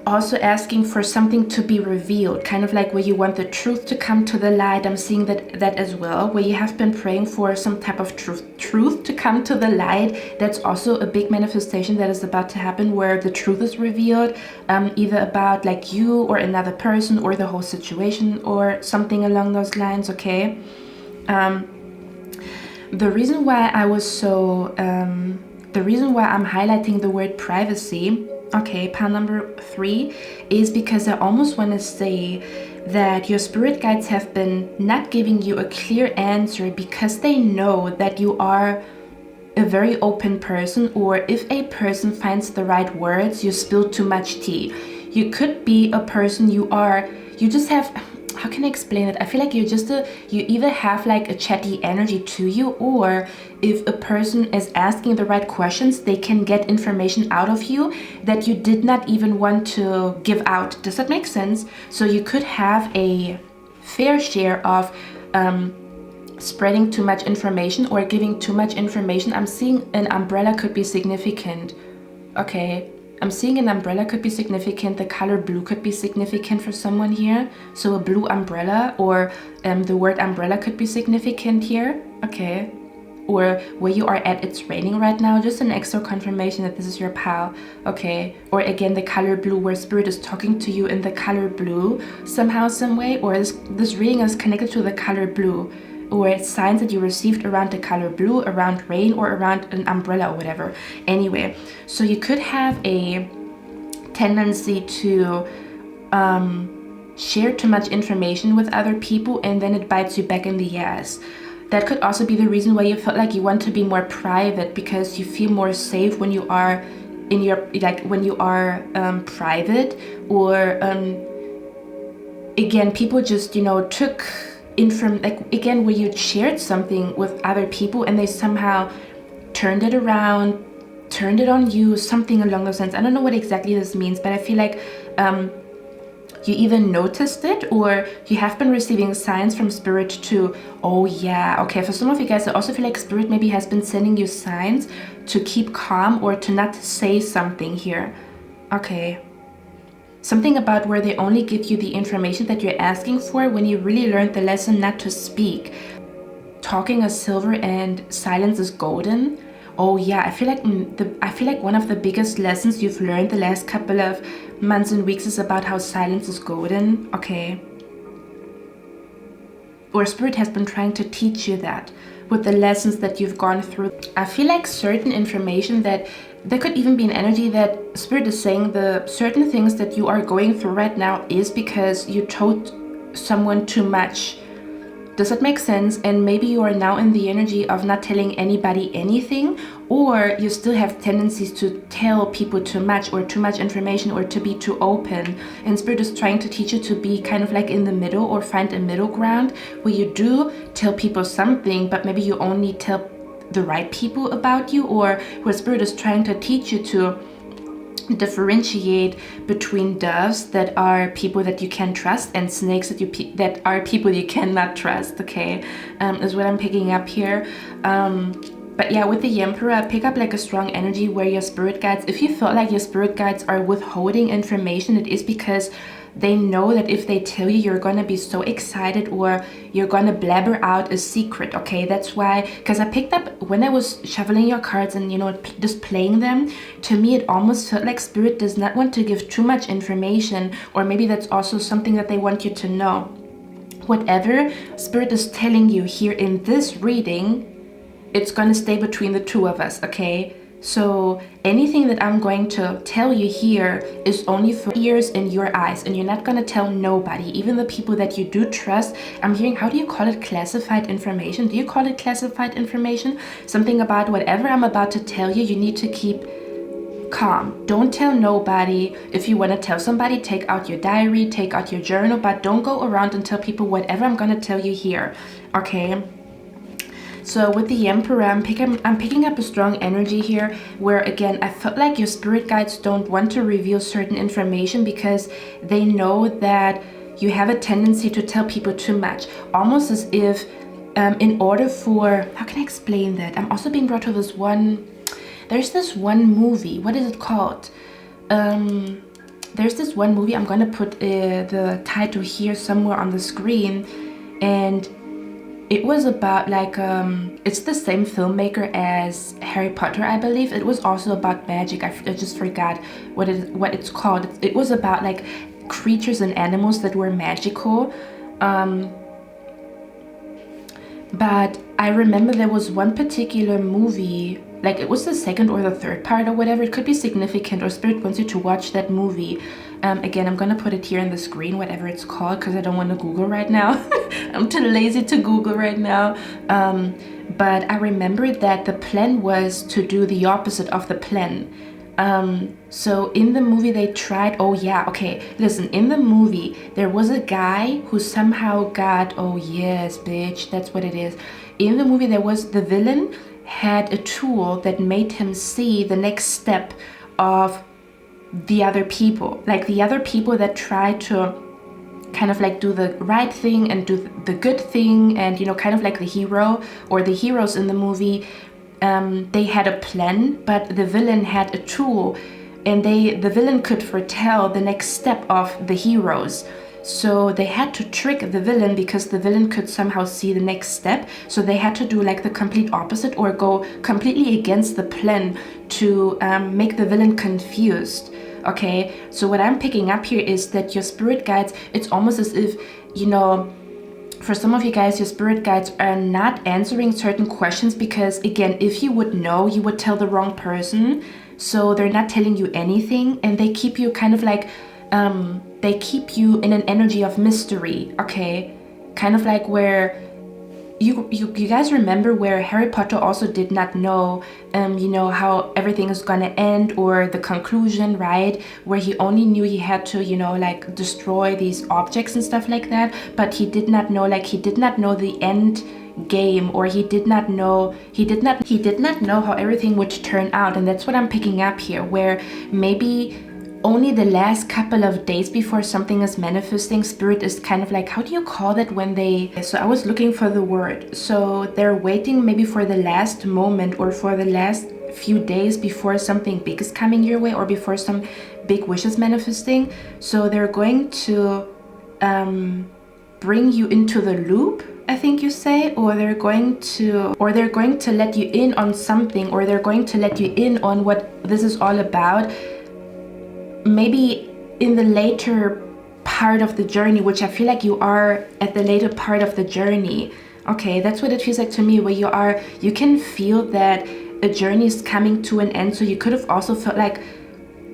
also asking for something to be revealed, kind of like where you want the truth to come to the light. I'm seeing that as well, where you have been praying for some type of truth to come to the light. That's also a big manifestation that is about to happen, where the truth is revealed, either about like you or another person or the whole situation or something along those lines. Okay. The reason why I'm highlighting the word privacy, okay, pile number 3, is because I almost want to say that your spirit guides have been not giving you a clear answer because they know that you are a very open person, or if a person finds the right words, you spill too much tea. You could be a person you just have, how can I explain it? I feel like you either have like a chatty energy to you, or if a person is asking the right questions, they can get information out of you that you did not even want to give out. Does that make sense? So you could have a fair share of spreading too much information or giving too much information. I'm seeing an umbrella could be significant. Okay. I'm seeing an umbrella could be significant. The color blue could be significant for someone here. So a blue umbrella, or the word umbrella could be significant here. Okay. Or where you are at, it's raining right now. Just an extra confirmation that this is your pal. Okay. Or again, the color blue, where spirit is talking to you in the color blue somehow, some way. Or this reading is connected to the color blue, or it's signs that you received around the color blue, around rain, or around an umbrella or whatever. Anyway, so you could have a tendency to share too much information with other people, and then it bites you back in the ass. That could also be the reason why you felt like you want to be more private, because you feel more safe when you are in your, like when you are private, or again, people just, you know, took like again, where you shared something with other people and they somehow turned it around, turned it on you, something along those lines. I don't know what exactly this means, but I feel like you either noticed it, or you have been receiving signs from spirit to, oh yeah, okay, for some of you guys, I also feel like spirit maybe has been sending you signs to keep calm or to not say something here. Okay. Something about where they only give you the information that you're asking for when you really learned the lesson not to speak. Talking is silver and silence is golden. Oh yeah, I feel like one of the biggest lessons you've learned the last couple of months and weeks is about how silence is golden. Okay. Or spirit has been trying to teach you that with the lessons that you've gone through. I feel like certain information that there could even be an energy that spirit is saying the certain things that you are going through right now is because you told someone too much. Does that make sense? And maybe you are now in the energy of not telling anybody anything, or you still have tendencies to tell people too much, or too much information, or to be too open. And spirit is trying to teach you to be kind of like in the middle, or find a middle ground where you do tell people something, but maybe you only tell the right people about you, or where spirit is trying to teach you to differentiate between doves that are people that you can trust and snakes that are people you cannot trust. Okay, is what I'm picking up here. But yeah, with the Emperor, I pick up like a strong energy where your spirit guides, if you feel like your spirit guides are withholding information, it is because they know that if they tell you, you're gonna be so excited or you're gonna blabber out a secret, okay? That's why, because I picked up when I was shuffling your cards and, you know, just playing them, to me it almost felt like Spirit does not want to give too much information, or maybe that's also something that they want you to know. Whatever Spirit is telling you here in this reading, it's gonna stay between the two of us, okay? So anything that I'm going to tell you here is only for ears and your eyes, and you're not gonna tell nobody, even the people that you do trust. I'm hearing, how do you call it, classified information? Do you call it classified information? Something about whatever I'm about to tell you, you need to keep calm. Don't tell nobody. If you want to tell somebody, take out your diary, take out your journal, but don't go around and tell people whatever I'm gonna tell you here, okay? So with the Emperor, I'm picking up a strong energy here where, again, I felt like your spirit guides don't want to reveal certain information because they know that you have a tendency to tell people too much. Almost as if in order for, how can I explain that? I'm also being brought to this one, there's this one movie, what is it called? There's this one movie, I'm gonna put the title here somewhere on the screen, and it was about like, it's the same filmmaker as Harry Potter, I believe. It was also about magic. I just forgot what it's called. It was about like creatures and animals that were magical. But I remember there was one particular movie, like it was the second or the third part or whatever. It could be significant, or Spirit wants you to watch that movie. Again, I'm gonna put it here on the screen, whatever it's called, because I don't want to Google right now. I'm too lazy to Google right now. But I remember that the plan was to do the opposite of the plan. So in the movie they tried, oh yeah, okay, listen, in the movie there was a guy who somehow got, oh yes, bitch, that's what it is. In the movie there was, the villain had a tool that made him see the next step of the other people, like the other people that tried to kind of like do the right thing and do the good thing, and, you know, kind of like the hero or the heroes in the movie. They had a plan, but the villain had a tool, and the villain could foretell the next step of the heroes. So they had to trick the villain because the villain could somehow see the next step. So they had to do like the complete opposite or go completely against the plan to make the villain confused. Okay, so what I'm picking up here is that your spirit guides, it's almost as if, you know, for some of you guys, your spirit guides are not answering certain questions because, again, if you would know, you would tell the wrong person. So they're not telling you anything, and they keep you kind of like, they keep you in an energy of mystery, okay? Kind of like where you guys remember where Harry Potter also did not know, you know, how everything is gonna end or the conclusion, right? Where he only knew he had to, you know, like destroy these objects and stuff like that, but he did not know, like he did not know the end game, or he did not know how everything would turn out. And that's what I'm picking up here, where maybe only the last couple of days before something is manifesting, spirit is kind of like, how do you call that when they, so I was looking for the word, so they're waiting maybe for the last moment or for the last few days before something big is coming your way or before some big wish is manifesting. So they're going to bring you into the loop, I think you say, or they're going to let you in on something, or they're going to let you in on what this is all about. Maybe in the later part of the journey, which I feel like you are at the later part of the journey. Okay, that's what it feels like to me, where you can feel that a journey is coming to an end. So you could have also felt like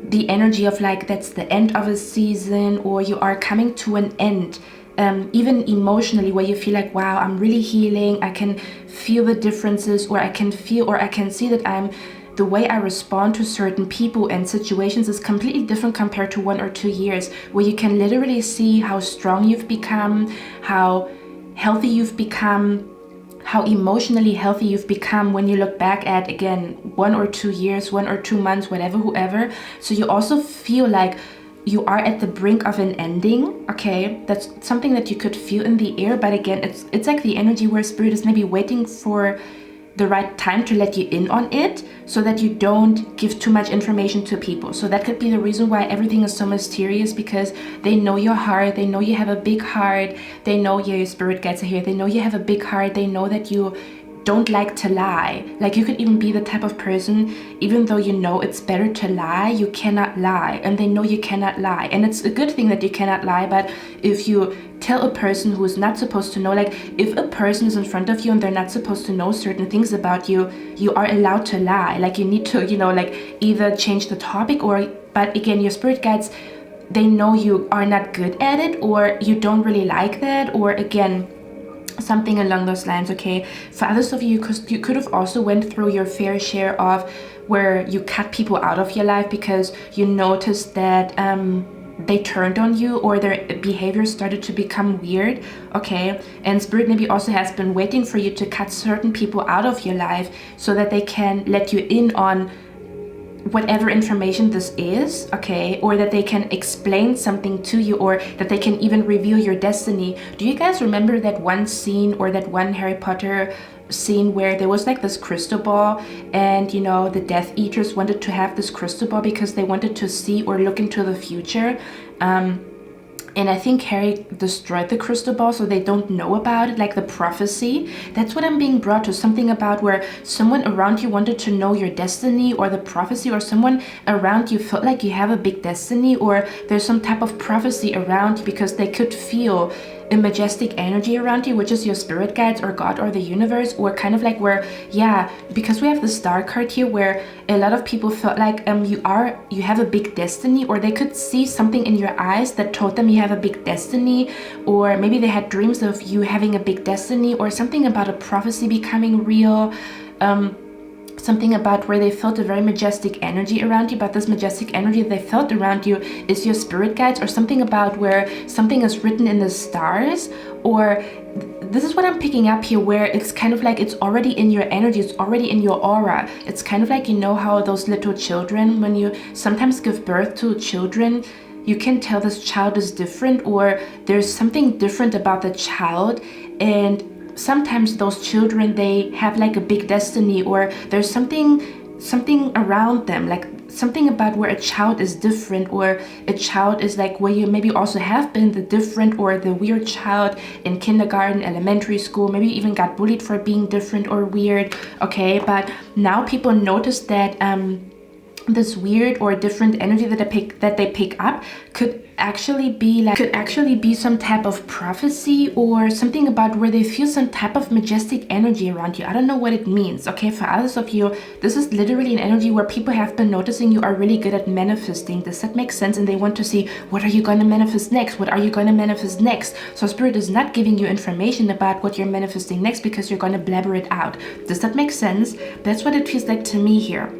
the energy of like, that's the end of a season, or you are coming to an end, even emotionally, where you feel like, wow, I'm really healing. I can feel the differences, or I can see that the way I respond to certain people and situations is completely different compared to 1 or 2 years, where you can literally see how strong you've become, how healthy you've become, how emotionally healthy you've become when you look back at, again, 1 or 2 years, 1 or 2 months, whatever, whoever. So you also feel like you are at the brink of an ending, okay? That's something that you could feel in the air, but again, it's like the energy where spirit is maybe waiting for the right time to let you in on it, so that you don't give too much information to people. So that could be the reason why everything is so mysterious, because they know your heart, they know you have a big heart, they know, yeah, your spirit guides are here, they know you have a big heart, they know that you don't like to lie. Like, you could even be the type of person, even though you know it's better to lie, you cannot lie, and they know you cannot lie. And it's a good thing that you cannot lie, but if you tell a person who is not supposed to know, like if a person is in front of you and they're not supposed to know certain things about you, you are allowed to lie. Like, you need to, you know, like either change the topic, or, but again, your spirit guides, they know you are not good at it, or you don't really like that, or again, something along those lines. Okay, for others of you, because you could have also went through your fair share of where you cut people out of your life because you noticed that they turned on you, or their behavior started to become weird. Okay, and spirit maybe also has been waiting for you to cut certain people out of your life so that they can let you in on whatever information this is, okay, or that they can explain something to you, or that they can even reveal your destiny. Do you guys remember that one scene, or that one Harry Potter scene where there was like this crystal ball, and you know, the Death Eaters wanted to have this crystal ball because they wanted to see or look into the future, and I think Harry destroyed the crystal ball so they don't know about it, like the prophecy. That's what I'm being brought to, something about where someone around you wanted to know your destiny or the prophecy, or someone around you felt like you have a big destiny, or there's some type of prophecy around you because they could feel a majestic energy around you, which is your spirit guides or God or the universe, or kind of like where, yeah, because we have the star card here, where a lot of people felt like you have a big destiny, or they could see something in your eyes that told them you have a big destiny, or maybe they had dreams of you having a big destiny, or something about a prophecy becoming real. Something about where they felt a very majestic energy around you, but this majestic energy they felt around you is your spirit guides, or something about where something is written in the stars, or this is what I'm picking up here, where it's kind of like it's already in your energy, it's already in your aura. It's kind of like, you know how those little children, when you sometimes give birth to children, you can tell this child is different, or there's something different about the child, and sometimes those children, they have like a big destiny, or there's something around them, like something about where a child is different, or a child is like where you maybe also have been the different or the weird child in kindergarten, elementary school, maybe even got bullied for being different or weird. Okay, but now people notice that this weird or different energy that they pick up could actually be some type of prophecy, or something about where they feel some type of majestic energy around you. I don't know what it means. Okay, for others of you, this is literally an energy where people have been noticing you are really good at manifesting. Does that make sense? And they want to see, what are you going to manifest next? What are you going to manifest next? So spirit is not giving you information about what you're manifesting next because you're going to blabber it out. Does that make sense? That's what it feels like to me here.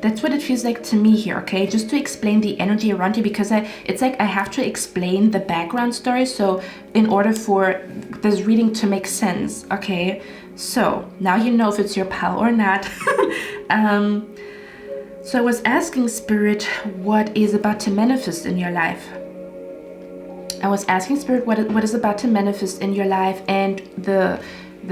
That's what it feels like to me here, okay? Just to explain the energy around you, because it's like I have to explain the background story, so in order for this reading to make sense, okay? So now you know if it's your pal or not. So I was asking Spirit what is about to manifest in your life. I was asking Spirit what is about to manifest in your life, and the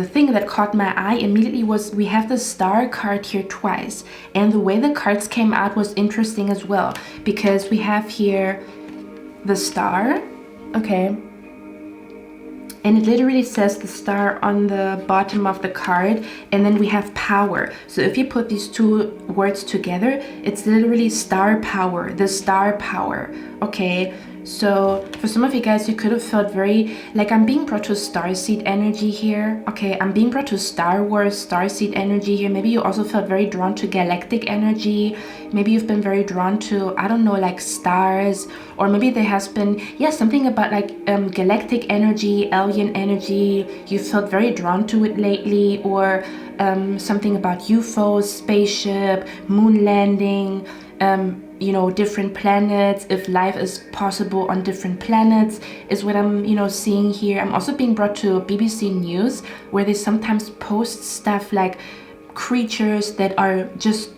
thing that caught my eye immediately was we have the star card here twice, and the way the cards came out was interesting as well, because we have here the star, okay, and it literally says the star on the bottom of the card, and then we have power. So if you put these two words together, it's literally star power, the star power, okay? So for some of you guys, you could have felt very, like I'm being brought to starseed energy here. Okay, I'm being brought to Star Wars, starseed energy here. Maybe you also felt very drawn to galactic energy. Maybe you've been very drawn to, I don't know, like stars, or maybe there has been, yeah, something about like galactic energy, alien energy. You felt very drawn to it lately, or something about UFOs, spaceship, moon landing, you know, different planets, if life is possible on different planets, is what I'm, you know, seeing here. I'm also being brought to BBC News, where they sometimes post stuff like creatures that are just,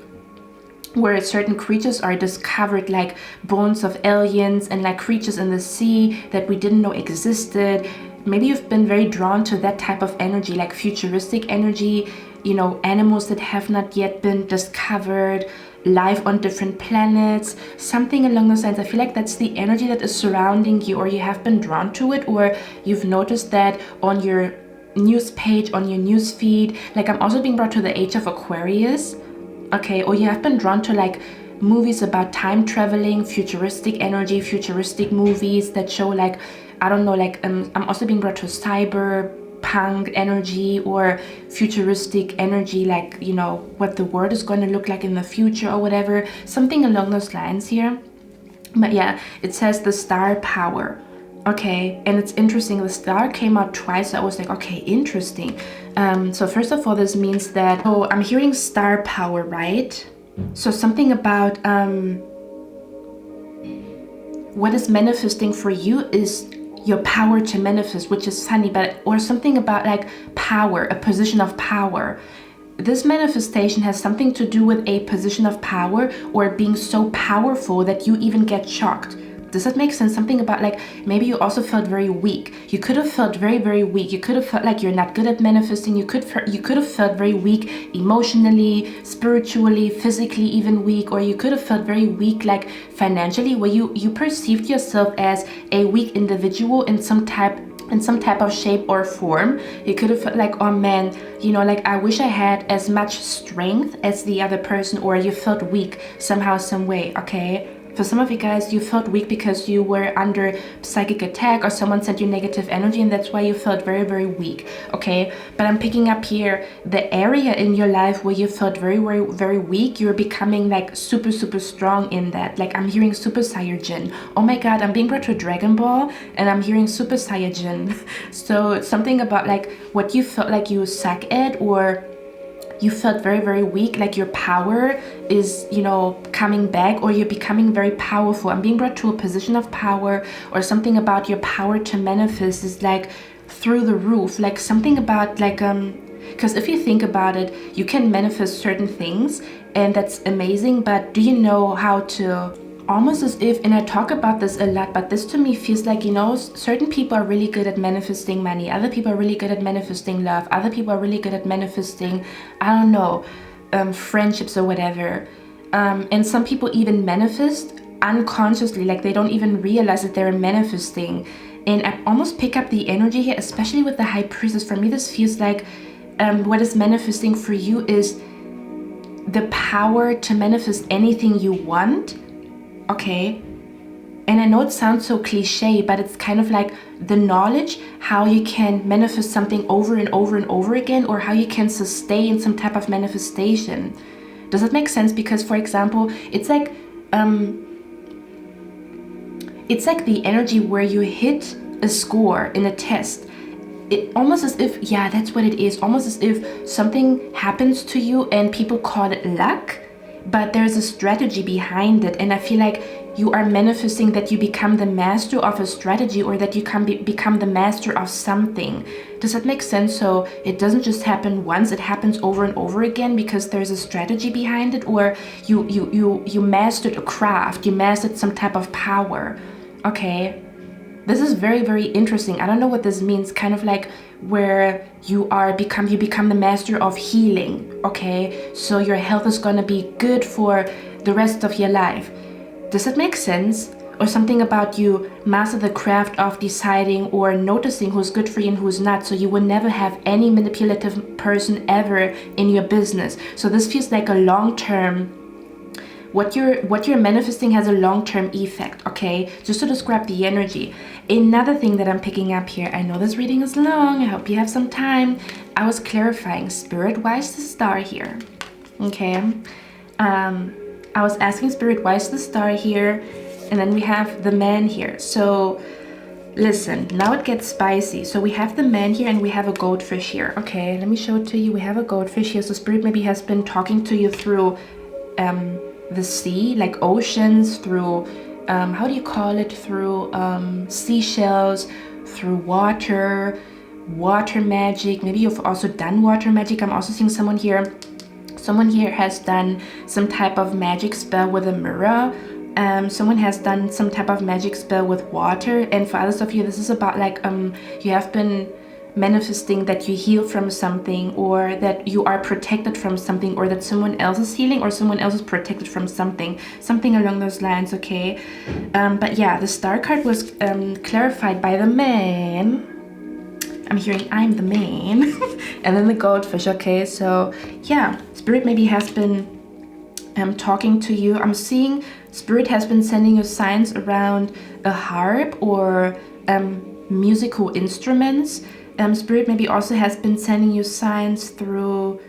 where certain creatures are discovered, like bones of aliens and like creatures in the sea that we didn't know existed. maybe you've been very drawn to that type of energy, like futuristic energy, you know, animals that have not yet been discovered, life on different planets, something along those lines. I feel like that's the energy that is surrounding you, or you have been drawn to it, or you've noticed that on your news page, on your news feed. Like, I'm also being brought to the age of Aquarius, okay? Or you have been drawn to like movies about time traveling, futuristic energy, futuristic movies that show like, I don't know, like I'm also being brought to cyberpunk energy or futuristic energy, like, you know, what the world is going to look like in the future or whatever, something along those lines here. But yeah, it says the star power. Okay, and it's interesting, the star came out twice, so I was like, okay, interesting. So first of all, this means that, oh, I'm hearing star power, right? So something about what is manifesting for you is your power to manifest, which is funny, but, or something about like power, a position of power. This manifestation has something to do with a position of power, or being so powerful that you even get shocked. Does that make sense? Something about like, maybe you also felt very weak. You could have felt very, very weak. You could have felt like you're not good at manifesting. You could have felt very weak emotionally, spiritually, physically, even weak. Or you could have felt very weak, like financially, where you perceived yourself as a weak individual in some type of shape or form. You could have felt like, oh man, you know, like I wish I had as much strength as the other person, or you felt weak somehow, some way, okay? For some of you guys, you felt weak because you were under psychic attack, or someone sent you negative energy, and that's why you felt very, very weak, okay? But I'm picking up here the area in your life where you felt very, very, very weak. You're becoming like super, super strong in that. Like, I'm hearing Super Saiyajin. Oh my God, I'm being brought to Dragon Ball, and I'm hearing Super Saiyajin. So something about like what you felt like you suck at, or you felt very, very weak, like your power is, you know, coming back, or you're becoming very powerful. I'm being brought to a position of power, or something about your power to manifest is like through the roof. Like something about like, because if you think about it, you can manifest certain things, and that's amazing, but do you know how to, almost as if, and I talk about this a lot, but this to me feels like, you know, certain people are really good at manifesting money, other people are really good at manifesting love, other people are really good at manifesting, I don't know, friendships or whatever, and some people even manifest unconsciously, like they don't even realize that they're manifesting. And I almost pick up the energy here, especially with the High Priestess. For me, this feels like what is manifesting for you is the power to manifest anything you want. Okay, and I know it sounds so cliche, but it's kind of like the knowledge how you can manifest something over and over and over again, or how you can sustain some type of manifestation. Does that make sense? Because, for example, it's like the energy where you hit a score in a test. It almost as if, yeah, that's what it is. Almost as if something happens to you and people call it luck, but there's a strategy behind it. And I feel like you are manifesting that you become the master of a strategy, or that you can become the master of something. Does that make sense? So it doesn't just happen once, it happens over and over again because there's a strategy behind it, or you mastered a craft, you mastered some type of power. Okay, this is very, very interesting. I don't know what this means, kind of like where you become the master of healing. Okay, so your health is gonna be good for the rest of your life. Does that make sense? Or something about you master the craft of deciding or noticing who's good for you and who's not, so you will never have any manipulative person ever in your business. So this feels like a long-term, what you're manifesting has a long-term effect, okay? Just to describe the energy. Another thing that I'm picking up here, I know this reading is long, I hope you have some time. I was clarifying, Spirit, why is the star here? Okay, I was asking Spirit, why is the star here? And then we have the man here. So listen, now it gets spicy. So we have the man here and we have a goldfish here. Okay, let me show it to you. We have a goldfish here. So Spirit maybe has been talking to you through the sea, like oceans, through how do you call it, through seashells, through water magic. Maybe you've also done water magic. I'm also seeing someone here has done some type of magic spell with a mirror, someone has done some type of magic spell with water, and for others of you, this is about like you have been manifesting that you heal from something, or that you are protected from something, or that someone else is healing, or someone else is protected from something along those lines. Okay, but yeah, the star card was clarified by the man. I'm hearing I'm the man. And then the goldfish. Okay, so yeah, spirit maybe has been talking to you. I'm seeing spirit has been sending you signs around a harp or musical instruments. Spirit maybe also has been sending you signs through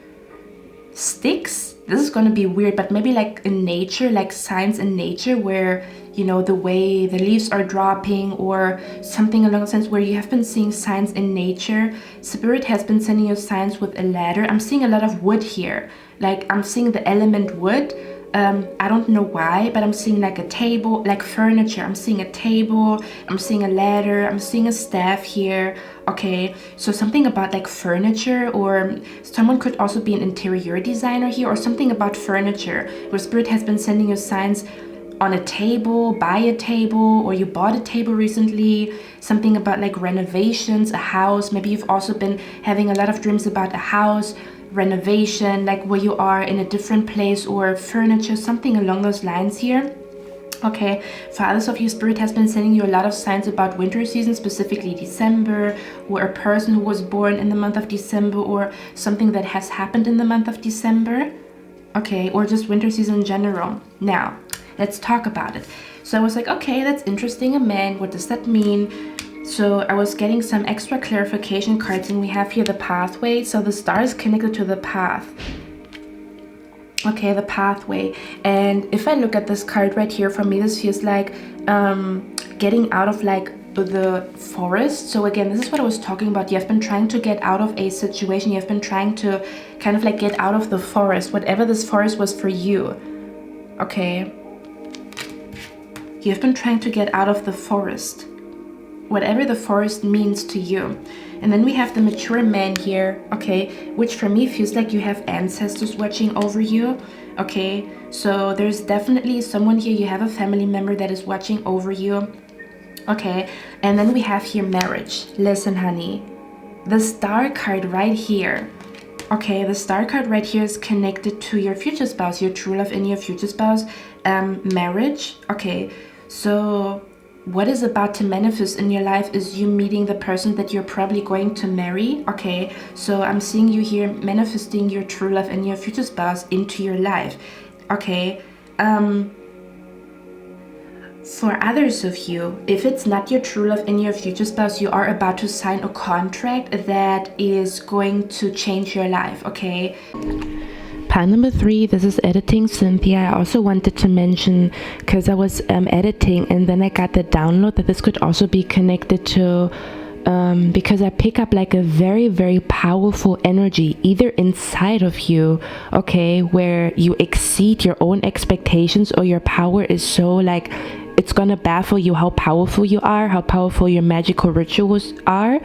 sticks. This is going to be weird, but maybe like in nature, like signs in nature where, you know, the way the leaves are dropping or something along the lines where you have been seeing signs in nature. Spirit has been sending you signs with a ladder. I'm seeing a lot of wood here. Like I'm seeing the element wood. I don't know why, but I'm seeing like a table, like furniture. I'm seeing a table, I'm seeing a ladder, I'm seeing a staff here. Okay, so something about like furniture, or someone could also be an interior designer here, or something about furniture where spirit has been sending you signs on a table, buy a table, or you bought a table recently, something about like renovations, a house. Maybe you've also been having a lot of dreams about a house, renovation, like where you are in a different place, or furniture, something along those lines here. Okay, for others of you, spirit has been sending you a lot of signs about winter season, specifically December, or a person who was born in the month of December, or something that has happened in the month of December. Okay, or just winter season in general. Now, let's talk about it. So I was like, okay, that's interesting, a man, what does that mean? So I was getting some extra clarification cards, and we have here the pathway. So the star is connected to the path. Okay, the pathway. And if I look at this card right here, for me, this feels like getting out of like the forest. So again, this is what I was talking about. You have been trying to get out of a situation. You have been trying to kind of like get out of the forest, whatever this forest was for you. Okay. You have been trying to get out of the forest, whatever the forest means to you. And then we have the mature man here, okay, which for me feels like you have ancestors watching over you. Okay, so there's definitely someone here, you have a family member that is watching over you. Okay, and then we have here marriage. Listen, honey, the star card right here. Okay, the star card right here is connected to your future spouse, your true love and your future spouse. Marriage. Okay, so what is about to manifest in your life is you meeting the person that you're probably going to marry. Okay, so I'm seeing you here manifesting your true love and your future spouse into your life. Okay, for others of you, if it's not your true love and your future spouse, you are about to sign a contract that is going to change your life. Okay. Pile number 3, this is editing Cynthia. I also wanted to mention, because I was editing and then I got the download that this could also be connected to, because I pick up like a very, very powerful energy, either inside of you, okay, where you exceed your own expectations, or your power is so like, it's gonna baffle you how powerful you are, how powerful your magical rituals are.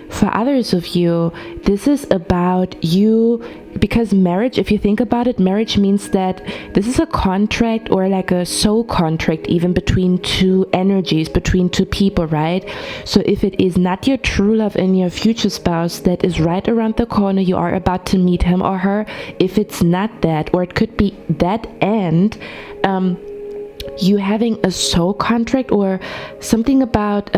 For others of you, this is about you, because marriage, if you think about it, marriage means that this is a contract, or like a soul contract even, between two energies, between two people, right? So if it is not your true love and your future spouse that is right around the corner, you are about to meet him or her. If it's not that, or it could be that, and you having a soul contract, or something about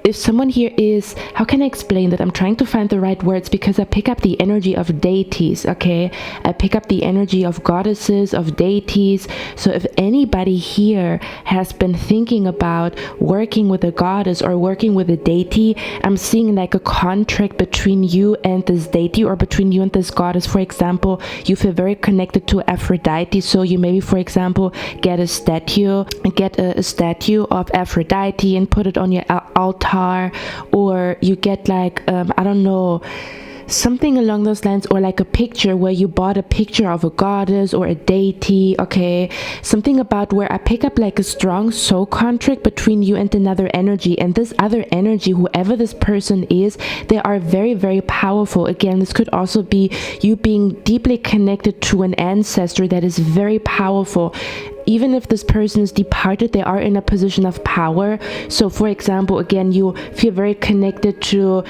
if someone here is, how can I explain that? I'm trying to find the right words, because I pick up the energy of deities, okay? I pick up the energy of goddesses, of deities. So if anybody here has been thinking about working with a goddess or working with a deity, I'm seeing like a contract between you and this deity, or between you and this goddess. For example, you feel very connected to Aphrodite, so you maybe, for example, get a statue of Aphrodite and put it on your altar. Or you get like I don't know, something along those lines, or like a picture where you bought a picture of a goddess or a deity. Okay, something about where I pick up like a strong soul contract between you and another energy, and this other energy, whoever this person is, they are very, very powerful. Again, this could also be you being deeply connected to an ancestor that is very powerful. even if this person is departed, they are in a position of power. So for example, again, you feel very connected to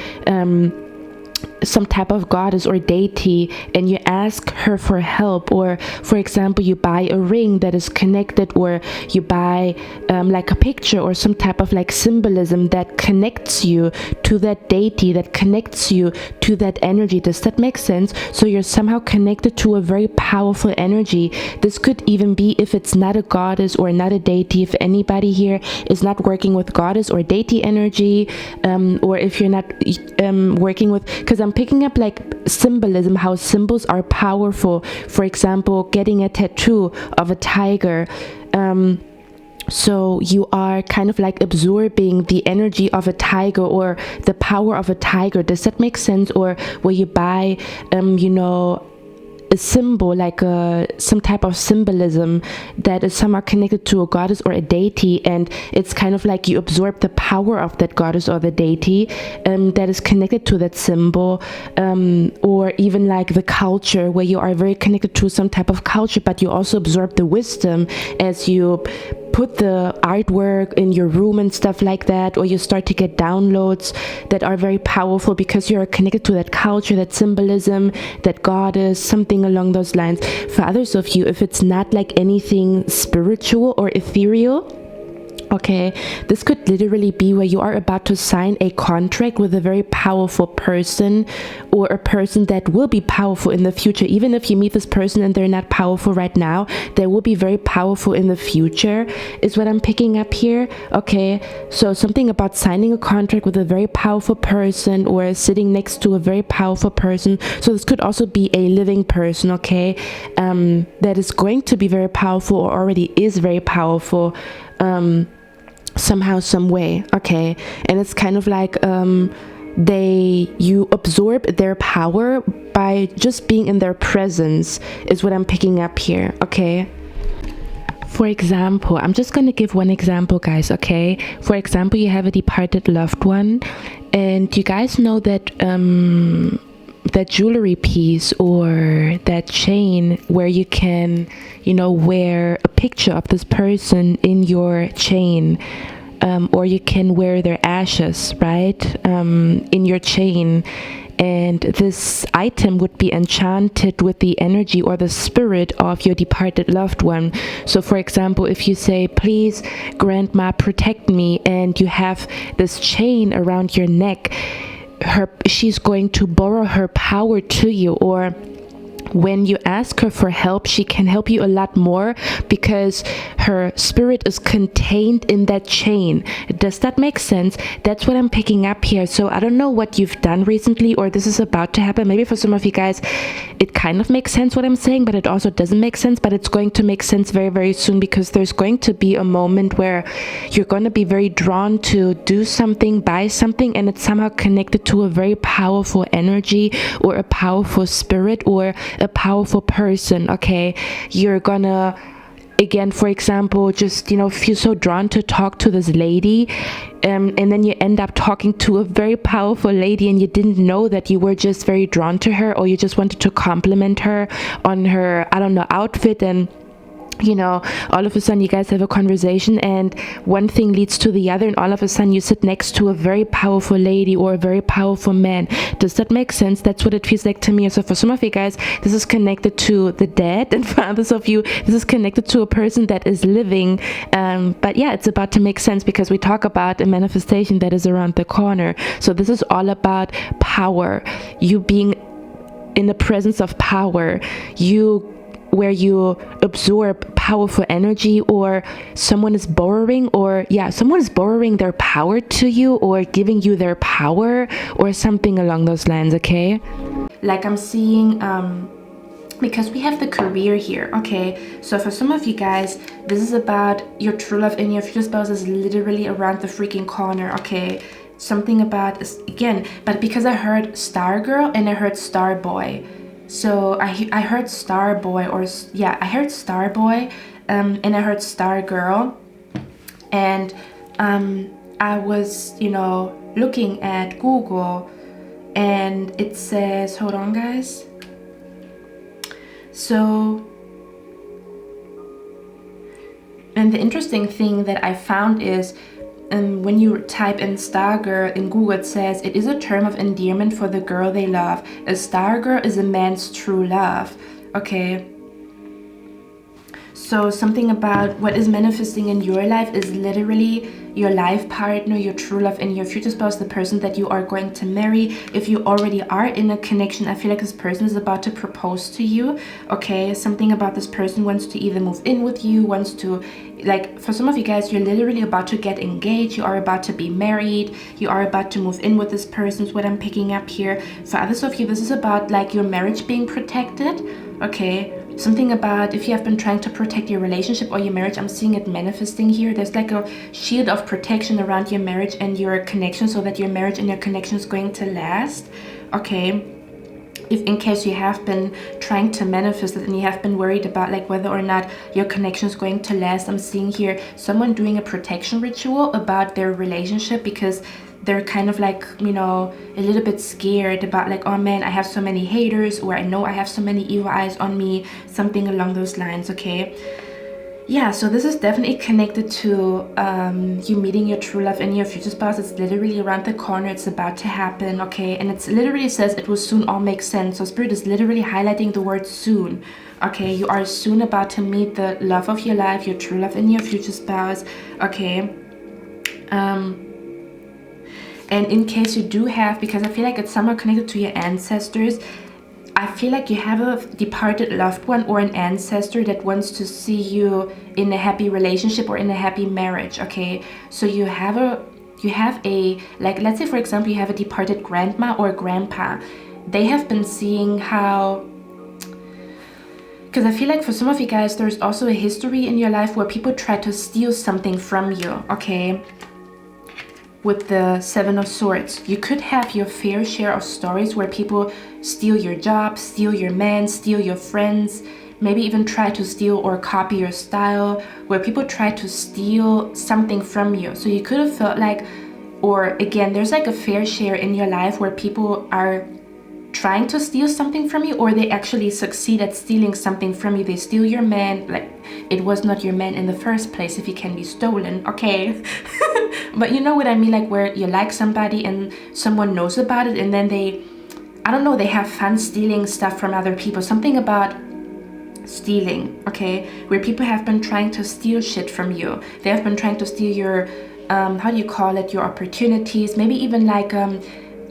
some type of goddess or deity, and you ask her for help, or for example you buy a ring that is connected, or you buy like a picture or some type of like symbolism that connects you to that deity, that connects you to that energy. Does that make sense? So you're somehow connected to a very powerful energy. This could even be, if it's not a goddess or not a deity, if anybody here is not working with goddess or deity energy, or if you're not working with, because I'm picking up like symbolism, how symbols are powerful. For example, getting a tattoo of a tiger, so you are kind of like absorbing the energy of a tiger or the power of a tiger. Does that make sense? Or where you buy you know, a symbol, like some type of symbolism that is somehow connected to a goddess or a deity, and it's kind of like you absorb the power of that goddess or the deity that is connected to that symbol, or even like the culture, where you are very connected to some type of culture, but you also absorb the wisdom as you put the artwork in your room and stuff like that, or you start to get downloads that are very powerful because you're connected to that culture, that symbolism, that goddess, something along those lines. For others of you, if it's not like anything spiritual or ethereal, okay, this could literally be where you are about to sign a contract with a very powerful person, or a person that will be powerful in the future. Even if you meet this person and they're not powerful right now, they will be very powerful in the future, is what I'm picking up here. Okay, so something about signing a contract with a very powerful person, or sitting next to a very powerful person. So this could also be a living person, okay, that is going to be very powerful, or already is very powerful, somehow, some way. Okay, and it's kind of like you absorb their power by just being in their presence, is what I'm picking up here. Okay, for example, I'm just going to give one example, guys. Okay, for example, you have a departed loved one, and you guys know that that jewelry piece or that chain where you can, you know, wear a picture of this person in your chain, or you can wear their ashes, right, in your chain, and this item would be enchanted with the energy or the spirit of your departed loved one. So for example, if you say, please grandma protect me, and you have this chain around your neck, she's going to borrow her power to you, or when you ask her for help, she can help you a lot more because her spirit is contained in that chain. Does that make sense? That's what I'm picking up here. So I don't know what you've done recently, or this is about to happen. Maybe for some of you guys it kind of makes sense what I'm saying, but it also doesn't make sense. But it's going to make sense very, very soon, because there's going to be a moment where you're going to be very drawn to do something, buy something, and it's somehow connected to a very powerful energy, or a powerful spirit, or a powerful person. Okay, you're gonna, again, for example, just, you know, feel so drawn to talk to this lady, and then you end up talking to a very powerful lady, and you didn't know that you were just very drawn to her, or you just wanted to compliment her on her, I don't know, outfit, and you know, all of a sudden you guys have a conversation, and one thing leads to the other, and all of a sudden you sit next to a very powerful lady or a very powerful man. Does that make sense? That's what it feels like to me. So for some of you guys, this is connected to the dead, and for others of you, this is connected to a person that is living. But yeah, it's about to make sense, because we talk about a manifestation that is around the corner. So this is all about power, you being in the presence of power, where you absorb powerful energy, or someone is borrowing their power to you, or giving you their power, or something along those lines. Okay, like I'm seeing, because we have the career here. Okay, so for some of you guys, this is about your true love, and your future spouse is literally around the freaking corner. Okay, something about, again, but because I heard star girl and I heard star boy. So I heard star boy, or yeah, I heard star boy, and I heard star girl, and I was, you know, looking at Google, and it says, hold on guys, so And the interesting thing that I found is when you type in stargirl in Google, it says it is a term of endearment for the girl they love. A stargirl is a man's true love. Okay. So something about what is manifesting in your life is literally your life partner, your true love, and your future spouse, the person that you are going to marry. If you already are in a connection, I feel like this person is about to propose to you. Okay, something about this person wants to either move in with you, wants to, like, for some of you guys, you're literally about to get engaged, you are about to be married, you are about to move in with this person, is what I'm picking up here. For others of you, this is about like your marriage being protected. Okay, something about if you have been trying to protect your relationship or your marriage, I'm seeing it manifesting here. There's like a shield of protection around your marriage and your connection, so that your marriage and your connection is going to last. Okay, if in case you have been trying to manifest it and you have been worried about like whether or not your connection is going to last, I'm seeing here someone doing a protection ritual about their relationship, because they're kind of like, you know, a little bit scared about like, oh man, I have so many haters, or I know I have so many evil eyes on me, something along those lines. Okay, yeah, so this is definitely connected to you meeting your true love and your future spouse. It's literally around the corner, it's about to happen. Okay, and it's literally says it will soon all make sense. So Spirit is literally highlighting the word soon. Okay, you are soon about to meet the love of your life, your true love and your future spouse. Okay, and in case you do have, because I feel like it's somewhat connected to your ancestors, I feel like you have a departed loved one or an ancestor that wants to see you in a happy relationship or in a happy marriage. Okay, so you have a like, let's say for example you have a departed grandma or grandpa. They have been seeing how, because I feel like for some of you guys there's also a history in your life where people try to steal something from you. Okay, with the Seven of Swords, you could have your fair share of stories where people steal your job, steal your man, steal your friends, maybe even try to steal or copy your style, where people try to steal something from you. So you could have felt like, or again, there's like a fair share in your life where people are trying to steal something from you, or they actually succeed at stealing something from you. They steal your man, like it was not your man in the first place if he can be stolen. Okay. But you know what I mean, like where you like somebody and someone knows about it, and then they, I don't know, they have fun stealing stuff from other people. Something about stealing. Okay, where people have been trying to steal shit from you. They have been trying to steal your how do you call it, your opportunities, maybe even like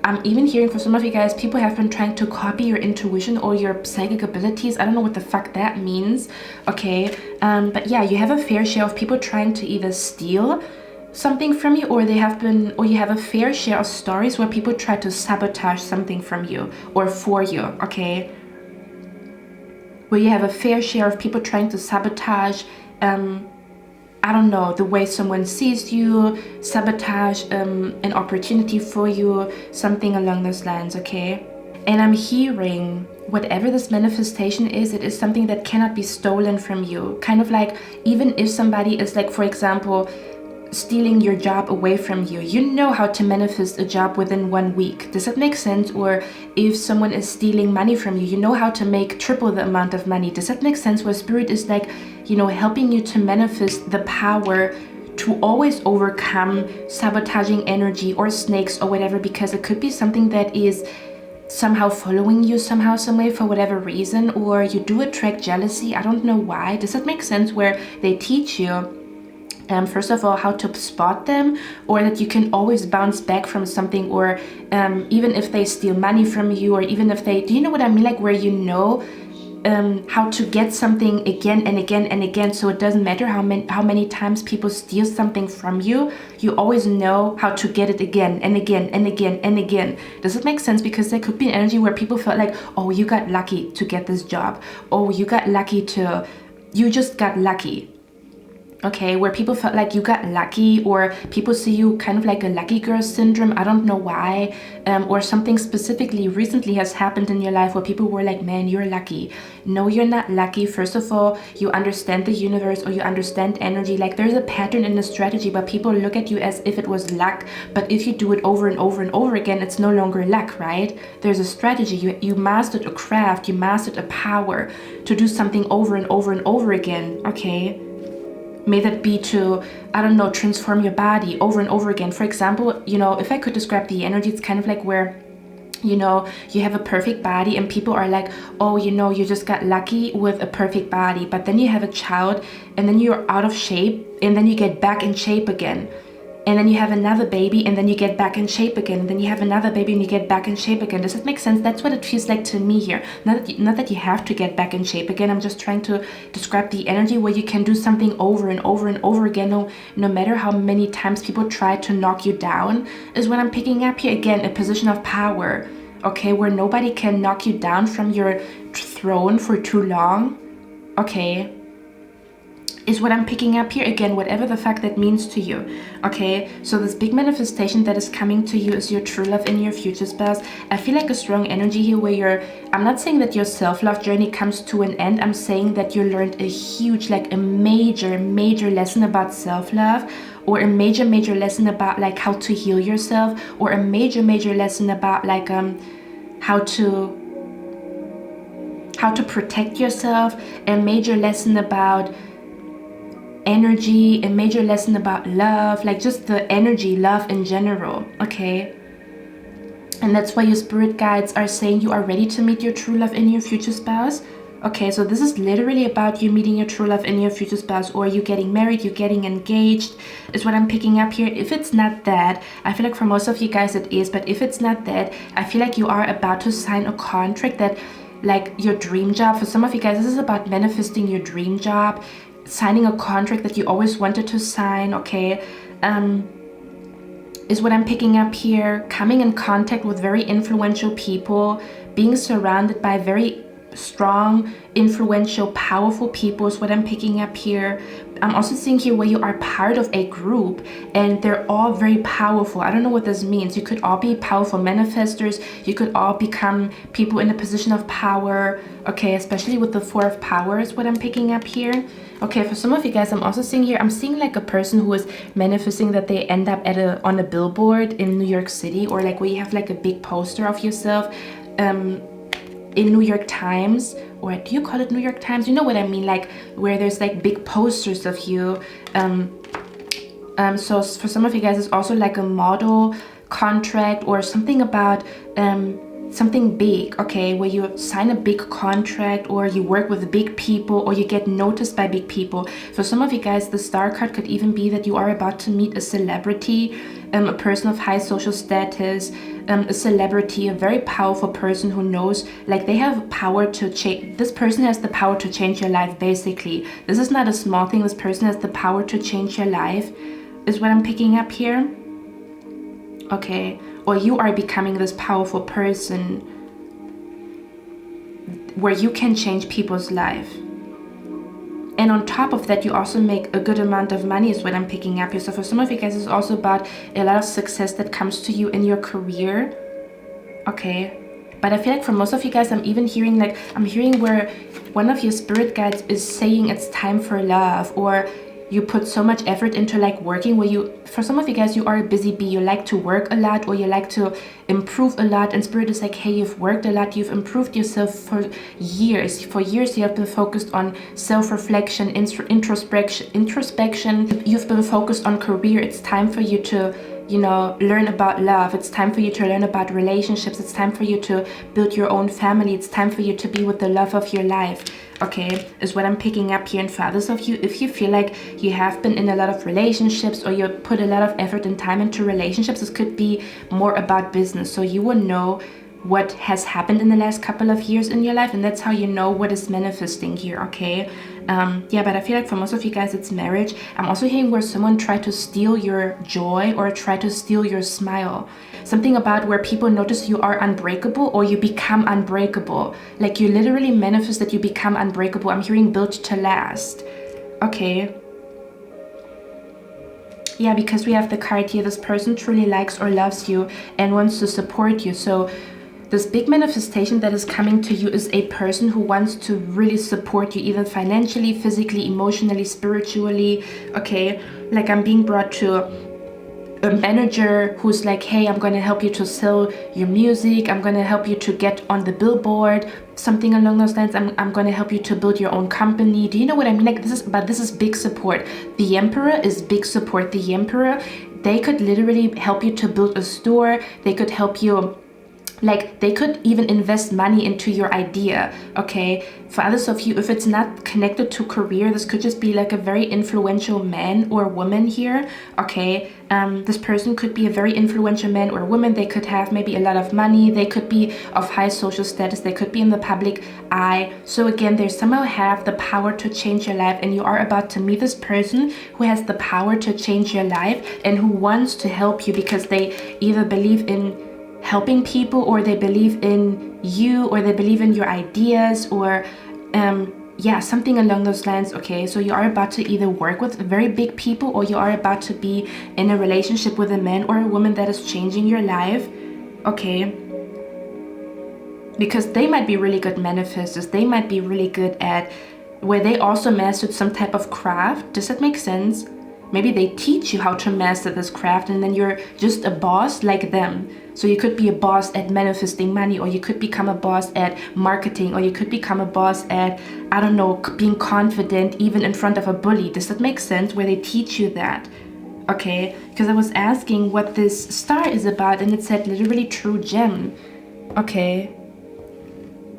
I'm even hearing for some of you guys, people have been trying to copy your intuition or your psychic abilities. I don't know what the fuck that means. Okay, but yeah, you have a fair share of people trying to either steal something from you, or they have been, or you have a fair share of stories where people try to sabotage something from you or for you. Okay, where you have a fair share of people trying to sabotage I don't know, the way someone sees you, sabotage an opportunity for you, something along those lines. Okay, and I'm hearing whatever this manifestation is, it is something that cannot be stolen from you. Kind of like, even if somebody is like, for example, stealing your job away from you, you know how to manifest a job within 1 week. Does that make sense? Or if someone is stealing money from you, you know how to make triple the amount of money. Does that make sense? Where Spirit is like, you know, helping you to manifest the power to always overcome sabotaging energy or snakes or whatever, because it could be something that is somehow following you somehow, some way, for whatever reason, or you do attract jealousy. I don't know why. Does that make sense? Where they teach you first of all how to spot them, or that you can always bounce back from something, or even if they steal money from you, or even if they, do you know what I mean, like where you know how to get something again and again and again, so it doesn't matter how many times people steal something from you, you always know how to get it again and again and again and again. Does it make sense? Because there could be an energy where people felt like, oh, you got lucky to get this job, oh, you just got lucky. Okay, where people felt like you got lucky, or people see you kind of like a lucky girl syndrome. I don't know why, or something specifically recently has happened in your life where people were like, man, you're lucky. No, you're not lucky. First of all, you understand the universe, or you understand energy. Like there's a pattern in the strategy, but people look at you as if it was luck. But if you do it over and over and over again, it's no longer luck, right? There's a strategy. You mastered a craft, you mastered a power to do something over and over and over again. Okay, May that be to, I don't know, transform your body over and over again. For example, you know, if I could describe the energy, it's kind of like where, you know, you have a perfect body and people are like, oh, you know, you just got lucky with a perfect body. But then you have a child and then you're out of shape and then you get back in shape again. And then you have another baby and then you get back in shape again. And then you have another baby and you get back in shape again. Does that make sense? That's what it feels like to me here. Not that you have to get back in shape again. I'm just trying to describe the energy where you can do something over and over and over again. No matter how many times people try to knock you down is what I'm picking up here. Again, a position of power. Okay, where nobody can knock you down from your throne for too long. Okay. Is what I'm picking up here. Again, whatever the fuck that means to you. Okay, so this big manifestation that is coming to you is your true love in your future spouse. I feel like a strong energy here where I'm not saying that your self-love journey comes to an end. I'm saying that you learned a huge, like a major lesson about self-love, or a major lesson about like how to heal yourself, or a major lesson about like how to protect yourself, a major lesson about energy, a major lesson about love, like just the energy, love in general. Okay, and that's why your spirit guides are saying you are ready to meet your true love in your future spouse. Okay, so this is literally about you meeting your true love in your future spouse, or you getting married, you getting engaged, is what I'm picking up here. If it's not that, I feel like for most of you guys it is, but if it's not that, I feel like you are about to sign a contract that, like your dream job. For some of you guys, this is about manifesting your dream job, signing a contract that you always wanted to sign. Okay, is what I'm picking up here. Coming in contact with very influential people, being surrounded by very strong, influential, powerful people is what I'm picking up here. I'm also seeing here where you are part of a group and they're all very powerful. I don't know what this means. You could all be powerful manifestors. You could all become people in a position of power. Okay, especially with the Four of Power is what I'm picking up here. Okay, for some of you guys, I'm also seeing here, I'm seeing like a person who is manifesting that they end up on a billboard in New York City, or like where you have like a big poster of yourself in New York Times, or do you call it New York Times? You know what I mean, like where there's like big posters of you. So for some of you guys, it's also like a model contract or something about something big, okay, where you sign a big contract, or you work with big people, or you get noticed by big people. For some of you guys, the Star card could even be that you are about to meet a celebrity, a person of high social status, a celebrity, a very powerful person who knows, like they have power to change. This person has the power to change your life, basically. This is not a small thing. This person has the power to change your life, is what I'm picking up here. Okay, or you are becoming this powerful person where you can change people's life. And on top of that, you also make a good amount of money is what I'm picking up here. So for some of you guys, it's also about a lot of success that comes to you in your career. Okay, but I feel like for most of you guys, I'm hearing where one of your spirit guides is saying it's time for love, or you put so much effort into like working, where for some of you guys, you are a busy bee. You like to work a lot, or you like to improve a lot, and spirit is like, hey, you've worked a lot, you've improved yourself for years. For years you have been focused on self-reflection, introspection. You've been focused on career. It's time for you to, you know, learn about love. It's time for you to learn about relationships. It's time for you to build your own family. It's time for you to be with the love of your life. Okay, is what I'm picking up here. And for others of you, if you feel like you have been in a lot of relationships, or you put a lot of effort and time into relationships, this could be more about business. So you will know what has happened in the last couple of years in your life, and that's how you know what is manifesting here. Okay, yeah, but I feel like for most of you guys, it's marriage. I'm also hearing where someone tried to steal your joy, or try to steal your smile. Something about where people notice you are unbreakable, or you become unbreakable. Like you literally manifest that you become unbreakable. I'm hearing built to last. Okay. Yeah, because we have the card here, this person truly likes or loves you and wants to support you. So this big manifestation that is coming to you is a person who wants to really support you, either financially, physically, emotionally, spiritually. Okay, like I'm being brought to a manager who's like, hey, I'm going to help you to sell your music, I'm going to help you to get on the billboard, something along those lines. I'm going to help you to build your own company. Do you know what I mean? Like this is big support. The emperor is big support. The emperor, they could literally help you to build a store. They could help you, like they could even invest money into your idea, okay? For others of you, if it's not connected to career, this could just be like a very influential man or woman here, okay? This person could be a very influential man or woman. They could have maybe a lot of money. They could be of high social status. They could be in the public eye. So again, they somehow have the power to change your life, and you are about to meet this person who has the power to change your life and who wants to help you because they either believe in helping people, or they believe in you, or they believe in your ideas, or yeah, something along those lines, okay? So you are about to either work with very big people, or you are about to be in a relationship with a man or a woman that is changing your life, okay? Because they might be really good manifestors. They might be really good at where they also mastered some type of craft. Does that make sense? Maybe they teach you how to master this craft, and then you're just a boss like them. So you could be a boss at manifesting money, or you could become a boss at marketing, or you could become a boss at, I don't know, being confident even in front of a bully. Does that make sense? Where they teach you that, okay? Because I was asking what this star is about, and it said literally true gem, okay?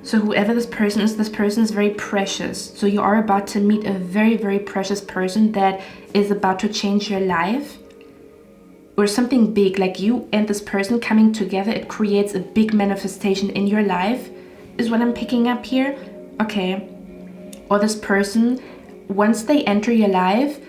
So whoever this person is very precious. So you are about to meet a very, very precious person that is about to change your life, or something big, like you and this person coming together. It creates a big manifestation in your life, is what I'm picking up here, okay? Or this person, once they enter your life,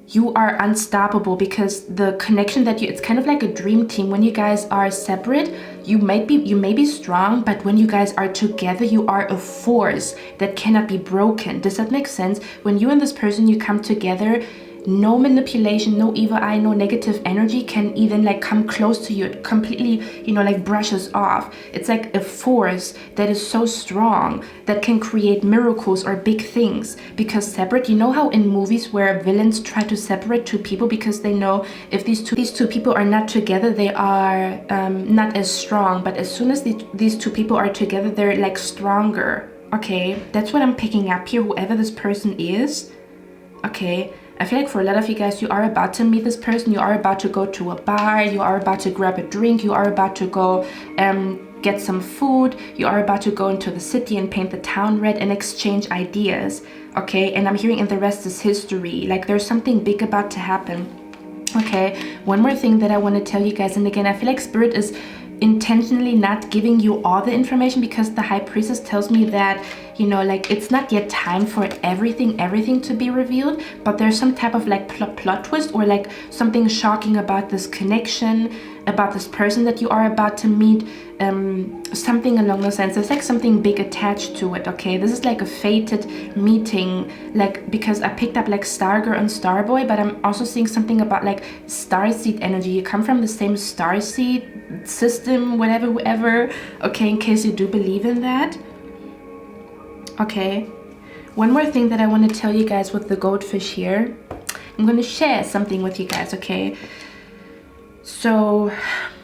you are unstoppable, because the connection that it's kind of like a dream team. When you guys are separate, you may be strong, but when you guys are together, you are a force that cannot be broken. Does that make sense? When you and this person, you come together, no manipulation, no evil eye, no negative energy can even like come close to you. It completely, you know, like brushes off. It's like a force that is so strong that can create miracles or big things. Because separate, you know how in movies where villains try to separate two people because they know if these two people are not together, they are not as strong. But as soon as these two people are together, they're like stronger. Okay, that's what I'm picking up here, whoever this person is. Okay, I feel like for a lot of you guys, you are about to meet this person. You are about to go to a bar. You are about to grab a drink. You are about to go get some food. You are about to go into the city and paint the town red and exchange ideas. Okay, and I'm hearing and the rest is history. Like there's something big about to happen. Okay, one more thing that I want to tell you guys. And again, I feel like Spirit is intentionally not giving you all the information, because the High Priestess tells me that, you know, like it's not yet time for everything to be revealed, but there's some type of like plot twist, or like something shocking about this connection, about this person that you are about to meet, something along those lines. There's like something big attached to it, okay? This is like a fated meeting, like, because I picked up like Stargirl and Starboy, but I'm also seeing something about like starseed energy. You come from the same starseed system, whatever, whoever, okay, in case you do believe in that. Okay, one more thing that I want to tell you guys with the goldfish here. I'm going to share something with you guys, okay? So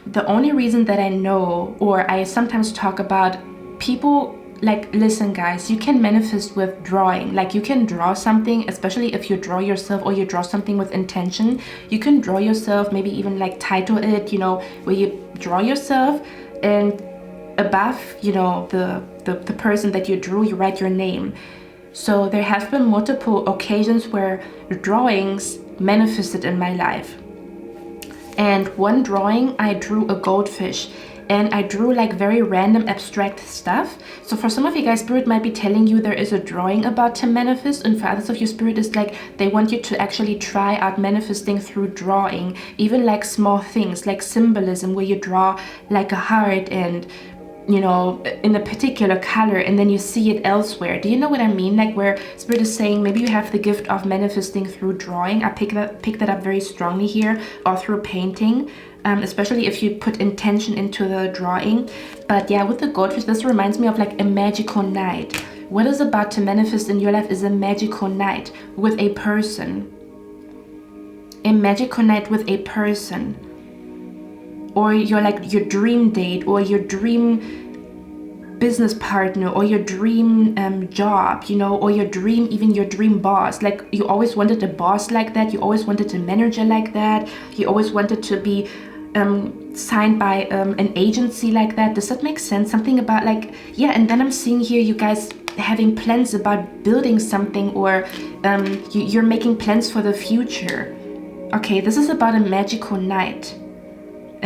the only reason that I know, or I sometimes talk about people, like, listen guys, you can manifest with drawing. Like you can draw something, especially if you draw yourself or you draw something with intention. You can draw yourself, maybe even like title it, you know, where you draw yourself, and above, you know, the person that you drew, you write your name. So there have been multiple occasions where drawings manifested in my life. And one drawing, I drew a goldfish, and I drew like very random abstract stuff. So for some of you guys, Spirit might be telling you there is a drawing about to manifest, and for others of you, Spirit is like they want you to actually try out manifesting through drawing, even like small things like symbolism, where you draw like a heart and, you know, in a particular color, and then you see it elsewhere. Do you know what I mean? Like where Spirit is saying maybe you have the gift of manifesting through drawing. I pick that up very strongly here, or through painting, especially if you put intention into the drawing. But yeah, with the goldfish, this reminds me of like a magical night. What is about to manifest in your life is a magical night with a person. A magical night with a person. or your dream date, or your dream business partner, or your dream job, you know, or even your dream boss. Like, you always wanted a boss like that, you always wanted a manager like that, you always wanted to be signed by an agency like that. Does that make sense? Something about like, yeah. And then I'm seeing here you guys having plans about building something, or you're making plans for the future. Okay, this is about a magical night,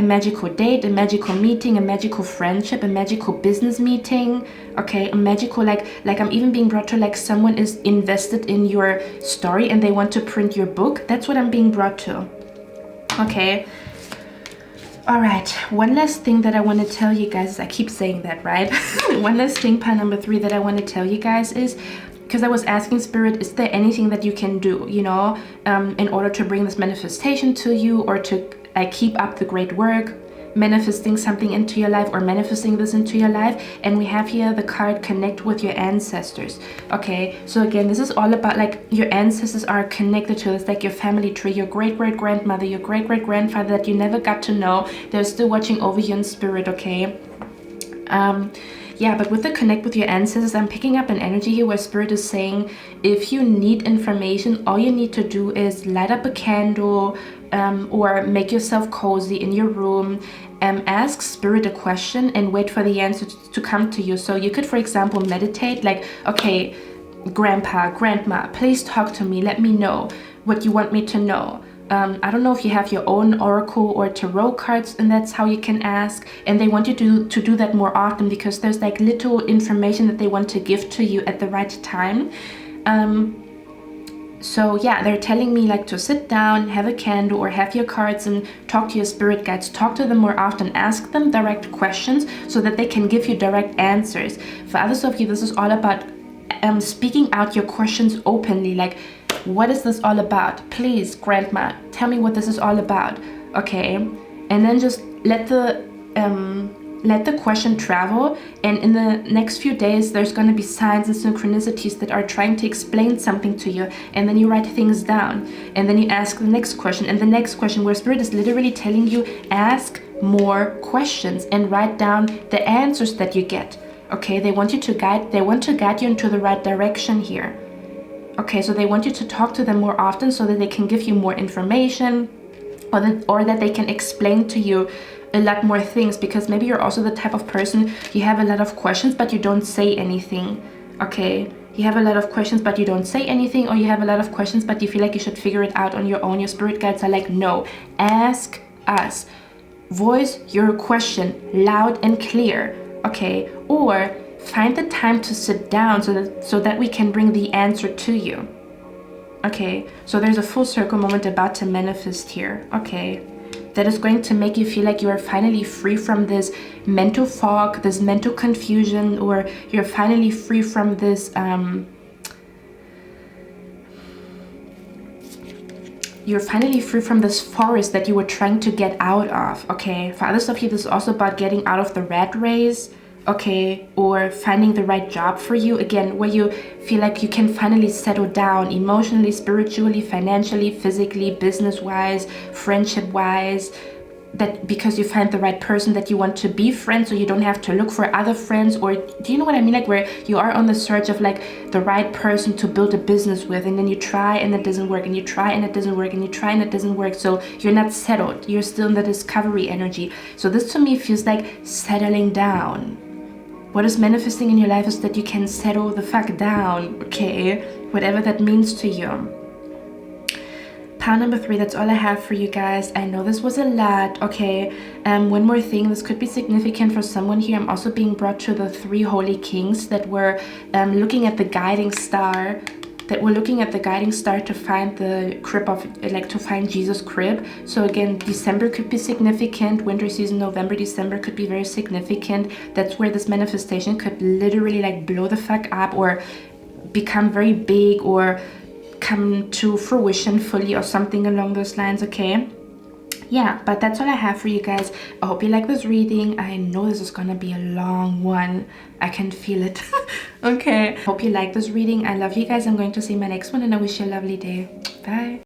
a magical date, a magical meeting, a magical friendship, a magical business meeting. Okay, a magical, like I'm even being brought to, like, someone is invested in your story and they want to print your book. That's what I'm being brought to. Okay. All right, one last thing that I want to tell you guys, I keep saying that, right? One last thing, pile number 3, that I want to tell you guys is, because I was asking Spirit, is there anything that you can do, you know, in order to bring this manifestation to you, or to keep up the great work, manifesting something into your life, or manifesting this into your life. And we have here the card connect with your ancestors. Okay, so again, this is all about, like, your ancestors are connected to this, like your family tree, your great-great-grandmother, your great-great-grandfather that you never got to know. They're still watching over you in spirit. Okay, yeah, but with the connect with your ancestors, I'm picking up an energy here where Spirit is saying, if you need information, all you need to do is light up a candle, or make yourself cozy in your room, ask Spirit a question and wait for the answer to come to you. So you could, for example, meditate, like, okay, Grandpa, Grandma, please talk to me. Let me know what you want me to know. I don't know if you have your own oracle or tarot cards, and that's how you can ask. And they want you to do that more often, because there's like little information that they want to give to you at the right time. So yeah, they're telling me, like, to sit down, have a candle, or have your cards and talk to your spirit guides. Talk to them more often. Ask them direct questions so that they can give you direct answers. For others of you, this is all about speaking out your questions openly. Like, what is this all about? Please, Grandma, tell me what this is all about. Okay, and then just let the question travel, and in the next few days there's going to be signs and synchronicities that are trying to explain something to you, and then you write things down, and then you ask the next question and the next question, where Spirit is literally telling you, ask more questions and write down the answers that you get. Okay, they want to guide you into the right direction here. Okay, so they want you to talk to them more often so that they can give you more information, or that they can explain to you a lot more things, because maybe you're also the type of person, you have a lot of questions but you don't say anything. Okay, you have a lot of questions but you don't say anything, or you have a lot of questions but you feel like you should figure it out on your own. Your spirit guides are like, no, ask us, voice your question loud and clear. Okay, or find the time to sit down so that we can bring the answer to you. Okay, so there's a full circle moment about to manifest here. Okay, that is going to make you feel like you are finally free from this mental fog, this mental confusion, or you're finally free from this forest that you were trying to get out of. Okay, for others of you, this is also about getting out of the rat race. Okay, or finding the right job for you, again, where you feel like you can finally settle down emotionally, spiritually, financially, physically, business-wise, friendship-wise, that because you find the right person that you want to be friends, so you don't have to look for other friends. Or do you know what I mean? Like, where you are on the search of like the right person to build a business with, and then you try and it doesn't work, and you try and it doesn't work, and you try and it doesn't work. So you're not settled, you're still in the discovery energy. So this to me feels like settling down. What is manifesting in your life is that you can settle the fuck down, okay? Whatever that means to you. Pile number 3, that's all I have for you guys. I know this was a lot, okay? One more thing, this could be significant for someone here. I'm also being brought to the 3 holy kings that were looking at the guiding star, to find the crib of, like, to find Jesus' crib. So again, December could be significant. Winter season, November, December could be very significant. That's where this manifestation could literally like blow the fuck up, or become very big, or come to fruition fully, or something along those lines. Okay, yeah, but that's all I have for you guys. I hope you like this reading. I know this is gonna be a long one, I can feel it. Okay, hope you like this reading. I love you guys. I'm going to see my next one, and I wish you a lovely day. Bye.